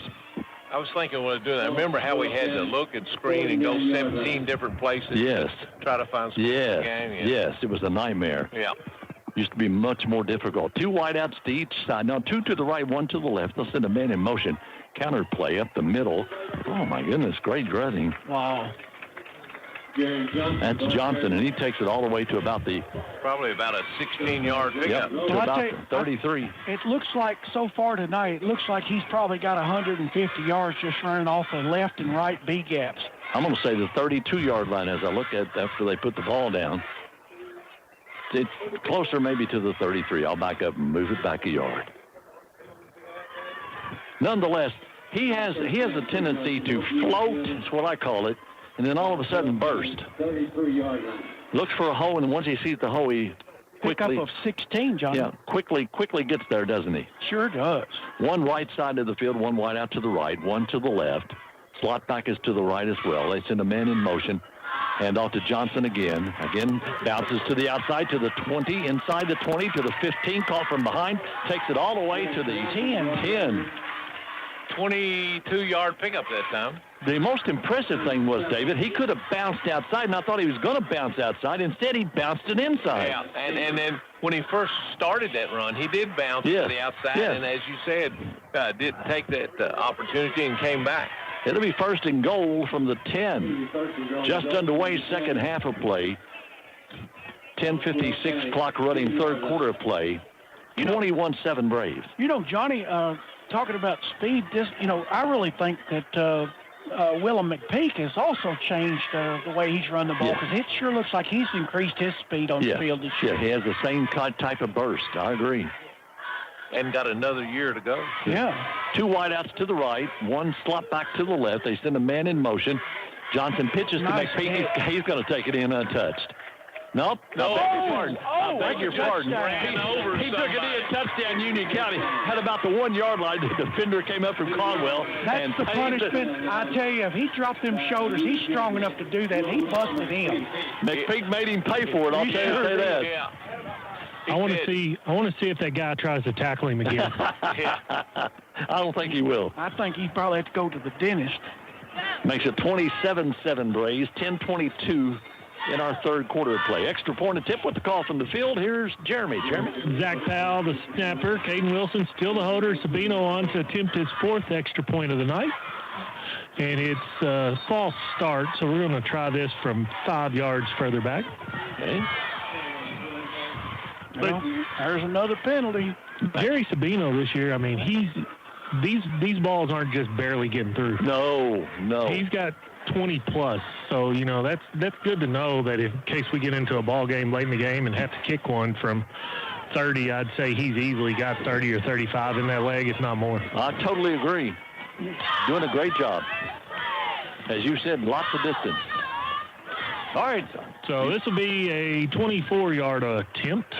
I was thinking when I was doing that. Remember how we had to look and screen and go 17 different places Yes. to try to find some Yes. game? Yes, it was a nightmare. Yeah. Used to be much more difficult. 2 wideouts to each side. Now 2 to the right, 1 to the left. They'll send a man in motion. Counter play up the middle. Oh, my goodness. Great running. Wow. That's Johnson, and he takes it all the way to about the... Probably about a 16-yard pickup. Yep, to about 33. It looks like so far tonight, it looks like he's probably got 150 yards just running off the left and right B gaps. I'm going to say the 32-yard line as I look at after they put the ball down. It's closer maybe to the 33. I'll back up and move it back a yard. Nonetheless, he has a tendency to float, is what I call it, and then all of a sudden burst. 33-yard line. Looks for a hole, and once he sees the hole, he quickly... Pickup of 16, John. Yeah, quickly gets there, doesn't he? Sure does. 1 right side of the field, 1 wide out to the right, 1 to the left. Slot back is to the right as well. They send a man in motion. Hand off to Johnson again. Again, bounces to the outside to the 20, inside the 20 to the 15, caught from behind. Takes it all the way to the 10. 22-yard pickup that time. The most impressive thing was, David, he could have bounced outside, and I thought he was going to bounce outside. Instead, he bounced it inside. Yeah, and then when he first started that run, he did bounce to the outside, and as you said, did take that opportunity and came back. It'll be first and goal from the 10. Just underway, second half of play. 10:56 clock running, third quarter of play. 21-7 Braves. You know, Johnny, talking about speed, I really think that Willem McPeak has also changed the way he's run the ball, because it sure looks like he's increased his speed on the field this year. Yeah, he has the same type of burst. I agree. And got another year to go. Yeah. 2 wideouts to the right, 1 slot back to the left. They send a man in motion. Johnson pitches to McPeak. He's going to take it in untouched. Nope. No. I beg your pardon. He took it in, touchdown, Union County. Had about the 1-yard line. The defender came up from Caldwell. That's the punishment. I tell you, if he dropped them shoulders, he's strong enough to do that. He busted him. McPeak made him pay for it. I'll say that. Yeah. I want to see if that guy tries to tackle him again. I don't think he will. I think he probably have to go to the dentist. Makes it 27-7 Braves, 10:22 in our third quarter of play. Extra point attempt with the call from the field. Here's Jeremy. Zach Powell, the snapper. Caden Wilson still the holder. Sabino on to attempt his 4th extra point of the night. And it's a false start, so we're going to try this from 5 yards further back. Okay. Well, there's another penalty. Jerry Sabino this year, I mean, these balls aren't just barely getting through. No. He's got 20 plus, so that's good to know that in case we get into a ball game late in the game and have to kick one from 30, I'd say he's easily got 30 or 35 in that leg, if not more. I totally agree. Doing a great job. As you said, lots of distance. All right. So this will be a 24-yard attempt.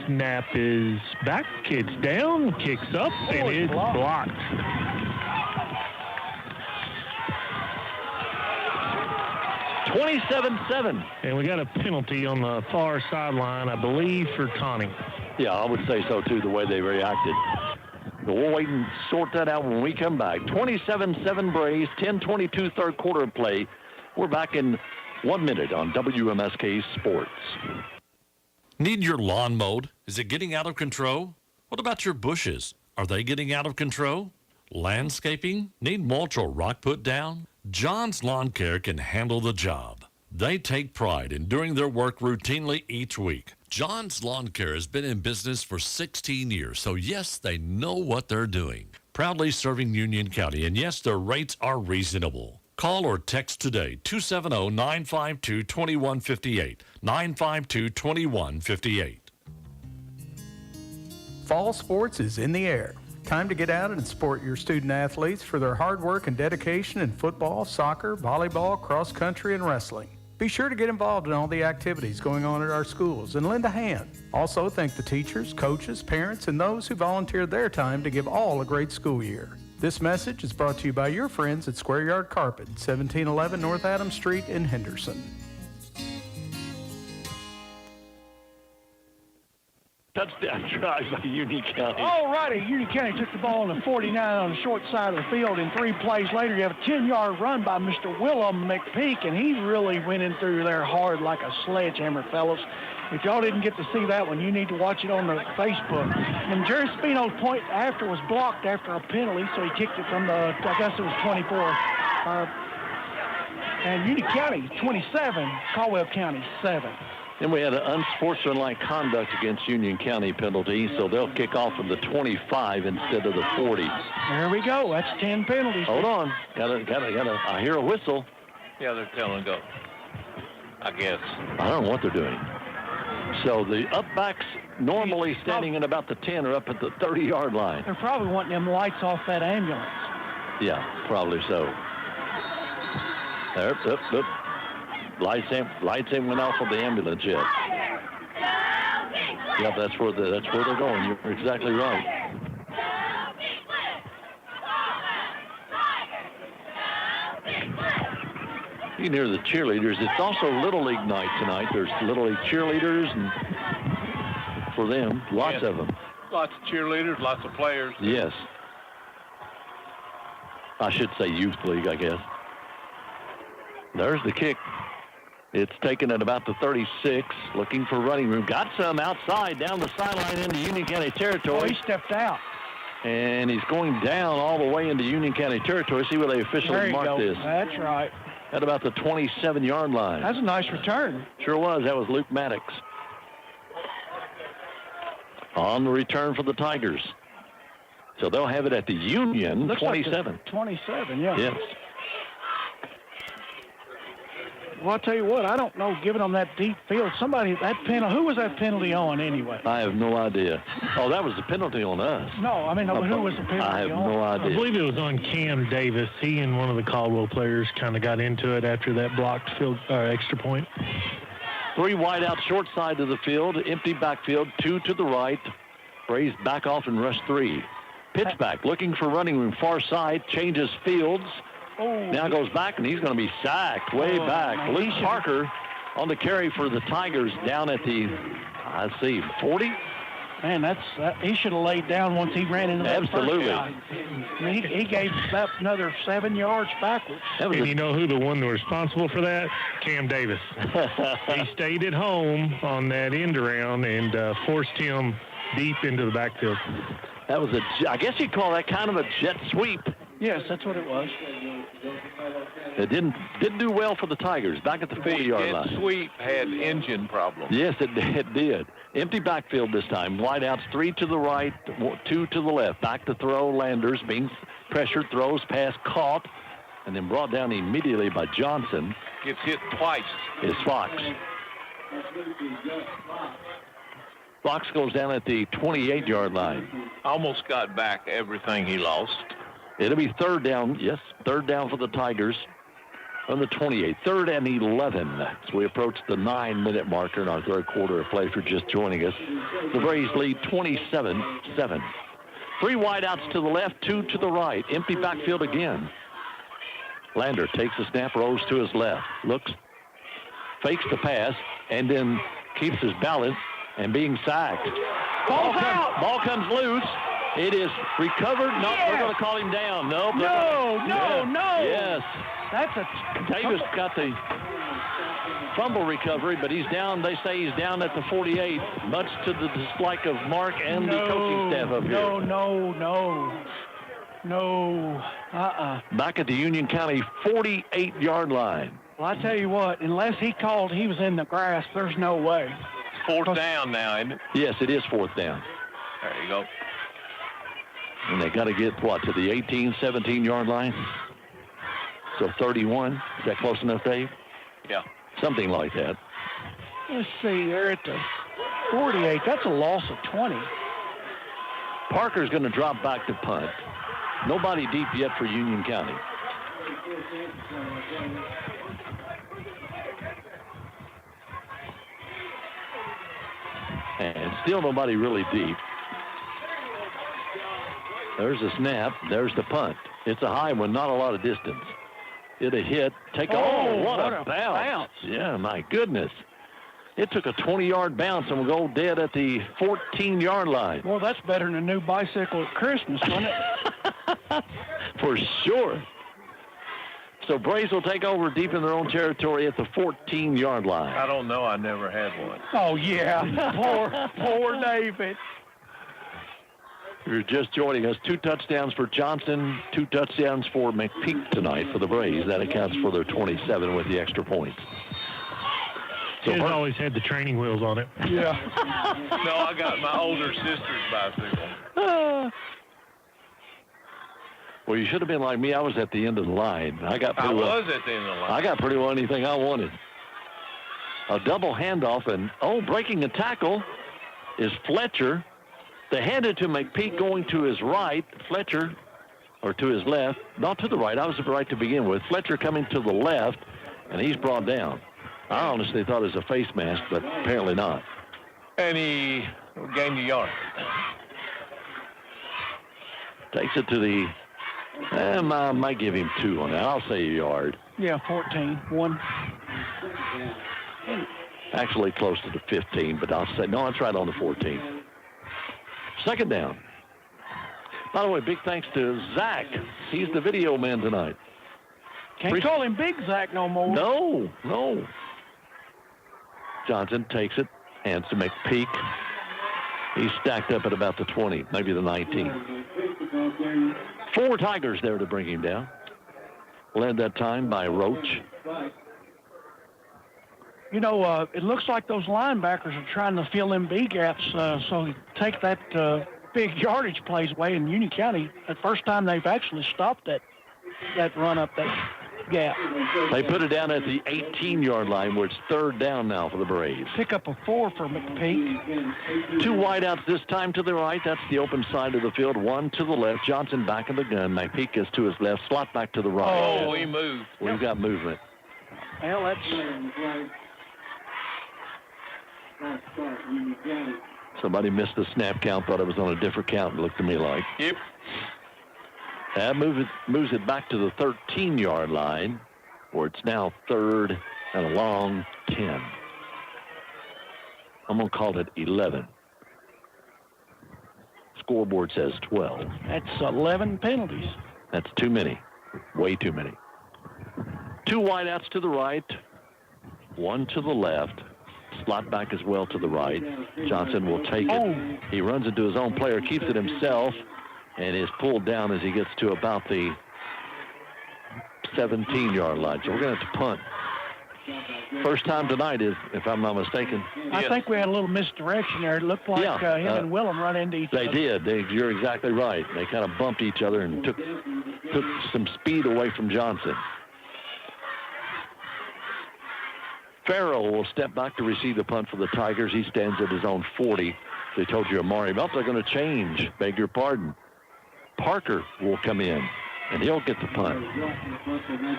Snap is back. It's down. Kicks up. And it's blocked. $27-7. And we got a penalty on the far sideline, I believe, for taunting. Yeah, I would say so, too, the way they reacted. But we'll wait and sort that out when we come back. 27-7 Braves, 10:22 third quarter of play. We're back in 1 minute on WMSK Sports. Need your lawn mowed? Is it getting out of control? What about your bushes? Are they getting out of control? Landscaping? Need mulch or rock put down? John's Lawn Care can handle the job. They take pride in doing their work routinely each week. John's Lawn Care has been in business for 16 years, so yes, they know what they're doing. Proudly serving Union County, and yes, their rates are reasonable. Call or text today, 270-952-2158, 952-2158. Fall sports is in the air. Time to get out and support your student athletes for their hard work and dedication in football, soccer, volleyball, cross country, and wrestling. Be sure to get involved in all the activities going on at our schools and lend a hand. Also, thank the teachers, coaches, parents, and those who volunteered their time to give all a great school year. This message is brought to you by your friends at Square Yard Carpet, 1711 North Adams Street in Henderson. Touchdown drive by Union County. All righty, Union County took the ball on the 49 on the short side of the field, and 3 plays later, you have a 10-yard run by Mr. Willem McPeak, and he really went in through there hard like a sledgehammer, fellas. If y'all didn't get to see that one, you need to watch it on the Facebook. And Jerry Spino's point after was blocked after a penalty, so he kicked it from the, I guess it was 24. And Union County 27, Caldwell County 7. Then we had an unsportsmanlike conduct against Union County penalty, so they'll kick off from the 25 instead of the 40. There we go. That's 10 penalties. Hold on. Gotta. I hear a whistle. Yeah, they're telling go. I guess. I don't know what they're doing. So the upbacks normally standing at about the 10 are up at the 30-yard line. They're probably wanting them lights off that ambulance. Yeah, probably so. There, up. Lights ain't went off of the ambulance yet. Yeah, that's where they're going. You're exactly right. You can hear the cheerleaders. It's also Little League night tonight. There's Little League cheerleaders, and for them, lots of them. Lots of cheerleaders, lots of players. Yes. I should say youth league, I guess. There's the kick. It's taken at about the 36, looking for running room. Got some outside, down the sideline into Union County territory. Oh, he stepped out. And he's going down all the way into Union County territory. See where they officially marked this. That's right. At about the 27-yard line. That's a nice return. Sure was. That was Luke Maddox. On the return for the Tigers. So they'll have it at the Union, Looks 27. Like 27, yeah. Yes. Well, I'll tell you what, I don't know, given them that deep field, who was that penalty on anyway? I have no idea. Oh, that was the penalty on us. No, I mean, who was the penalty on? I have no idea. I believe it was on Cam Davis. He and one of the Caldwell players kind of got into it after that blocked field extra point. 3 wide out short side of the field, empty backfield, 2 to the right. Braves back off and rush 3. Pitch back, looking for running room, far side, changes fields. Oh. Now goes back, and he's going to be sacked way back. Luke Parker on the carry for the Tigers down at the, 40? Man, he should have laid down once he ran into that Absolutely. First guy. He gave up another 7 yards backwards. And you know who the one responsible for that? Cam Davis. He stayed at home on that end around and forced him deep into the backfield. That was I guess you'd call that kind of a jet sweep. Yes, that's what it was. It didn't do well for the Tigers back at the 50-yard line. Jet sweep had engine problems. Yes, it did. Empty backfield this time. Wide outs, 3 to the right, 2 to the left. Back to throw. Landers being pressured, throws, pass, caught, and then brought down immediately by Johnson. Gets hit twice. Is Fox. Fox goes down at the 28-yard line. Almost got back everything he lost. It'll be third down. Yes, third down for the Tigers on the 28. 3rd and 11. So we approach the 9-minute marker in our third quarter of play for just joining us. The Braves lead 27-7. 3 wideouts to the left, 2 to the right. Empty backfield again. Lander takes the snap, rolls to his left. Looks, fakes the pass, and then keeps his balance and being sacked. Ball comes loose. It is recovered. No, they're going to call him down. No. Yes. Davis got the fumble recovery, but he's down. They say he's down at the 48, much to the dislike of Mark and the coaching staff up here. No. Back at the Union County 48-yard line. Well, I tell you what, unless he called he was in the grass, there's no way. It's 4th down now, isn't it? Yes, it is 4th down. There you go. And they got to get, to the 18, 17-yard line? So 31. Is that close enough, Dave? Yeah. Something like that. Let's see, they're at the 48. That's a loss of 20. Parker's going to drop back to punt. Nobody deep yet for Union County. And still nobody really deep. There's a snap. There's the punt. It's a high one, not a lot of distance. It'll hit. What a bounce. Yeah, my goodness. It took a 20-yard bounce and will go dead at the 14-yard line. Well, that's better than a new bicycle at Christmas, wasn't it? For sure. So Braves will take over deep in their own territory at the 14-yard line. I don't know. I never had one. Oh, yeah. Poor David. If you're just joining us, 2 touchdowns for Johnson, 2 touchdowns for McPeak tonight for the Braves. That accounts for their 27 with the extra points. So he's always had the training wheels on it. Yeah. No, I got my older sister's bicycle. Well, you should have been like me. I was at the end of the line. I was at the end of the line. I got pretty well anything I wanted. A double handoff, and, breaking a tackle is Fletcher. They hand it to McPeak going to his right. Fletcher, or to his left. Not to the right. I was right to begin with. Fletcher coming to the left, and he's brought down. I honestly thought it was a face mask, but apparently not. And he gained a yard. Takes it to the... I might give him 2 on that. I'll say a yard. Yeah, 14. 1. Actually close to the 15, but I'll say, no, that's right on the 14. Second down. By the way, big thanks to Zach. He's the video man tonight. Can't call him Big Zach no more. No. Johnson takes it, hands to McPeak. He's stacked up at about the 20, maybe the 19. 4 Tigers there to bring him down. Led that time by Roach. You know, it looks like those linebackers are trying to fill in B gaps, so take that big yardage plays away in Union County. The first time they've actually stopped that run up that gap. They put it down at the 18-yard line, where it's 3rd down now for the Braves. Pick up a 4 for McPeak. 2 wideouts this time to the right. That's the open side of the field. 1 to the left. Johnson back in the gun. McPeak is to his left. Slot back to the right. Oh, he moved. We've got movement. Well, that's... Somebody missed the snap count, thought it was on a different count, it looked to me like. Yep. That moves it back to the 13-yard line, where it's now 3rd and a long 10. I'm going to call it 11. Scoreboard says 12. That's 11 penalties. That's too many. Way too many. 2 wideouts to the right, 1 to the left. Slot back as well to the right. Johnson will take it. He runs into his own player, keeps it himself, and is pulled down as he gets to about the 17-yard line. So we're going to have to punt. First time tonight, if I'm not mistaken. I think we had a little misdirection there. It looked like him and Willem run into each other. They did. You're exactly right. They kind of bumped each other and took some speed away from Johnson. Farrell will step back to receive the punt for the Tigers. He stands at his own 40. They told you Amari Belt, they're going to change. Beg your pardon. Parker will come in, and he'll get the punt.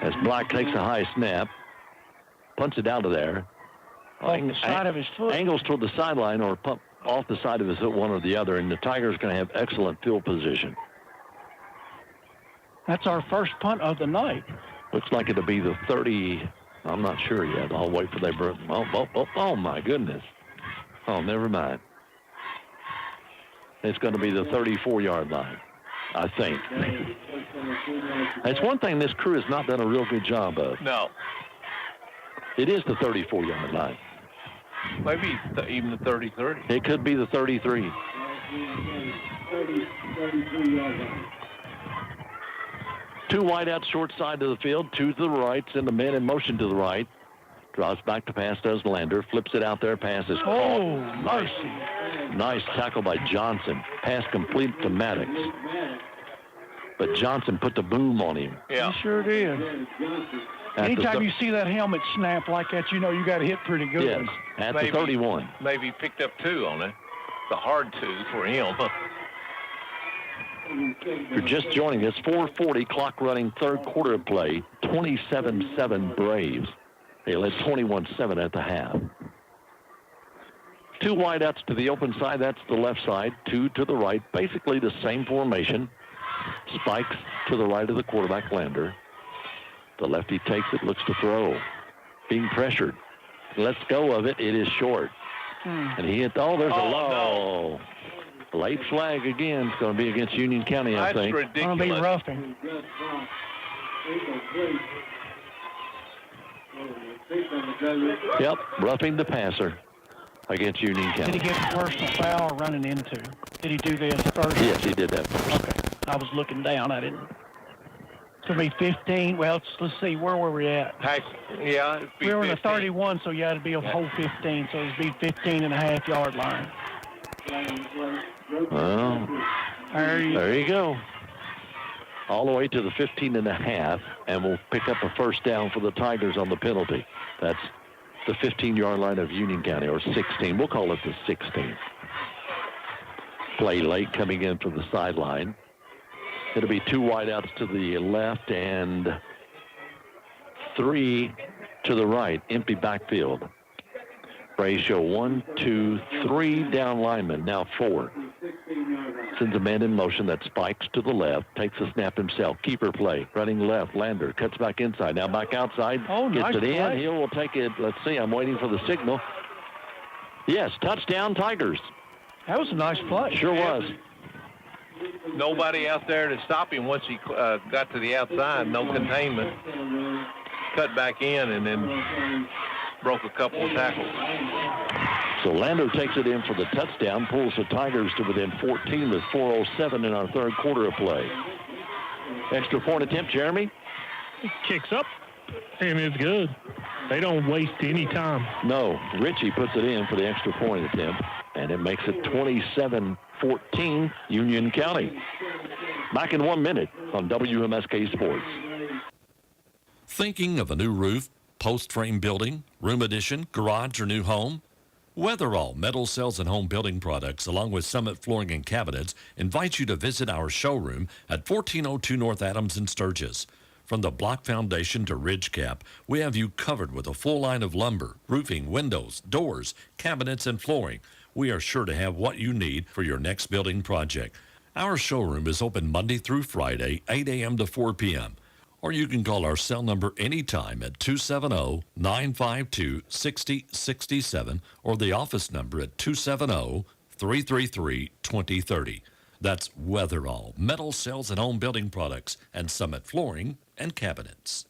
As Black takes a high snap, punts it out of there. Off the side of his foot. Angles toward the sideline or pump off the side of his foot, one or the other, and the Tigers are going to have excellent field position. That's our first punt of the night. Looks like it'll be the 30... I'm not sure yet. I'll wait for oh, my goodness. Oh, never mind. It's going to be the 34-yard line, I think. That's one thing this crew has not done a real good job of. No. It is the 34-yard line. Maybe even the 33. It could be the 33. 2 wideouts short side of the field, 2 to the right, send the men in motion to the right. Draws back to pass, does Lander, flips it out there, passes. Oh, mercy. Nice tackle by Johnson. Pass complete to Maddox. But Johnson put the boom on him. Yeah. He sure did. Anytime you see that helmet snap like that, you know you got to hit pretty good. Yes, at the 31. Maybe picked up 2 on it. The hard 2 for him. If you're just joining us, 4:40 clock running, third quarter of play, 27-7 Braves. They led 21-7 at the half. Two wideouts to the open side. That's the left side. Two to the right. Basically the same formation. Spikes to the right of the quarterback, Lander. The lefty takes it, looks to throw. Being pressured. Lets go of it. It is short. And he hit, there's a low. No. Late flag again. It's going to be against Union County, I think. That's ridiculous. Going to be roughing. Yep, roughing the passer against Union County. Did he get a personal foul running into? Did he do this first? Yes, he did that first. Okay. I was looking down. I didn't. It's going to be 15. Well, let's see. Where were we at? Yeah, it'd be we were in the 15. 31, so yeah, it'd be a whole 15. So it'd be 15.5-yard line. Well, there you go. All the way to the 15.5, and we'll pick up a first down for the Tigers on the penalty. That's the 15-yard line of Union County, or 16. We'll call it the 16. Play late coming in from the sideline. It'll be two wideouts to the left and three to the right. Empty backfield. Braves show 1, 2, 3 down linemen, now 4. Sends a man in motion that spikes to the left, takes a snap himself. Keeper play, running left. Lander cuts back inside, now back outside. Gets nice it in. play. He will take it. Let's see, I'm waiting for the signal. Yes, touchdown Tigers. That was a nice play. Sure was. Nobody out there to stop him once he got to the outside. No containment. Cut back in and then broke a couple of tackles. So Lander takes it in for the touchdown, pulls the Tigers to within 14 with 4:07 in our third quarter of play. Extra point attempt, Jeremy? Kicks up, and it's good. They don't waste any time. No, Ritchie puts it in for the extra point attempt, and it makes it 27-14 Union County. Back in 1 minute on WMSK Sports. Thinking of a new roof, post frame building, room addition, garage, or new home? Weatherall Metal Cells and Home Building Products, along with Summit Flooring and Cabinets, invite you to visit our showroom at 1402 North Adams in Sturgis. From the block foundation to ridge cap, we have you covered with a full line of lumber, roofing, windows, doors, cabinets, and flooring. We are sure to have what you need for your next building project. Our showroom is open Monday through Friday, 8 a.m. to 4 p.m. Or you can call our cell number anytime at 270-952-6067 or the office number at 270-333-2030. That's Weatherall, Metal Cells and Home Building Products, and Summit Flooring and Cabinets.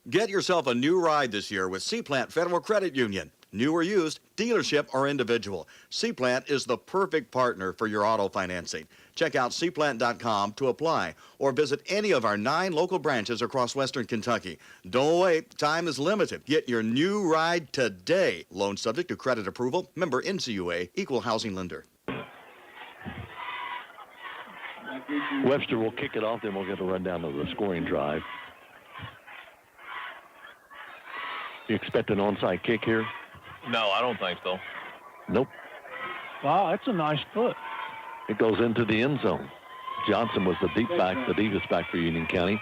Get yourself a new ride this year with C-Plant Federal Credit Union. New or used, dealership or individual, C-Plant is the perfect partner for your auto financing. Check out cplant.com to apply or visit any of our 9 local branches across western Kentucky. Don't wait. Time is limited. Get your new ride today. Loan subject to credit approval. Member NCUA. Equal housing lender. Webster will kick it off, then we'll get a rundown of the scoring drive. You expect an onside kick here? No, I don't think so. Nope. Wow, that's a nice foot. It goes into the end zone. Johnson was the deepest back for Union County.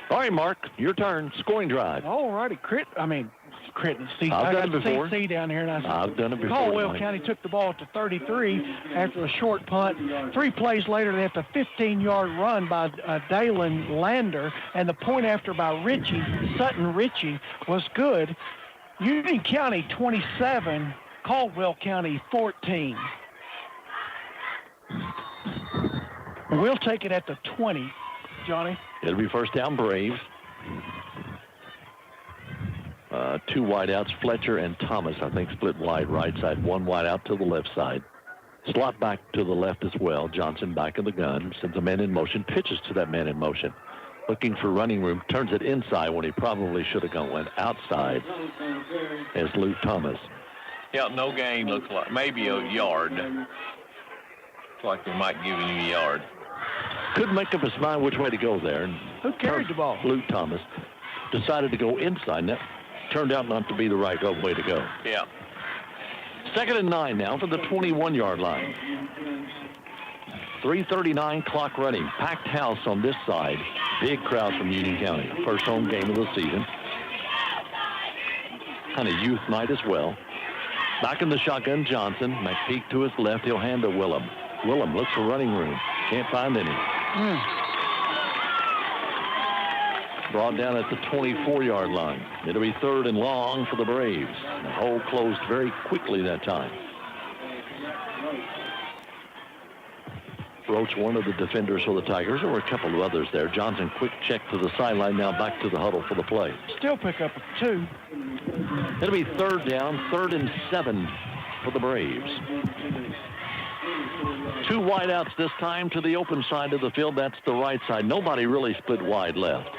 All right, Mark, your turn. Scoring drive. All righty. See, I've done it before. See down here, and I've done it before. Caldwell Mike. County took the ball at the 33 after a short punt. 3 plays later, they had the 15-yard run by Dalen Lander, and the point after by Sutton Ritchie was good. Union County 27, Caldwell County 14. We'll take it at the 20, Johnny. It'll be first down, Braves. 2 wideouts, Fletcher and Thomas, I think, split wide right side. 1 wide out to the left side. Slot back to the left as well. Johnson back in the gun, sends a man in motion, pitches to that man in motion. Looking for running room, turns it inside when he probably should have went outside as Luke Thomas. Yeah, no gain, looks like. Maybe a yard. Looks like they might give you a yard. Couldn't make up his mind which way to go there. And who carried the ball? Luke Thomas decided to go inside. That turned out not to be the right way to go. Yeah. 2nd and 9 now for the 21-yard line. 3:39 clock running. Packed house on this side. Big crowd from Union County. First home game of the season. Kind of youth night as well. Back in the shotgun, Johnson. McPeak to his left. He'll hand to Willem. Willem looks for running room. Can't find any. Brought down at the 24-yard line. It'll be 3rd and long for the Braves. The hole closed very quickly that time. Roach, one of the defenders for the Tigers. There were a couple of others there. Johnson, quick check to the sideline. Now back to the huddle for the play. Still pick up 2. It'll be 3rd down, 3rd and 7 for the Braves. 2 wideouts this time to the open side of the field. That's the right side. Nobody really split wide left.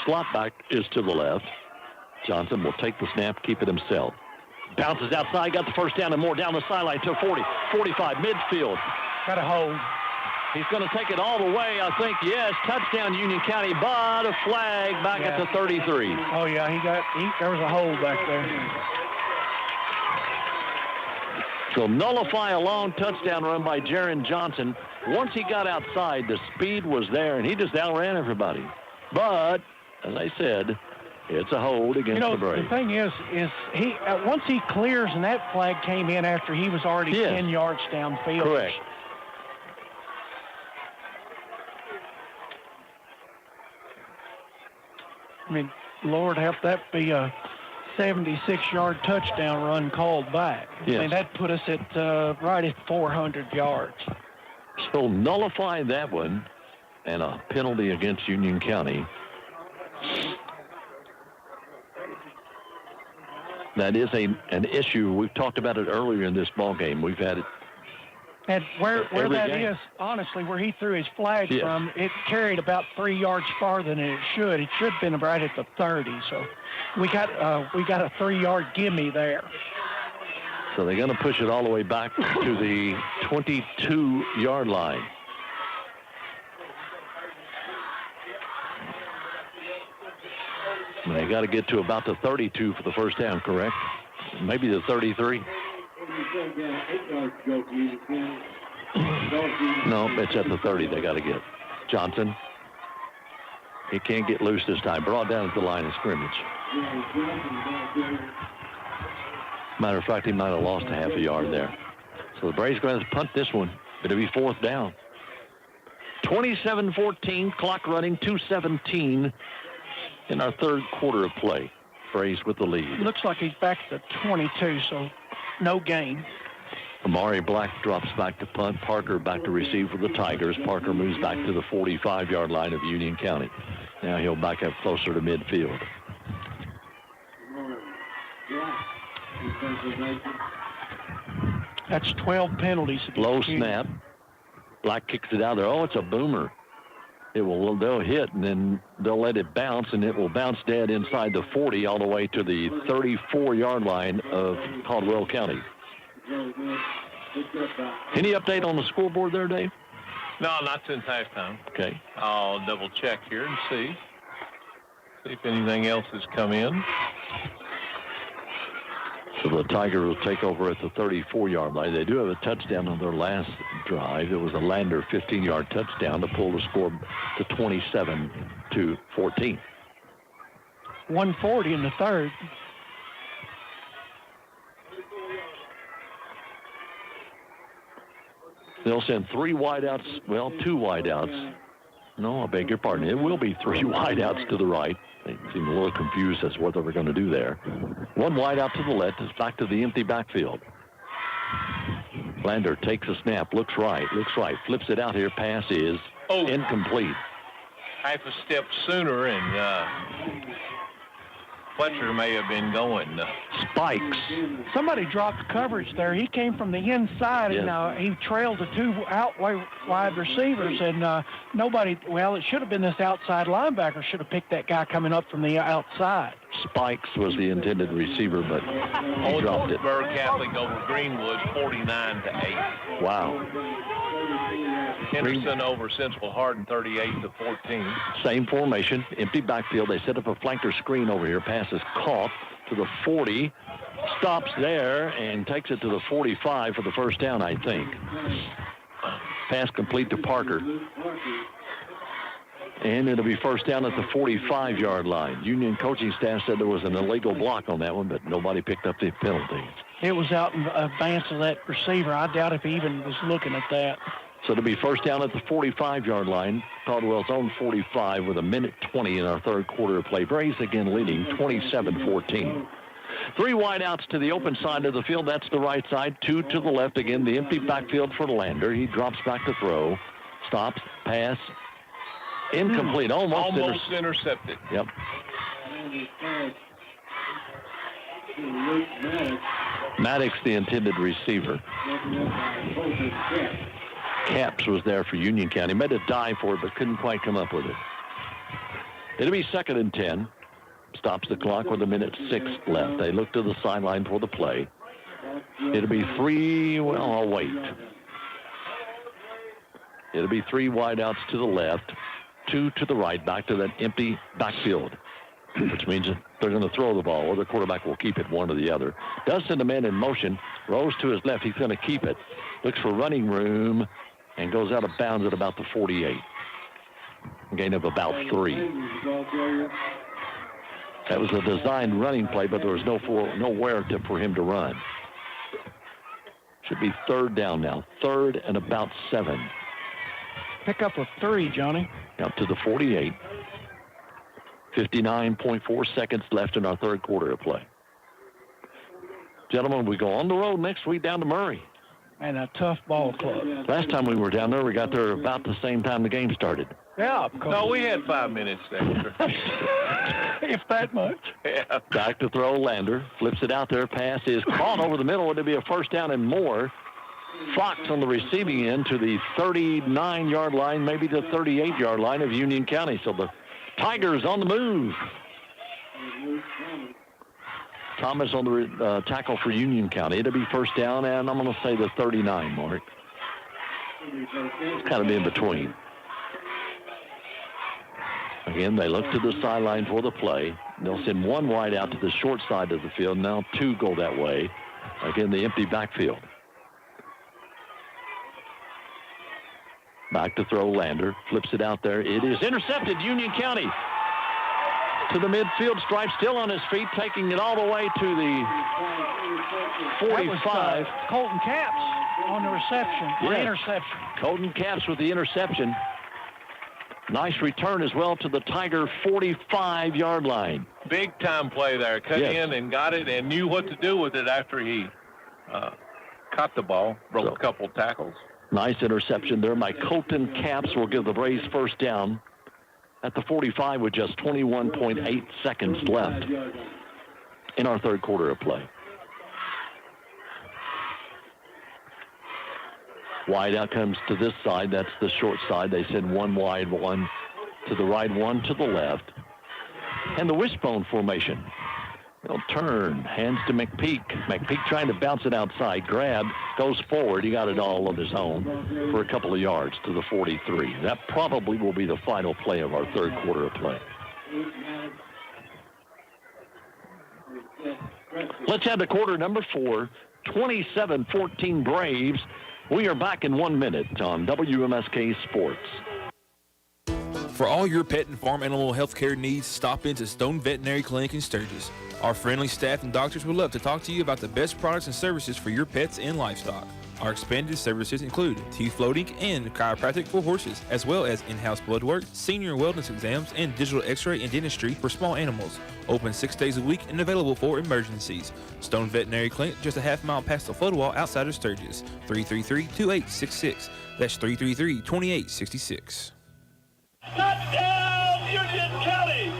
Slot back is to the left. Johnson will take the snap, keep it himself. Bounces outside, got the first down and more down the sideline to 40, 45, midfield. Got a hold. He's going to take it all the way, I think. Yes, touchdown Union County, but a flag back at the 33. Oh, yeah, there was a hold back there. So nullify a long touchdown run by Jaron Johnson. Once he got outside, the speed was there, and he just outran everybody. But, as I said, it's a hold against the Braves. The thing is he once he clears, and that flag came in after he was already 10 yards downfield. Correct. I mean, Lord help that be a 76-yard touchdown run called back. Yes. I mean, that put us at right at 400 yards. So nullify that one, and a penalty against Union County. That is an issue. We've talked about it earlier in this ball game. We've had it. And where that game. is, honestly, where he threw his flag Yes. from, it carried about 3 yards farther than it should. It should have been right at the 30. So we got a 3-yard gimme there. So they're going to push it all the way back to the 22-yard line. And they got to get to about the 32 for the first down, correct? Maybe the 33. No, it's at the 30 they got to get. Johnson. He can't get loose this time. Brought down at the line of scrimmage. Matter of fact, he might have lost a half a yard there. So the Braves going to punt this one. It'll be 4th down. 27-14, clock running, 2:17 in our 3rd quarter of play. Braves with the lead. Looks like he's back at the 22, so no gain. Amari Black drops back to punt. Parker back to receive for the Tigers. Parker moves back to the 45-yard line of Union County. Now he'll back up closer to midfield. That's 12 penalties. Low snap. Black kicks it out there. Oh, it's a boomer. They'll hit, and then they'll let it bounce, and it will bounce dead inside the 40 all the way to the 34-yard line of Caldwell County. Any update on the scoreboard there, Dave? No, not since halftime. Okay. I'll double check here and see if anything else has come in. So the Tigers will take over at the 34-yard line. They do have a touchdown on their last drive. It was a Lander 15-yard touchdown to pull the score to 27-14. 140 in the 3rd. They'll send 3 wideouts. Well, 2 wideouts. No, I beg your pardon. It will be 3 wideouts to the right. They seem a little confused as to what they were going to do there. 1 wideout to the left is back to the empty backfield. Lander takes a snap, looks right, flips it out here. Pass is incomplete. Half a step sooner, and Fletcher may have been going. Spikes. Somebody dropped coverage there. He came from the inside, and he trailed the 2 wide receivers, and nobody, well, it should have been this outside linebacker should have picked that guy coming up from the outside. Spikes was the intended receiver, but he dropped it. Owensboro Catholic over Greenwood, 49-8. Wow. Henderson over Central Hardin, 38-14. Same formation, empty backfield. They set up a flanker screen over here. Pass is caught to the 40, stops there, and takes it to the 45 for the first down, I think. Pass complete to Parker. And it'll be first down at the 45-yard line. Union coaching staff said there was an illegal block on that one, but nobody picked up the penalty. It was out in advance of that receiver. I doubt if he even was looking at that. So it'll be first down at the 45-yard line. Caldwell's own 45 with 1:20 in our third quarter of play. Braves again leading 27-14. 3 wideouts to the open side of the field. That's the right side. 2 to the left. Again, the empty backfield for Lander. He drops back to throw. Stops. Pass. Incomplete. Almost intercepted. Yep. Maddox, the intended receiver. Capps was there for Union County. Made a dive for it, but couldn't quite come up with it. It'll be 2nd and 10. Stops the clock with 1:06 left. They look to the sideline for the play. It'll be 3, well, I'll wait. It'll be 3 wideouts to the left, 2 to the right, back to that empty backfield, which means that they're going to throw the ball, or the quarterback will keep it, one or the other. Does send a man in motion, rolls to his left. He's going to keep it. Looks for running room and goes out of bounds at about the 48. A gain of about 3. That was a designed running play, but there was nowhere for him to run. Should be 3rd down now. 3rd and about 7. Pick up a 3, Johnny. Out to the 48. 59.4 seconds left in our third quarter of play. Gentlemen, we go on the road next week down to Murray. And a tough ball club. Last time we were down there, we got there about the same time the game started. Yeah. No, we had 5 minutes extra. If that much. Yeah. Back to throw, Lander. Flips it out there. Pass is caught over the middle. It'll be a first down and more. Fox on the receiving end to the 39-yard line, maybe the 38-yard line of Union County. So the Tigers on the move. Thomas on the tackle for Union County. It'll be first down, and I'm going to say the 39 mark. It's kind of in between. Again, they look to the sideline for the play. They'll send 1 wide out to the short side of the field. Now 2 go that way. Again, the empty backfield. Back to throw, Lander. Flips it out there. It is intercepted, Union County. To the midfield stripe, still on his feet, taking it all the way to the 45. Colton Capps on the reception, yes. Interception. Colton Capps with the interception. Nice return as well to the Tiger 45-yard line. Big time play there. Cut in and got it and knew what to do with it after he caught the ball, broke a couple tackles. Nice interception there by Colton Capps. Will give the Braves first down at the 45 with just 21.8 seconds left in our third quarter of play. Wide out comes to this side. That's the short side. They send 1 wide, 1 to the right, 1 to the left. And the wishbone formation. They'll turn, hands to McPeak. McPeak trying to bounce it outside. Grab, goes forward. He got it all on his own for a couple of yards to the 43. That probably will be the final play of our third quarter of play. Let's have the quarter number 4. 27-14 Braves. We are back in 1 minute on WMSK Sports. For all your pet and farm animal health care needs, stop into Stone Veterinary Clinic in Sturgis. Our friendly staff and doctors would love to talk to you about the best products and services for your pets and livestock. Our expanded services include teeth floating and chiropractic for horses, as well as in-house blood work, senior wellness exams, and digital x-ray and dentistry for small animals. Open 6 days a week and available for emergencies. Stone Veterinary Clinic, just a half mile past the flood wall outside of Sturgis. 333-2866. That's 333-2866. Touchdown, Union County!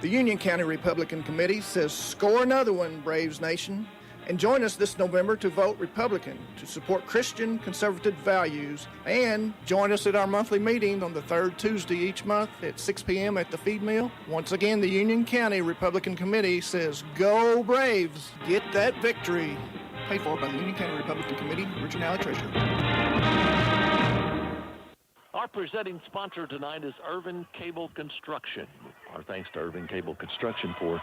The Union County Republican Committee says score another one, Braves Nation. And join us this November to vote Republican to support Christian conservative values. And join us at our monthly meeting on the third Tuesday each month at 6 p.m. at the feed mill. Once again, the Union County Republican Committee says go Braves, get that victory. Paid for by the Union County Republican Committee, Richard Alley, Treasurer. Our presenting sponsor tonight is Irvin Cable Construction. Our thanks to Irvin Cable Construction for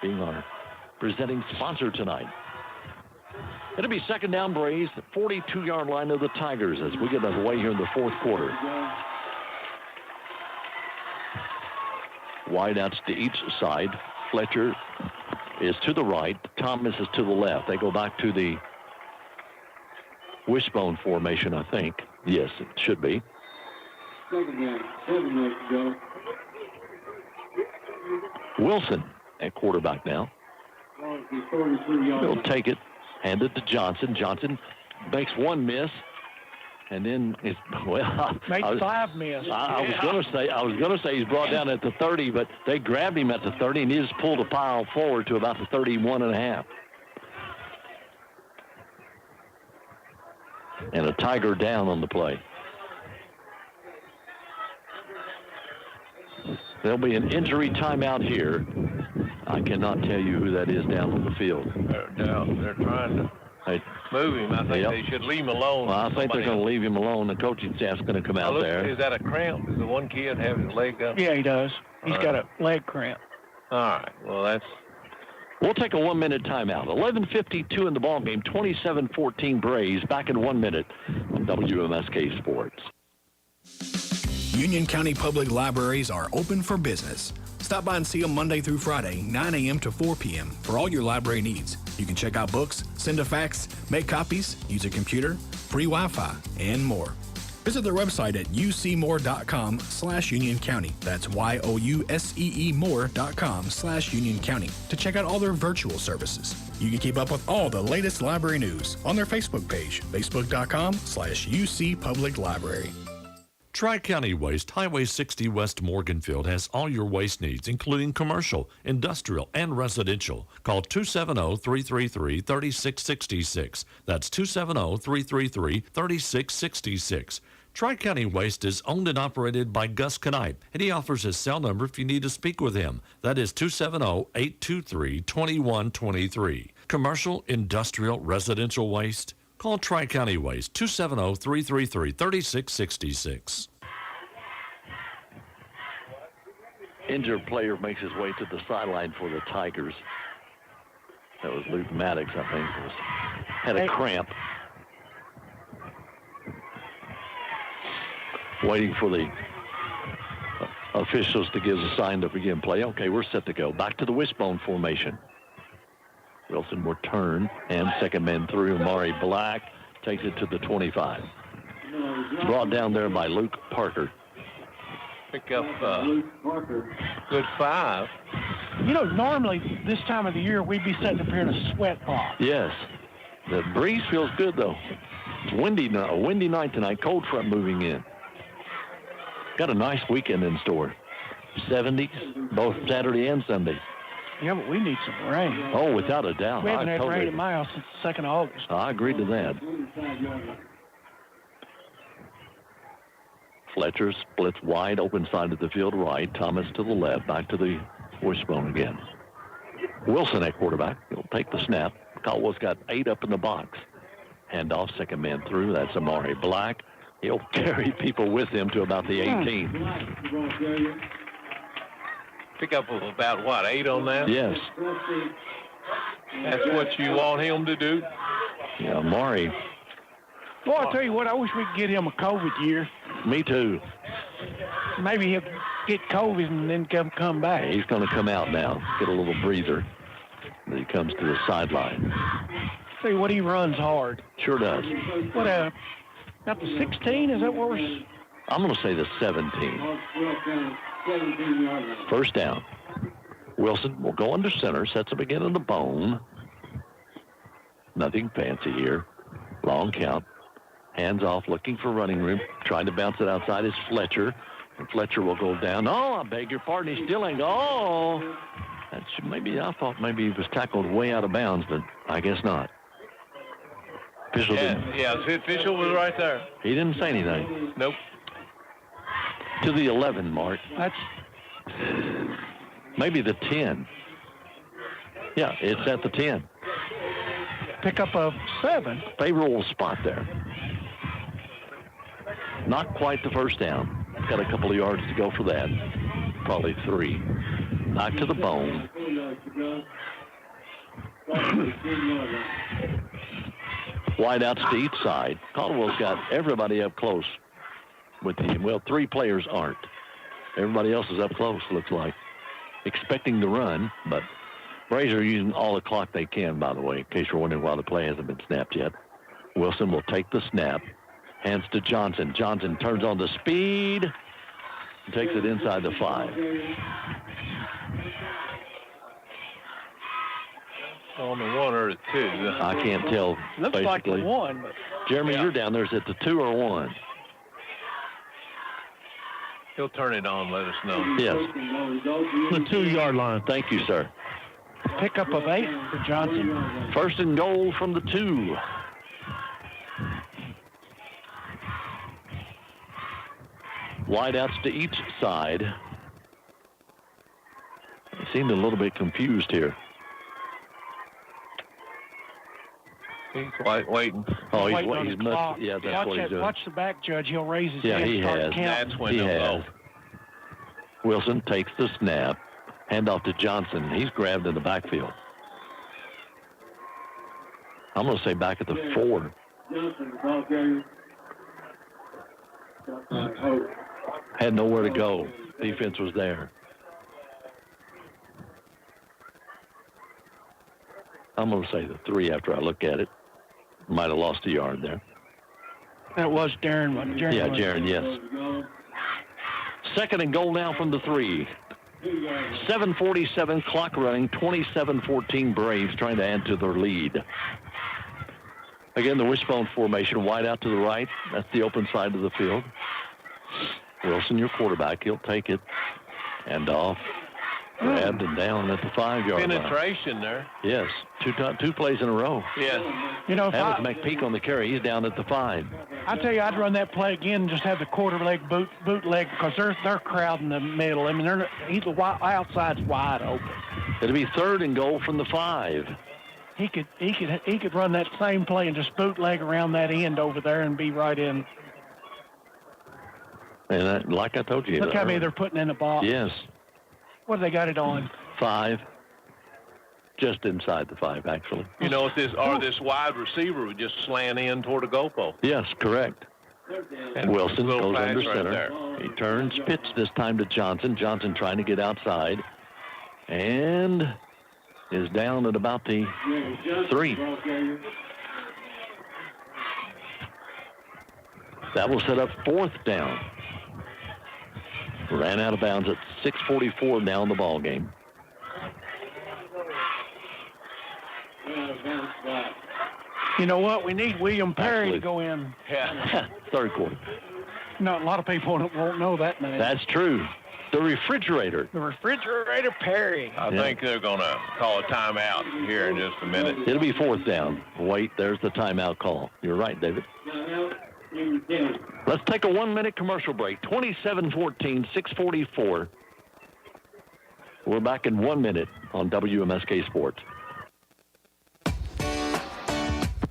being our presenting sponsor tonight. It'll be second down Braves, 42-yard line of the Tigers as we get underway here in the fourth quarter. Wideouts to each side. Fletcher is to the right. Thomas is to the left. They go back to the wishbone formation, I think. Yes, it should be. Wilson at quarterback now. He'll take it, hand it to Johnson. Johnson makes one miss, and then it's Made 5 miss. I was gonna say he's brought down at the 30, but they grabbed him at the 30, and he just pulled a pile forward to about the 31.5. And a Tiger down on the play. There'll be an injury timeout here. I cannot tell you who that is down on the field. They're trying to move him. I think they should leave him alone. Well, I think they're going to leave him alone. The coaching staff's going to come out there. Is that a cramp? Does the one kid have his leg up? Yeah, he does. He's got a leg cramp. All right. Well, that's... We'll take a 1-minute timeout. 11:52 in the ballgame. 27-14 Braves. Back in 1 minute on WMSK Sports. Union County Public Libraries are open for business. Stop by and see them Monday through Friday, 9 a.m. to 4 p.m. for all your library needs. You can check out books, send a fax, make copies, use a computer, free Wi-Fi, and more. Visit their website at ucmore.com/Union County. That's YOUSEE more.com/Union County to check out all their virtual services. You can keep up with all the latest library news on their Facebook page, facebook.com/UC Public Library. Tri-County Waste, Highway 60 West Morganfield has all your waste needs, including commercial, industrial, and residential. Call 270-333-3666. That's 270-333-3666. Tri-County Waste is owned and operated by Gus Knipe, and he offers his cell number if you need to speak with him. That is 270-823-2123. Commercial, industrial, residential waste? Call Tri-County Waste, 270-333-3666. Injured player makes his way to the sideline for the Tigers. That was Luke Maddox, I think. Had a cramp. Waiting for the officials to give the sign to begin play. Okay, we're set to go. Back to the wishbone formation. Wilson will turn, and second man through. Amari Black takes it to the 25. Brought down there by Luke Parker. Pick up good 5. You know, normally this time of the year, we'd be sitting up here in a sweat box. Yes. The breeze feels good, though. It's windy, a windy night tonight. Cold front moving in. Got a nice weekend in store. 70s, both Saturday and Sunday. Yeah, but we need some rain. Oh, without a doubt. We haven't had rain at my house since the 2nd of August. I agree to that. Fletcher splits wide open side of the field right. Thomas to the left. Back to the wishbone again. Wilson at quarterback. He'll take the snap. Caldwell's got 8 up in the box. Hand off, second man through. That's Amari Black. He'll carry people with him to about the 18. Pick up about, what, 8 on that? Yes. That's what you want him to do? Yeah, Amari. Boy, I'll tell you what, I wish we could get him a COVID year. Me too. Maybe he'll get COVID and then come back. He's going to come out now, get a little breather. Then he comes to the sideline. See what he runs hard. Sure does. What, about the 16? Is that what we're... I'm going to say the 17. First down. Wilson will go under center, sets him again in the bone. Nothing fancy here. Long count. Hands off, looking for running room. Trying to bounce it outside is Fletcher. And Fletcher will go down. Oh, I beg your pardon. He's still ain't. Oh, I thought maybe he was tackled way out of bounds, but I guess not. Official the official was right there. He didn't say anything. Nope. To the 11 mark. That's maybe the 10. Yeah, it's at the 10. Pick up a 7. Favorable spot there. Not quite the first down. Got a couple of yards to go for that. Probably 3. Back to the bone. Wideouts to each side. Caldwell's got everybody up close with him. Well, 3 players aren't. Everybody else is up close, looks like. Expecting the run, but Braves are using all the clock they can, by the way, in case you're wondering why the play hasn't been snapped yet. Wilson will take the snap. Hands to Johnson. Johnson turns on the speed and takes it inside the 5. On the 1 or the 2. I can't tell, Looks basically. like the 1, but Jeremy, you're down there. Is it the 2 or 1? He'll turn it on, let us know. Yes. The 2-yard line. Thank you, sir. pickup of 8 for Johnson. 1st and goal from the 2. Wideouts to each side. He seemed a little bit confused here. He's waiting. Oh, Waiting on the clock. Yeah, that's what he's doing. Watch the back, Judge. He'll raise his Yeah, hand he and start has. counting. That's when He they'll has. go. Wilson takes the snap. Handoff to Johnson. He's grabbed in the backfield. I'm going to say back at the 4. Johnson, the ball carrier. Hope. Had nowhere to go. Defense was there. I'm going to say the 3 after I look at it. Might have lost a yard there. That was Darren. Yeah, Jaron, yes. 2nd and goal now from the 3. 7:47 clock running, 27-14 Braves trying to add to their lead. Again, the wishbone formation, wide out to the right. That's the open side of the field. Wilson, your quarterback, he'll take it. And off. Grabbed and down at the 5-yard line. Penetration there. Yes, two plays in a row. Yes. You know, if That was McPeak on the carry. He's down at the 5. I tell you, I'd run that play again and just have the quarterback bootleg because they're crowding the middle. I mean, outside's wide open. It'll be 3rd and goal from the 5. He could run that same play and just bootleg around that end over there and be right in. And like I told you. Look how many they're putting in the box. Yes. What have they got it on? 5. Just inside the 5, actually. You know, if this wide receiver would just slant in toward the goalpost. Yes, correct. And Wilson little goes pass under right center. there. He turns, pitch this time to Johnson. Johnson trying to get outside. And is down at about the 3. That will set up 4th down. Ran out of bounds at 6:44 now in the ball game. You know what? We need William Perry to go in. Yeah. 3rd quarter. No, a lot of people won't know that name. That's true. The refrigerator. The refrigerator Perry. I think they're going to call a timeout here in just a minute. It'll be 4th down. Wait, there's the timeout call. You're right, David. Let's take a 1-minute commercial break. 27-14, 6:44. We're back in 1 minute on WMSK Sports.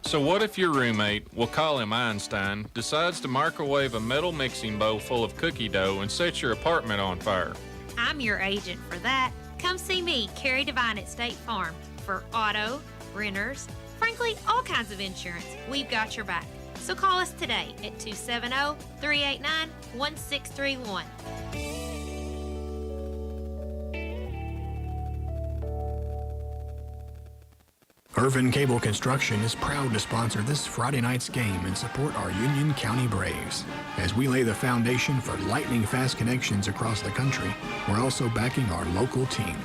So what if your roommate, we'll call him Einstein, decides to microwave a metal mixing bowl full of cookie dough and set your apartment on fire? I'm your agent for that. Come see me, Carrie Devine at State Farm, for auto, renters, frankly, all kinds of insurance. We've got your back. So call us today at 270-389-1631. Irvin Cable Construction is proud to sponsor this Friday night's game and support our Union County Braves. As we lay the foundation for lightning-fast connections across the country, we're also backing our local team.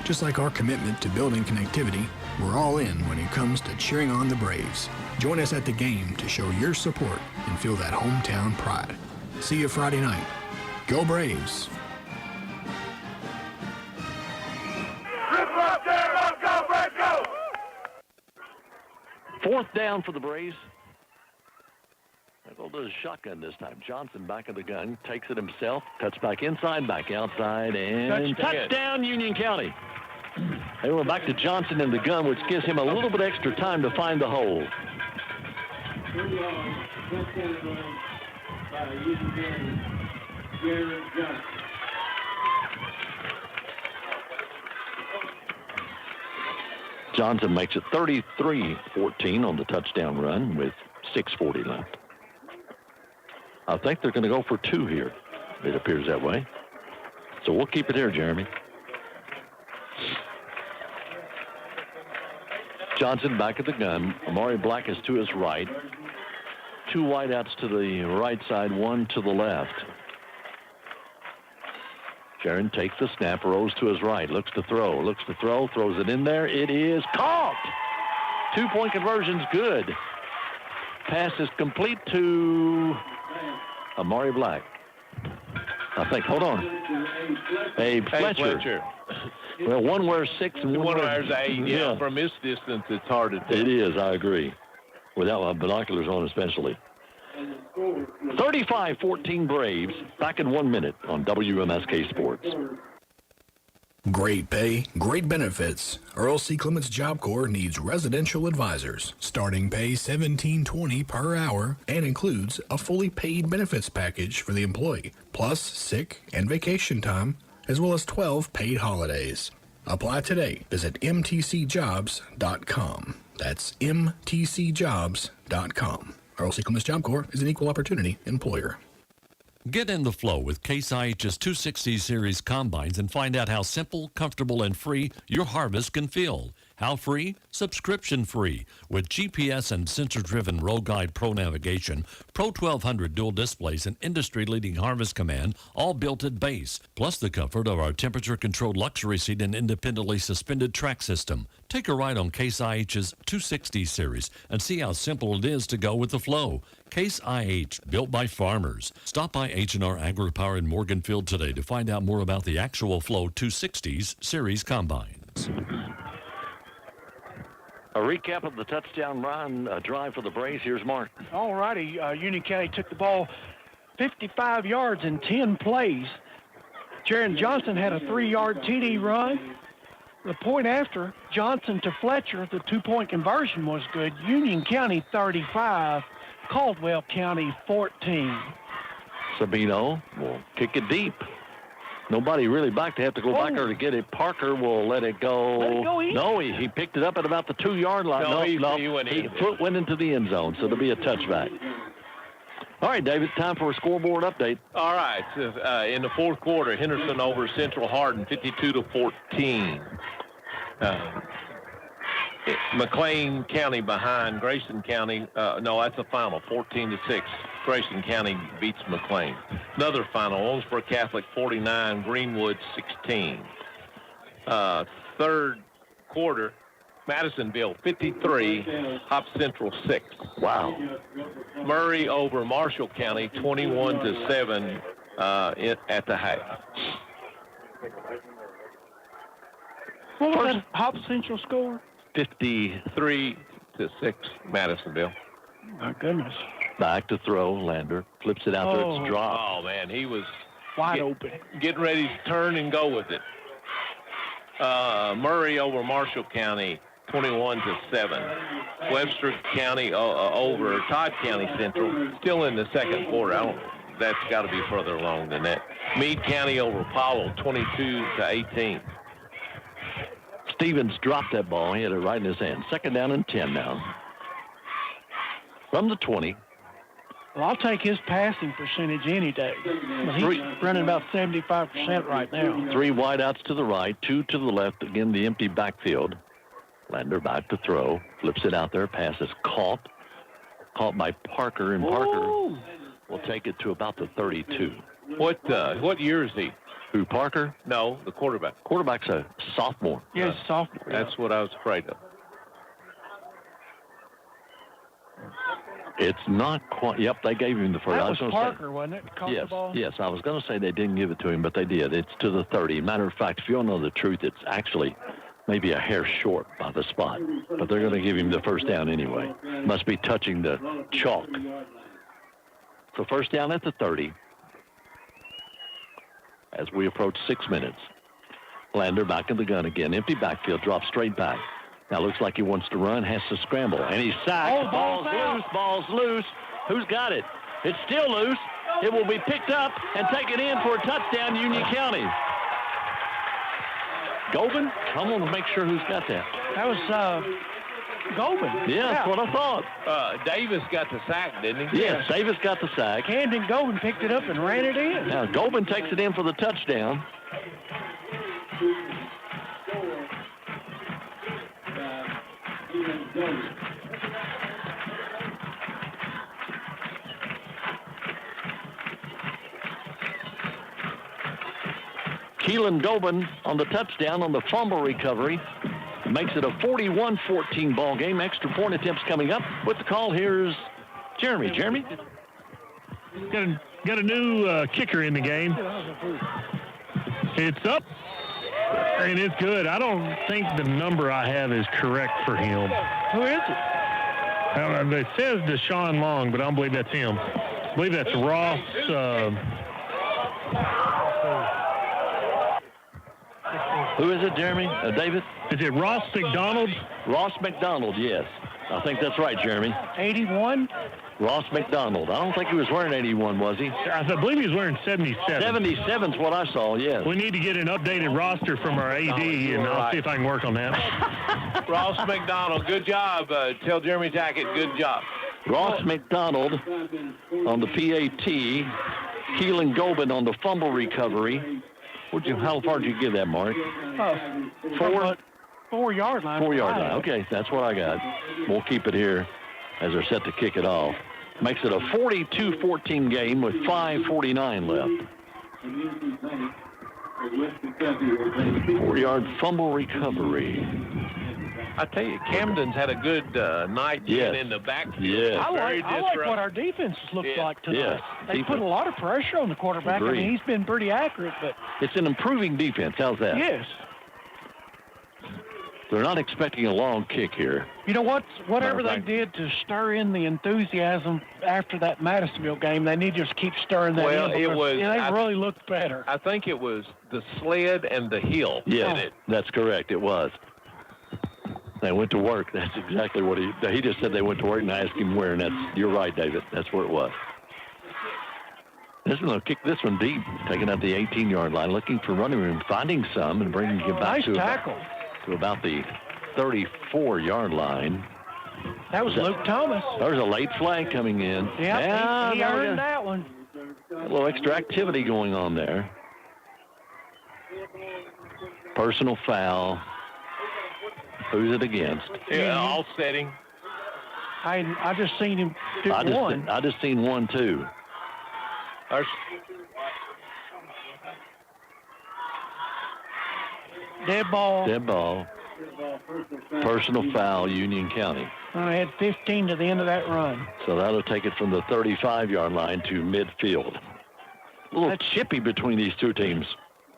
Just like our commitment to building connectivity, we're all in when it comes to cheering on the Braves. Join us at the game to show your support and feel that hometown pride. See you Friday night. Go Braves! Fourth down for the Braves. They'll do a shotgun this time. Johnson back of the gun, takes it himself, cuts back inside, back outside, and touchdown Union County. They went back to Johnson in the gun, which gives him a little bit extra time to find the hole. Johnson makes it 33-14 on the touchdown run with 6:40 left. I think they're going to go for 2 here. It appears that way. So we'll keep it here, Jeremy. Johnson back at the gun. Amari Black is to his right. 2 wideouts to the right side, 1 to the left. Jaron takes the snap, rolls to his right, looks to throw, throws it in there. It is caught. 2-point conversion's good. Pass is complete to Amari Black. I think, hold on. Abe Fletcher. Well, one wears 6 and one wears 8. Yeah, from this distance, it's hard to tell. It is, I agree. Without binoculars on, especially. 35-14 Braves. Back in 1 minute on WMSK Sports. Great pay, great benefits. Earl C. Clements Job Corps needs residential advisors. Starting pay $17.20 per hour and includes a fully paid benefits package for the employee, plus sick and vacation time, as well as 12 paid holidays. Apply today. Visit mtcjobs.com. That's mtcjobs.com. Earl C. Clements Job Corps is an equal opportunity employer. Get in the flow with Case IH's 260 series combines and find out how simple, comfortable, and free your harvest can feel. How free? Subscription free. With GPS and sensor-driven Row Guide Pro navigation, Pro 1200 dual displays, and industry-leading harvest command, all built at base, plus the comfort of our temperature-controlled luxury seat and independently suspended track system. Take a ride on Case IH's 260 series and see how simple it is to go with the flow. Case IH, built by farmers. Stop by H&R AgriPower in Morganfield today to find out more about the actual Flow 260s series combines. A recap of the touchdown run drive for the Braves. Here's Mark. All righty. Union County took the ball 55 yards in 10 plays. Jaron Johnson had a 3-yard TD run. The point after, Johnson to Fletcher, the 2-point conversion was good. Union County 35, Caldwell County 14. Sabino will kick it deep. Nobody really back to have to go back there to get it. Parker will let it go. Let it go easy. No, he picked it up at about the 2-yard line. Foot went into the end zone, so it'll be a touchback. All right, David, time for a scoreboard update. All right. In the fourth quarter, Henderson over Central Hardin, 52-14. McLean County behind Grayson County. No, that's a final, 14-6. Grayson County beats McLean. Another final, Owensboro Catholic 49, Greenwood 16. Third quarter, Madisonville 53, Hop Central 6. Wow. Murray over Marshall County 21-7 at the half. What was that Hop Central score? 53-6 Madisonville. My goodness. Back to throw. Lander flips it out there. It's dropped. Oh, man, he was wide open. Getting ready to turn and go with it. Murray over Marshall County, 21-7. Webster County over Todd County Central, still in the second quarter. That's got to be further along than that. Meade County over Powell, 22-18. Stevens dropped that ball. He had it right in his hand. Second down and 10 now. From the 20. Well, I'll take his passing percentage any day. He's running about 75% right now. 3 wideouts to the right, 2 to the left. Again, the empty backfield. Lander back to throw. Flips it out there. Pass is caught. Caught by Parker, and Parker will take it to about the 32. What year is he? Who, Parker? No, the quarterback. Quarterback's a sophomore. Yes, sophomore. That's what I was afraid of. It's not quite. Yep, they gave him the first. That was Parker, wasn't it? Caught yes, the ball? yes. I was going to say they didn't give it to him, but they did. It's to the 30. Matter of fact, if you want to know the truth, it's actually maybe a hair short by the spot. But they're going to give him the first down anyway. Must be touching the chalk. So first down at the 30. As we approach 6 minutes. Lander back in the gun again. Empty backfield, drops straight back. Now looks like he wants to run, has to scramble, and he's sacked. Ball's loose. Who's got it? It's still loose. It will be picked up and taken in for a touchdown, Union County. Gobin? I'm going to make sure who's got that. That was Gobin. Yeah, that's what I thought. Davis got the sack, didn't he? Yes, Davis got the sack. Camden Gobin picked it up and ran it in. Now, Gobin takes it in for the touchdown. Keelan Gobin on the touchdown on the fumble recovery. Makes it a 41-14 ball game. Extra point attempts coming up. With the call, here's Jeremy. Jeremy? Got a new kicker in the game. It's up, and it's good. I don't think the number I have is correct for him. Who is it? It says Deshaun Long, but I don't believe that's him. I believe that's Ross. Who is it, Jeremy? David? Is it Ross McDonald? Ross McDonald, yes. I think that's right, Jeremy. 81? Ross McDonald. I don't think he was wearing 81, was he? I believe he was wearing 77. 77's what I saw, yes. We need to get an updated roster from our AD, and I'll see if I can work on that. Ross McDonald, good job. Tell Jeremy Tackett, good job. Ross McDonald on the PAT. Keelan Gobin on the fumble recovery. How far did you give that, Mark? 4 yard line. 4 yard line. Okay, that's what I got. We'll keep it here as they're set to kick it off. Makes it a 42-14 game with 5:49 left. 4-yard fumble recovery. I tell you, Camden's had a good night getting in the backfield. Yes. I like what our defense looks like tonight. Yes. They put a lot of pressure on the quarterback. Agreed. I mean, he's been pretty accurate, but It's an improving defense. How's that? yes. They're not expecting a long kick here. You know what? Whatever Matter they of did to stir in the enthusiasm after that Madisonville game, they need to just keep stirring that Well, in. it because was- They really looked better. I think it was the sled and the hill Yes, did it. that's correct. It was. They went to work. That's exactly what he just said. They went to work, and I asked him where, and you're right, David. That's where it was. This one will kick this one deep, taking out the 18-yard line, looking for running room, finding some, and bringing it back Nice tackle. to about the 34-yard line. That was Luke Thomas. There's a late flag coming in. Yeah, he earned that one. A little extra activity going on there. Personal foul. Who's it against? Yeah, all setting. I just seen him do one. I just seen one, too. Dead ball. Dead ball. Personal foul, Union County. I had 15 to the end of that run. So that'll take it from the 35-yard line to midfield. A little chippy between these two teams.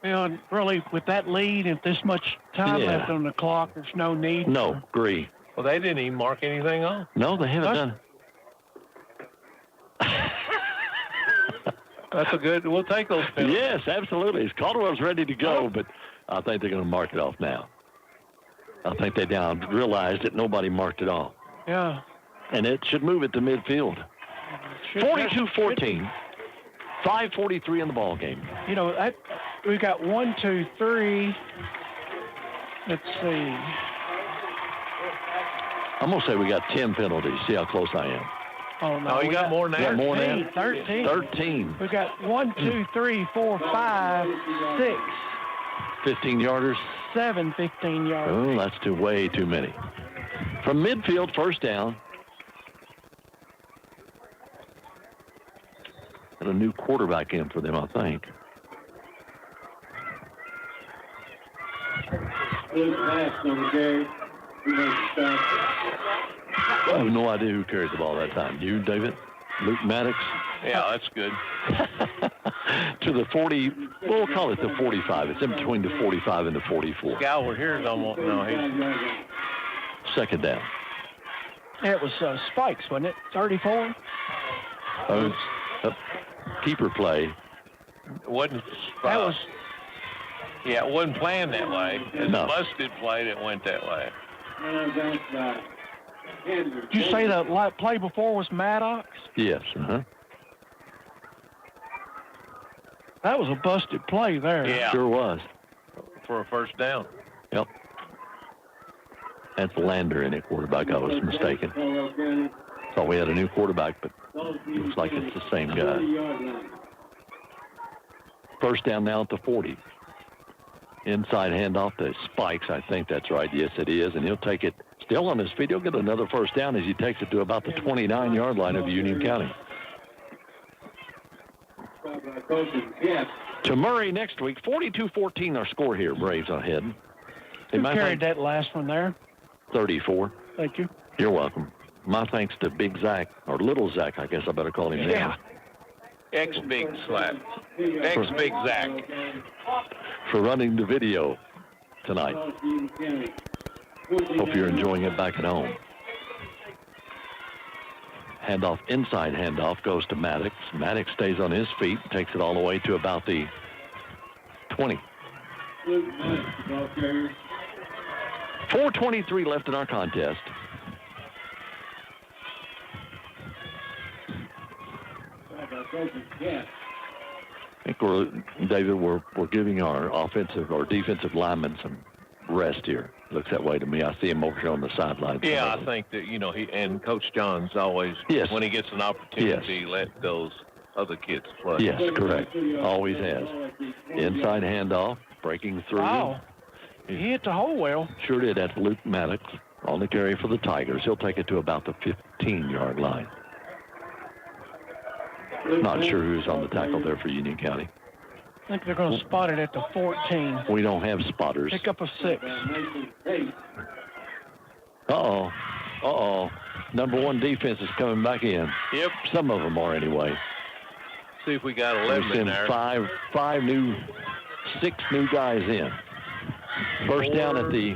You know, and really, with that lead and this much time Yeah. left on the clock, there's no need. No, agree. Well, they didn't even mark anything off. No, they haven't done it. That's a good. We'll take those penalties. Yes, absolutely. Caldwell's ready to go, but I think they're going to mark it off now. I think they realized that nobody marked it off. Yeah. And it should move it to midfield. 42-14. 5:43 in the ball game. You know, we got 1, 2, 3. Let's see. I'm going to say we got 10 penalties. See how close I am. Oh, no. You got more than that? Got more than that? 13. 13. We got 1, 2, 3, 4, 5, 6, 15-yarders. 7 15-yard. Oh, that's way too many. From midfield, first down. And a new quarterback in for them, I think. I have no idea who carried the ball that time. You, David? Luke Maddox? Yeah, that's good. To the 40, we'll call it the 45. It's in between the 45 and the 44. Galward here is almost, no, he's. Second down. It was Spikes, wasn't it? 34? Keeper play. Wasn't. That was. Yeah, it wasn't planned that way. It's No. a busted play that went that way. Did you say the play before was Maddox? Yes. That was a busted play there. Yeah. Sure was. For a first down. Yep. That's Lander in at quarterback. I was mistaken. Thought we had a new quarterback, but looks like it's the same guy. First down now at the 40. Inside handoff to Spikes. I think that's right. Yes, it is. And he'll take it still on his feet. He'll get another first down as he takes it to about the 29-yard line of Union County. To Murray next week. 42-14 our score here. Braves ahead. Who carried that last one there? 34. Thank you. You're welcome. My thanks to Big Zach, or Little Zach, I guess I better call him now. Ex-Big Slap. Ex-Big Zach. For running the video tonight. Hope you're enjoying it back at home. Handoff, inside handoff, goes to Maddox. Maddox stays on his feet, takes it all the way to about the 20. 4:23 left in our contest. I think we're giving our offensive or defensive linemen some rest here. Looks that way to me. I see him over here on the sideline. Yeah, I think that, he and Coach John's always, when he gets an opportunity, let those other kids play. Yes, correct. Always has. Inside handoff, breaking through. Wow. He hit the hole well. Sure did. That's Luke Maddox on the carry for the Tigers. He'll take it to about the 15-yard line. Not sure who's on the tackle there for Union County. I think they're going to spot it at the 14. We don't have spotters. Pick up a 6. Uh-oh. Number 1 defense is coming back in. Yep. Some of them are anyway. See if we got 11 in there. 6 new guys in. First down at the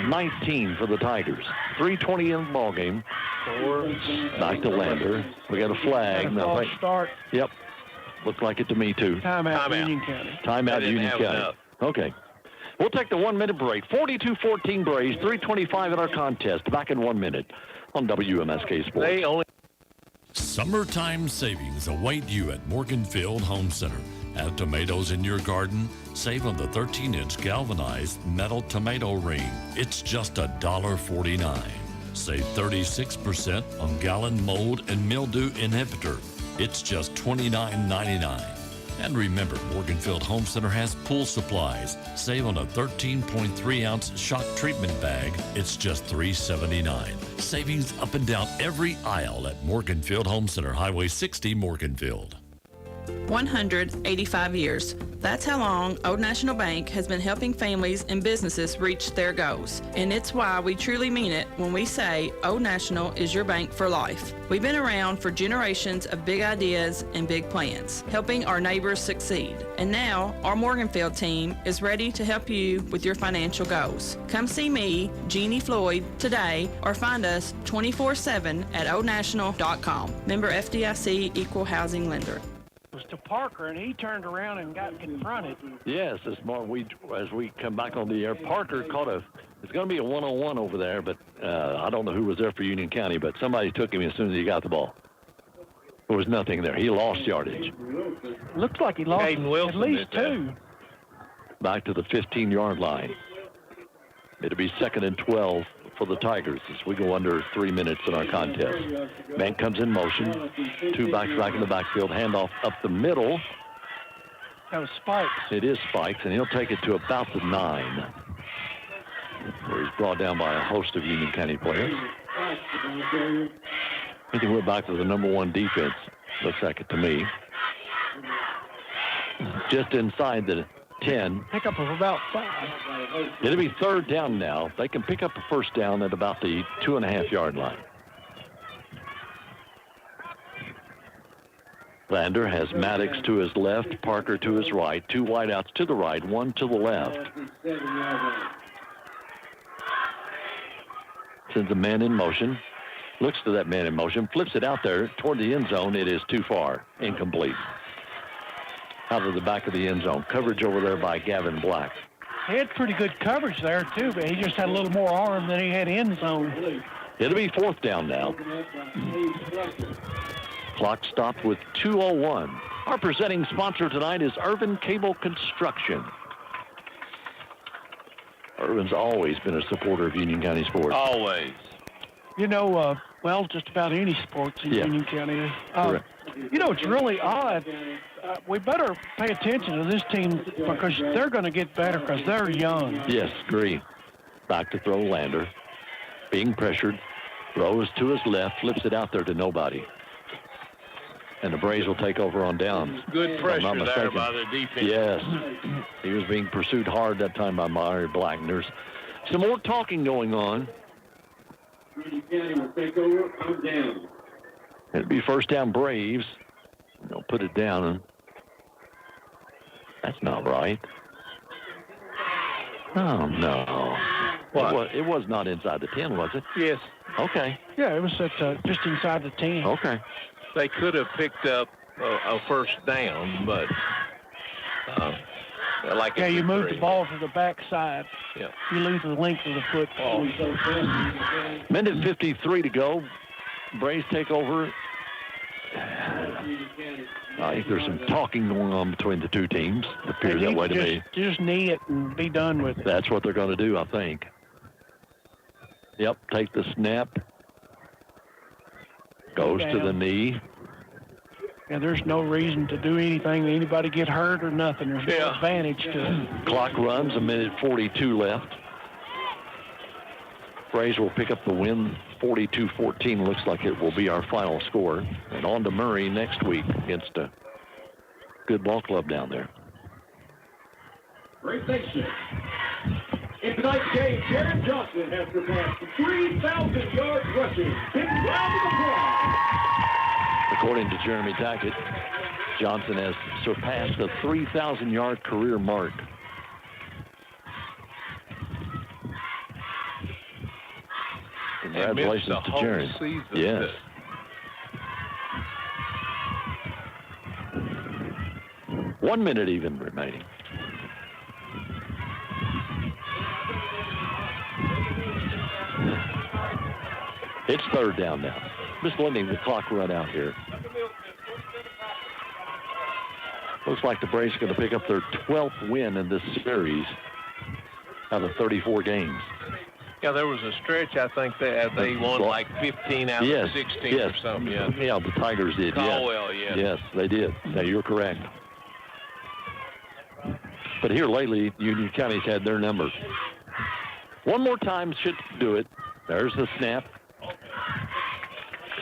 19 for the Tigers. 3:20 in the ball game. Back to Lander. We got a flag. False start. Yep. Looked like it to me, too. Timeout. Union County. Timeout Union County. Okay. We'll take the 1-minute break. 42-14 Braves. 3:25 in our contest. Back in 1 minute on WMSK Sports. Summertime savings await you at Morganfield Home Center. Add tomatoes in your garden? Save on the 13-inch galvanized metal tomato ring. It's just $1.49. Save 36% on gallon mold and mildew inhibitor. It's just $29.99. And remember, Morganfield Home Center has pool supplies. Save on a 13.3-ounce shock treatment bag. It's just $3.79. Savings up and down every aisle at Morganfield Home Center, Highway 60, Morganfield. 185 years. That's how long Old National Bank has been helping families and businesses reach their goals. And it's why we truly mean it when we say Old National is your bank for life. We've been around for generations of big ideas and big plans, helping our neighbors succeed. And now our Morganfield team is ready to help you with your financial goals. Come see me, Jeannie Floyd, today or find us 24/7 at oldnational.com. Member FDIC Equal Housing Lender. Was to Parker, and he turned around and got confronted. Yes, this morning as we come back on the air, Parker caught it's going to be a one-on-one over there, but I don't know who was there for Union County, but somebody took him as soon as he got the ball. There was nothing there. He lost yardage. Looks like he lost at least 2. Back to the 15-yard line. It'll be 2nd and 12 for the Tigers as we go under 3 minutes in our contest. Man comes in motion. 2 backs back in the backfield. Handoff up the middle. That was Spikes. It is Spikes, and he'll take it to about the 9, where he's brought down by a host of Union County players. I think we're back to the number 1 defense. Looks like it to me. Just inside the 10. Pickup of about 5. It'll be 3rd down now. They can pick up a first down at about the 2.5-yard line. Lander has Maddox to his left, Parker to his right, 2 wideouts to the right, 1 to the left. Sends a man in motion. Looks to that man in motion, flips it out there toward the end zone. It is too far, incomplete. Out of the back of the end zone. Coverage over there by Gavin Black. He had pretty good coverage there, too, but he just had a little more arm than he had end zone. It'll be 4th down now. Clock stopped with 2:01. Our presenting sponsor tonight is Irvin Cable Construction. Irvin's always been a supporter of Union County sports. Always. You know, well, just about any sports in Yeah. Union County. Correct. You know, it's really odd. We better pay attention to this team because they're going to get better because they're young. Yes, agree. Back to throw Lander. Being pressured. Throws to his left, flips it out there to nobody. And the Braves will take over on downs. Good if I'm pressure not there mistaken. by the defense. Yes. He was being pursued hard that time by Meyer Black. There's some more talking going on. Union County will take over on down. It'll be first down Braves. They'll put it down. That's not right. Oh, no. What? It was not inside the 10, was it? Yes. Okay. Yeah, it was at, just inside the 10. Okay. They could have picked up a first down, but like Yeah, a you move the victory. ball to the backside. Yeah. You lose the length of the football. Minute 53 to go. Braves take over. I think there's some talking going on between the two teams. It appears that way to me. Just knee it and be done with it. That's what they're going to do, I think. Yep, take the snap. Goes to the knee. And there's no reason to do anything, anybody get hurt or nothing. There's no advantage to it. Clock runs, a minute 42 left. Braves will pick up the win. 42-14 looks like it will be our final score. And on to Murray next week against a good ball club down there. Great section. In tonight's game, Jaron Johnson has surpassed 3,000 yards rushing. Big round of applause. According to Jeremy Tackett, Johnson has surpassed the 3,000-yard career mark. Congratulations the to whole Jaron. season. Yes. One minute even remaining. It's third down now. Just letting the clock run out here. Looks like the Braves are going to pick up their 12th win in this series out of 34 games. Yeah, there was a stretch, I think, that they won like 15 out Yes, of 16 yes. or something. Yeah. Yeah, the Tigers did. Yes. Caldwell, yeah. Yes, they did. Now, you're correct. But here lately, Union County's had their number. One more time should do it. There's the snap.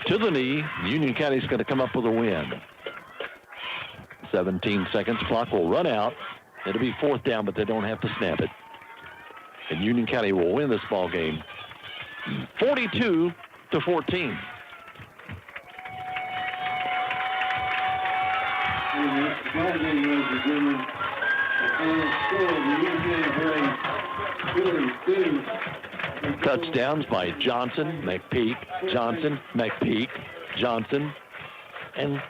To the knee. Union County's going to come up with a win. 17 seconds. Clock will run out. It'll be fourth down, but they don't have to snap it. And Union County will win this ball game 42-14. The ball game, ladies and gentlemen. The final score of the Union County Braves 42. Touchdowns by Johnson, McPeak, Johnson, McPeak, Johnson, and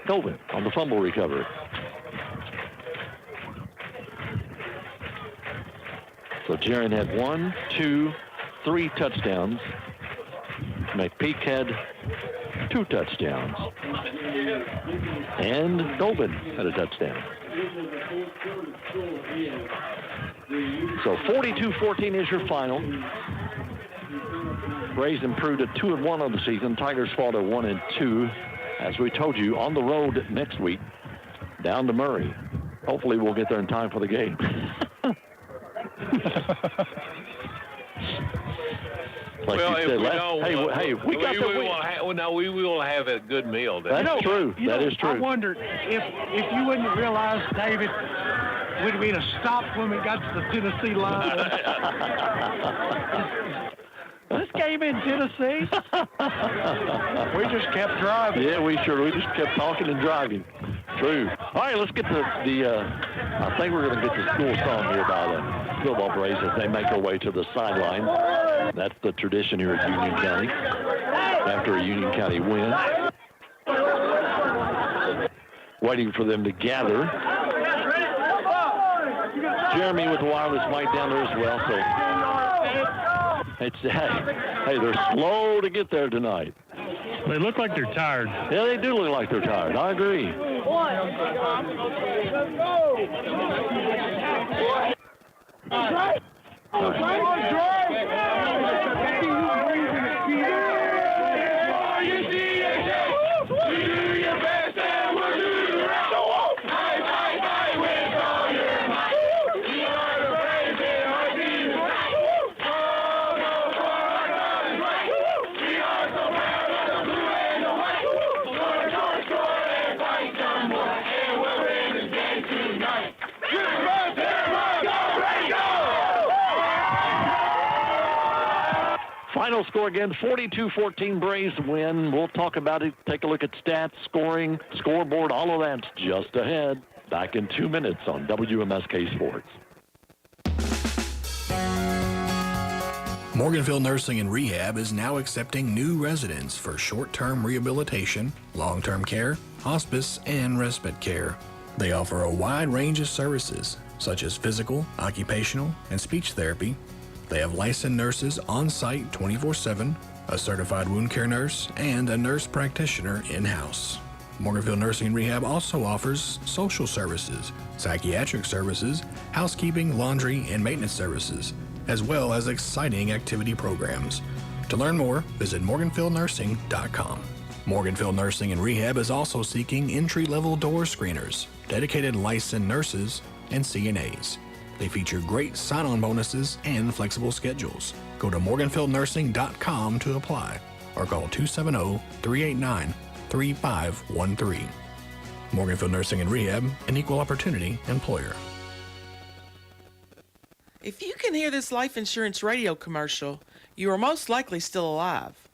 Tobin on the fumble recovery. So Jaron had 1, 2, 3 touchdowns. McPeak had 2 touchdowns. And Tobin had a touchdown. So 42-14 is your final. Braves improved to 2-1 on the season. Tigers fall to 1-2. As we told you, on the road next week, down to Murray. Hopefully we'll get there in time for the game. Like well, you if said, we don't, we got the win. we will have a good meal. That's true. That is true. I wondered if you wouldn't realize, David, we'd have been stopped when we got to the Tennessee line. This game in Tennessee? We just kept driving. Yeah, we just kept talking and driving. True. All right, let's get to I think we're going to get the school song here by the football Braves as they make their way to the sideline. That's the tradition here at Union County after a Union County win. Waiting for them to gather. Jeremy with the wireless mic down there as well. So it's hey, they're slow to get there tonight. They look like they're tired. Yeah, they do look like they're tired. I agree. All right. Final score again, 42-14 Braves win. We'll talk about it, take a look at stats, scoring, scoreboard, all of that's just ahead. Back in 2 minutes on WMSK Sports. Morganville Nursing and Rehab is now accepting new residents for short-term rehabilitation, long-term care, hospice, and respite care. They offer a wide range of services, such as physical, occupational, and speech therapy. They have licensed nurses on site 24/7, a certified wound care nurse, and a nurse practitioner in-house. Morganville Nursing and Rehab also offers social services, psychiatric services, housekeeping, laundry, and maintenance services, as well as exciting activity programs. To learn more, visit morganfieldnursing.com. Morganville Nursing and Rehab is also seeking entry-level door screeners, dedicated licensed nurses, and CNAs. They feature great sign-on bonuses and flexible schedules. Go to morganfieldnursing.com to apply or call 270-389-3513. Morganville Nursing and Rehab, an equal opportunity employer. If you can hear this life insurance radio commercial, you are most likely still alive.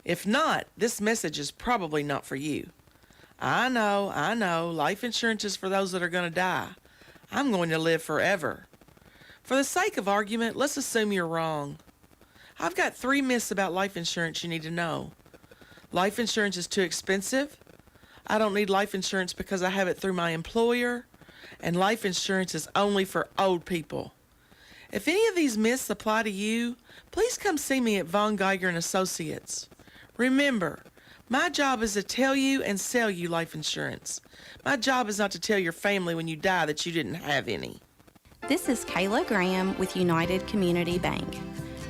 If not, this message is probably not for you. I know, life insurance is for those that are going to die. I'm going to live forever. For the sake of argument, let's assume you're wrong. I've got 3 myths about life insurance you need to know. Life insurance is too expensive. I don't need life insurance because I have it through my employer. And life insurance is only for old people. If any of these myths apply to you, please come see me at Von Geiger & Associates. Remember, my job is to tell you and sell you life insurance. My job is not to tell your family when you die that you didn't have any. This is Kayla Graham with United Community Bank.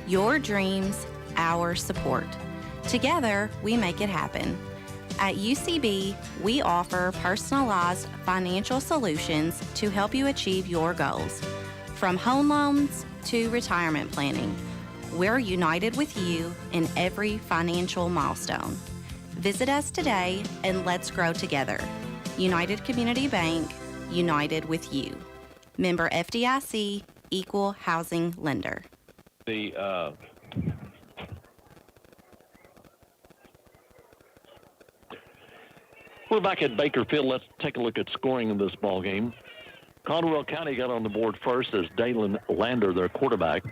Your dreams, our support. Together, we make it happen. At UCB, we offer personalized financial solutions to help you achieve your goals. From home loans to retirement planning, we're united with you in every financial milestone. Visit us today and let's grow together. United Community Bank, united with you. Member FDIC, Equal Housing Lender. We're back at Bakerfield. Let's take a look at scoring in this ball game. Caldwell County got on the board first as Dalen Lander, their quarterback,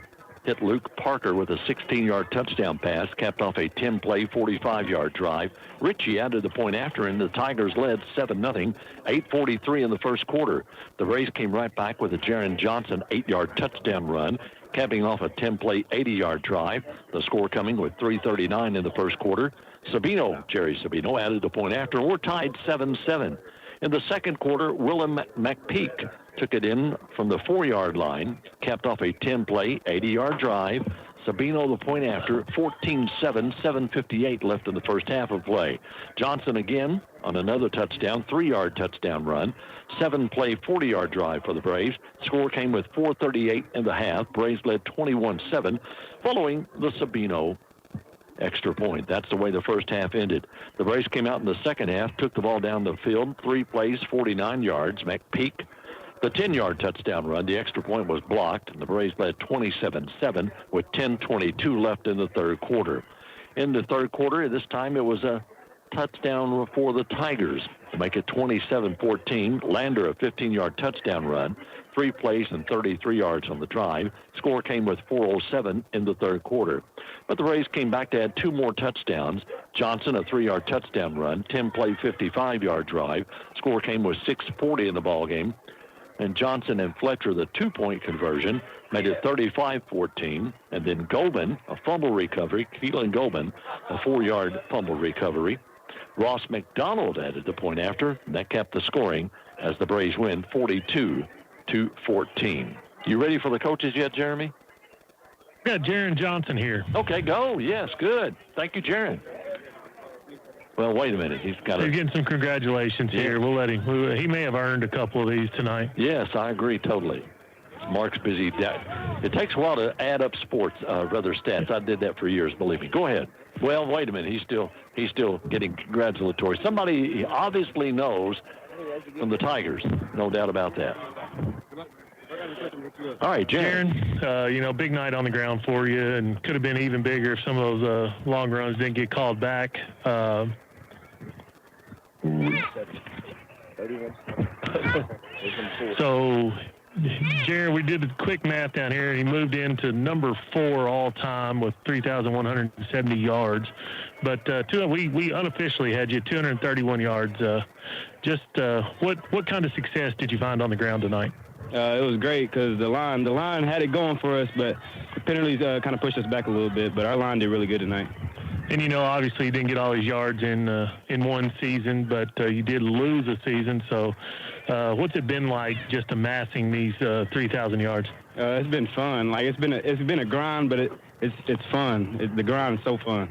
hit Luke Parker with a 16-yard touchdown pass, capped off a 10-play, 45-yard drive. Ritchie added the point after, and the Tigers led 7-0, 8:43 in the first quarter. The Rays came right back with a Jaron Johnson 8-yard touchdown run, capping off a 10-play, 80-yard drive. The score coming with 3:39 in the first quarter. Jerry Sabino added the point after, and we're tied 7-7. In the second quarter, Willem McPeak took it in from the 4-yard line, capped off a 10-play, 80-yard drive. Sabino the point after, 14-7, 7:58 left in the first half of play. Johnson again on another touchdown, 3-yard touchdown run, 7-play, 40-yard drive for the Braves. Score came with 4:38 in the half. Braves led 21-7 following the Sabino extra point. That's the way the first half ended. The Braves came out in the second half, took the ball down the field, 3 plays, 49 yards. McPeak, the 10-yard touchdown run. The extra point was blocked, and the Braves led 27-7 with 10:22 left in the third quarter. In the third quarter, this time it was a touchdown for the Tigers to make it 27-14. Lander, a 15-yard touchdown run, 3 plays and 33 yards on the drive. Score came with 4:07 in the third quarter. But the Rays came back to add 2 more touchdowns. Johnson, a 3-yard touchdown run, 10-play, 55-yard drive. Score came with 6:40 in the ballgame. And Johnson and Fletcher, the 2-point conversion, made it 35-14. And then Gobin, a fumble recovery. Keelan Gobin, a 4-yard fumble recovery. Ross McDonald added the point after, and that kept the scoring as the Braves win 42-14. You ready for the coaches yet, Jeremy? Yeah, Jaron Johnson here. Okay, go. Yes, good. Thank you, Jaron. Well, wait a minute. He's getting some congratulations here. We'll let him. He may have earned a couple of these tonight. Yes, I agree totally. Mark's busy. It takes a while to add up stats. I did that for years, believe me. Go ahead. Well, wait a minute. He's still getting congratulatory. Somebody he obviously knows from the Tigers. No doubt about that. All right, Jaron, big night on the ground for you, and could have been even bigger if some of those long runs didn't get called back. So, Jaron, we did a quick math down here. He moved into number 4 all-time with 3,170 yards. But we unofficially had you 231 yards. What kind of success did you find on the ground tonight? It was great because the line had it going for us, but the penalties kind of pushed us back a little bit. But our line did really good tonight. And, obviously you didn't get all these yards in one season, but you did lose a season. So what's it been like just amassing these 3,000 yards? It's been fun. Like it's been a grind, but it's fun. The grind is so fun.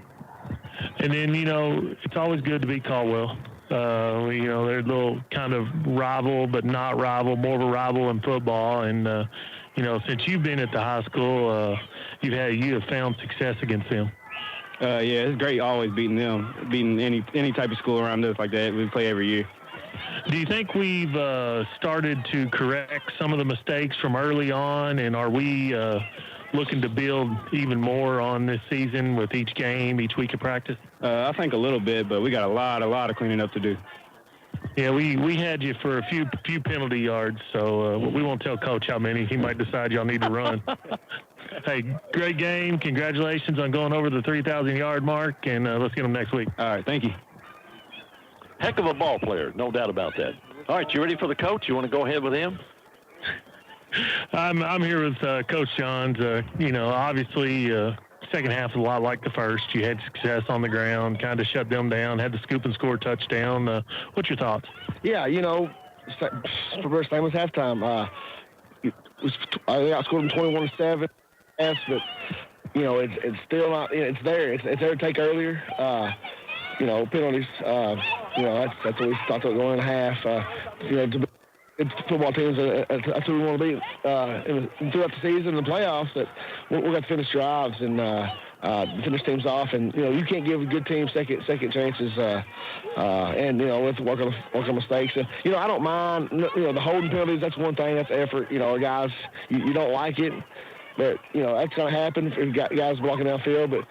And then, it's always good to beat Caldwell. They're a little kind of rival, but not rival, more of a rival in football. And, since you've been at the high school, you have found success against them. Yeah, it's great always beating them, beating any type of school around us like that. We play every year. Do you think we've started to correct some of the mistakes from early on, and are we looking to build even more on this season with each game, each week of practice? I think a little bit, but we got a lot of cleaning up to do. Yeah, we had you for a few penalty yards, so we won't tell Coach how many. He might decide y'all need to run. Hey, great game. Congratulations on going over the 3,000-yard mark, and let's get them next week. All right, thank you. Heck of a ball player, no doubt about that. All right, you ready for the coach? You want to go ahead with him? I'm here with Coach Johns. Obviously, second half was a lot like the first. You had success on the ground, kind of shut them down, had the scoop and score touchdown. What's your thoughts? Yeah, first time was halftime. I outscored them 21-7. But it's still not. It's there. It's there to take earlier. Penalties. That's what we thought they were going in half. It's football teams. That's who we want to be throughout the season and the playoffs. That we're going to finish drives and finish teams off. And you can't give a good team second chances. And we have to work on mistakes. And I don't mind. The holding penalties. That's one thing. That's effort. Guys, you don't like it. But, that's going to happen if you got guys blocking downfield. But,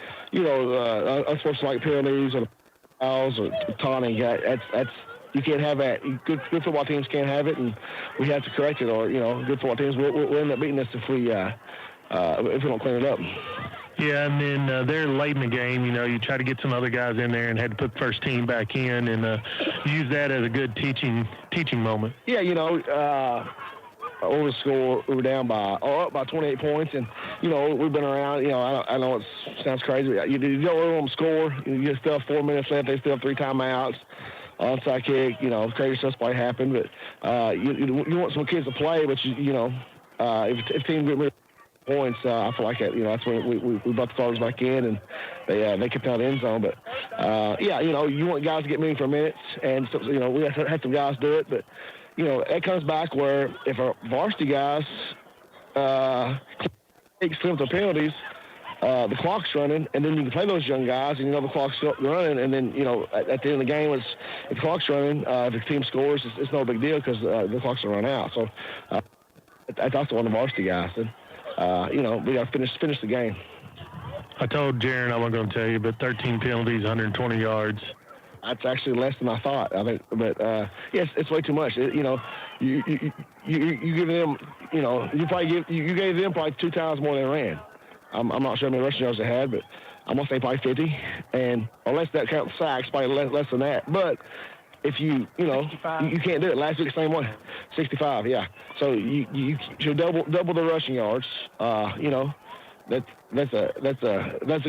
unsportsmanlike penalties or fouls or taunting, that's you can't have that. Good football teams can't have it, and we have to correct it. Or, good football teams will end up beating us if we don't clean it up. Yeah, and then they're late in the game. You try to get some other guys in there and had to put the first team back in and use that as a good teaching moment. Yeah, over score, we were down up by 28 points, and we've been around. I know it sounds crazy. But you don't let them score. You still have 4 minutes left. They still have 3 timeouts. Onside kick. Crazy stuff's probably happened, but you want some kids to play. But if team get rid of points, I feel like that. That's when we brought the starters back in, and they kept out the end zone. But you want guys to get meaningful minutes, and so, we had some guys do it, but. It comes back where if our varsity guys take some of the penalties, the clock's running, and then you can play those young guys, and the clock's running, and then, at the end of the game, if the clock's running, if the team scores, it's no big deal because the clock's going to run out. So I talked to one of the varsity guys, and, we got to finish the game. I told Jaron I wasn't going to tell you, but 13 penalties, 120 yards. That's actually less than I thought. I think, but yes, it's way too much. You give them, you gave them probably 2 times more than they ran. I'm not sure how many rushing yards they had, but I'm gonna say probably 50, and unless that counts sacks, probably less than that. But if you can't do it. Last week the same way, 65, yeah. So you should double the rushing yards. That's a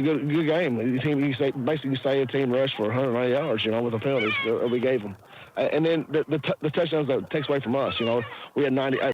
good game. The team, basically say a team rushed for 190 yards, with the penalties that we gave them, and then the touchdowns that takes away from us. We had 90.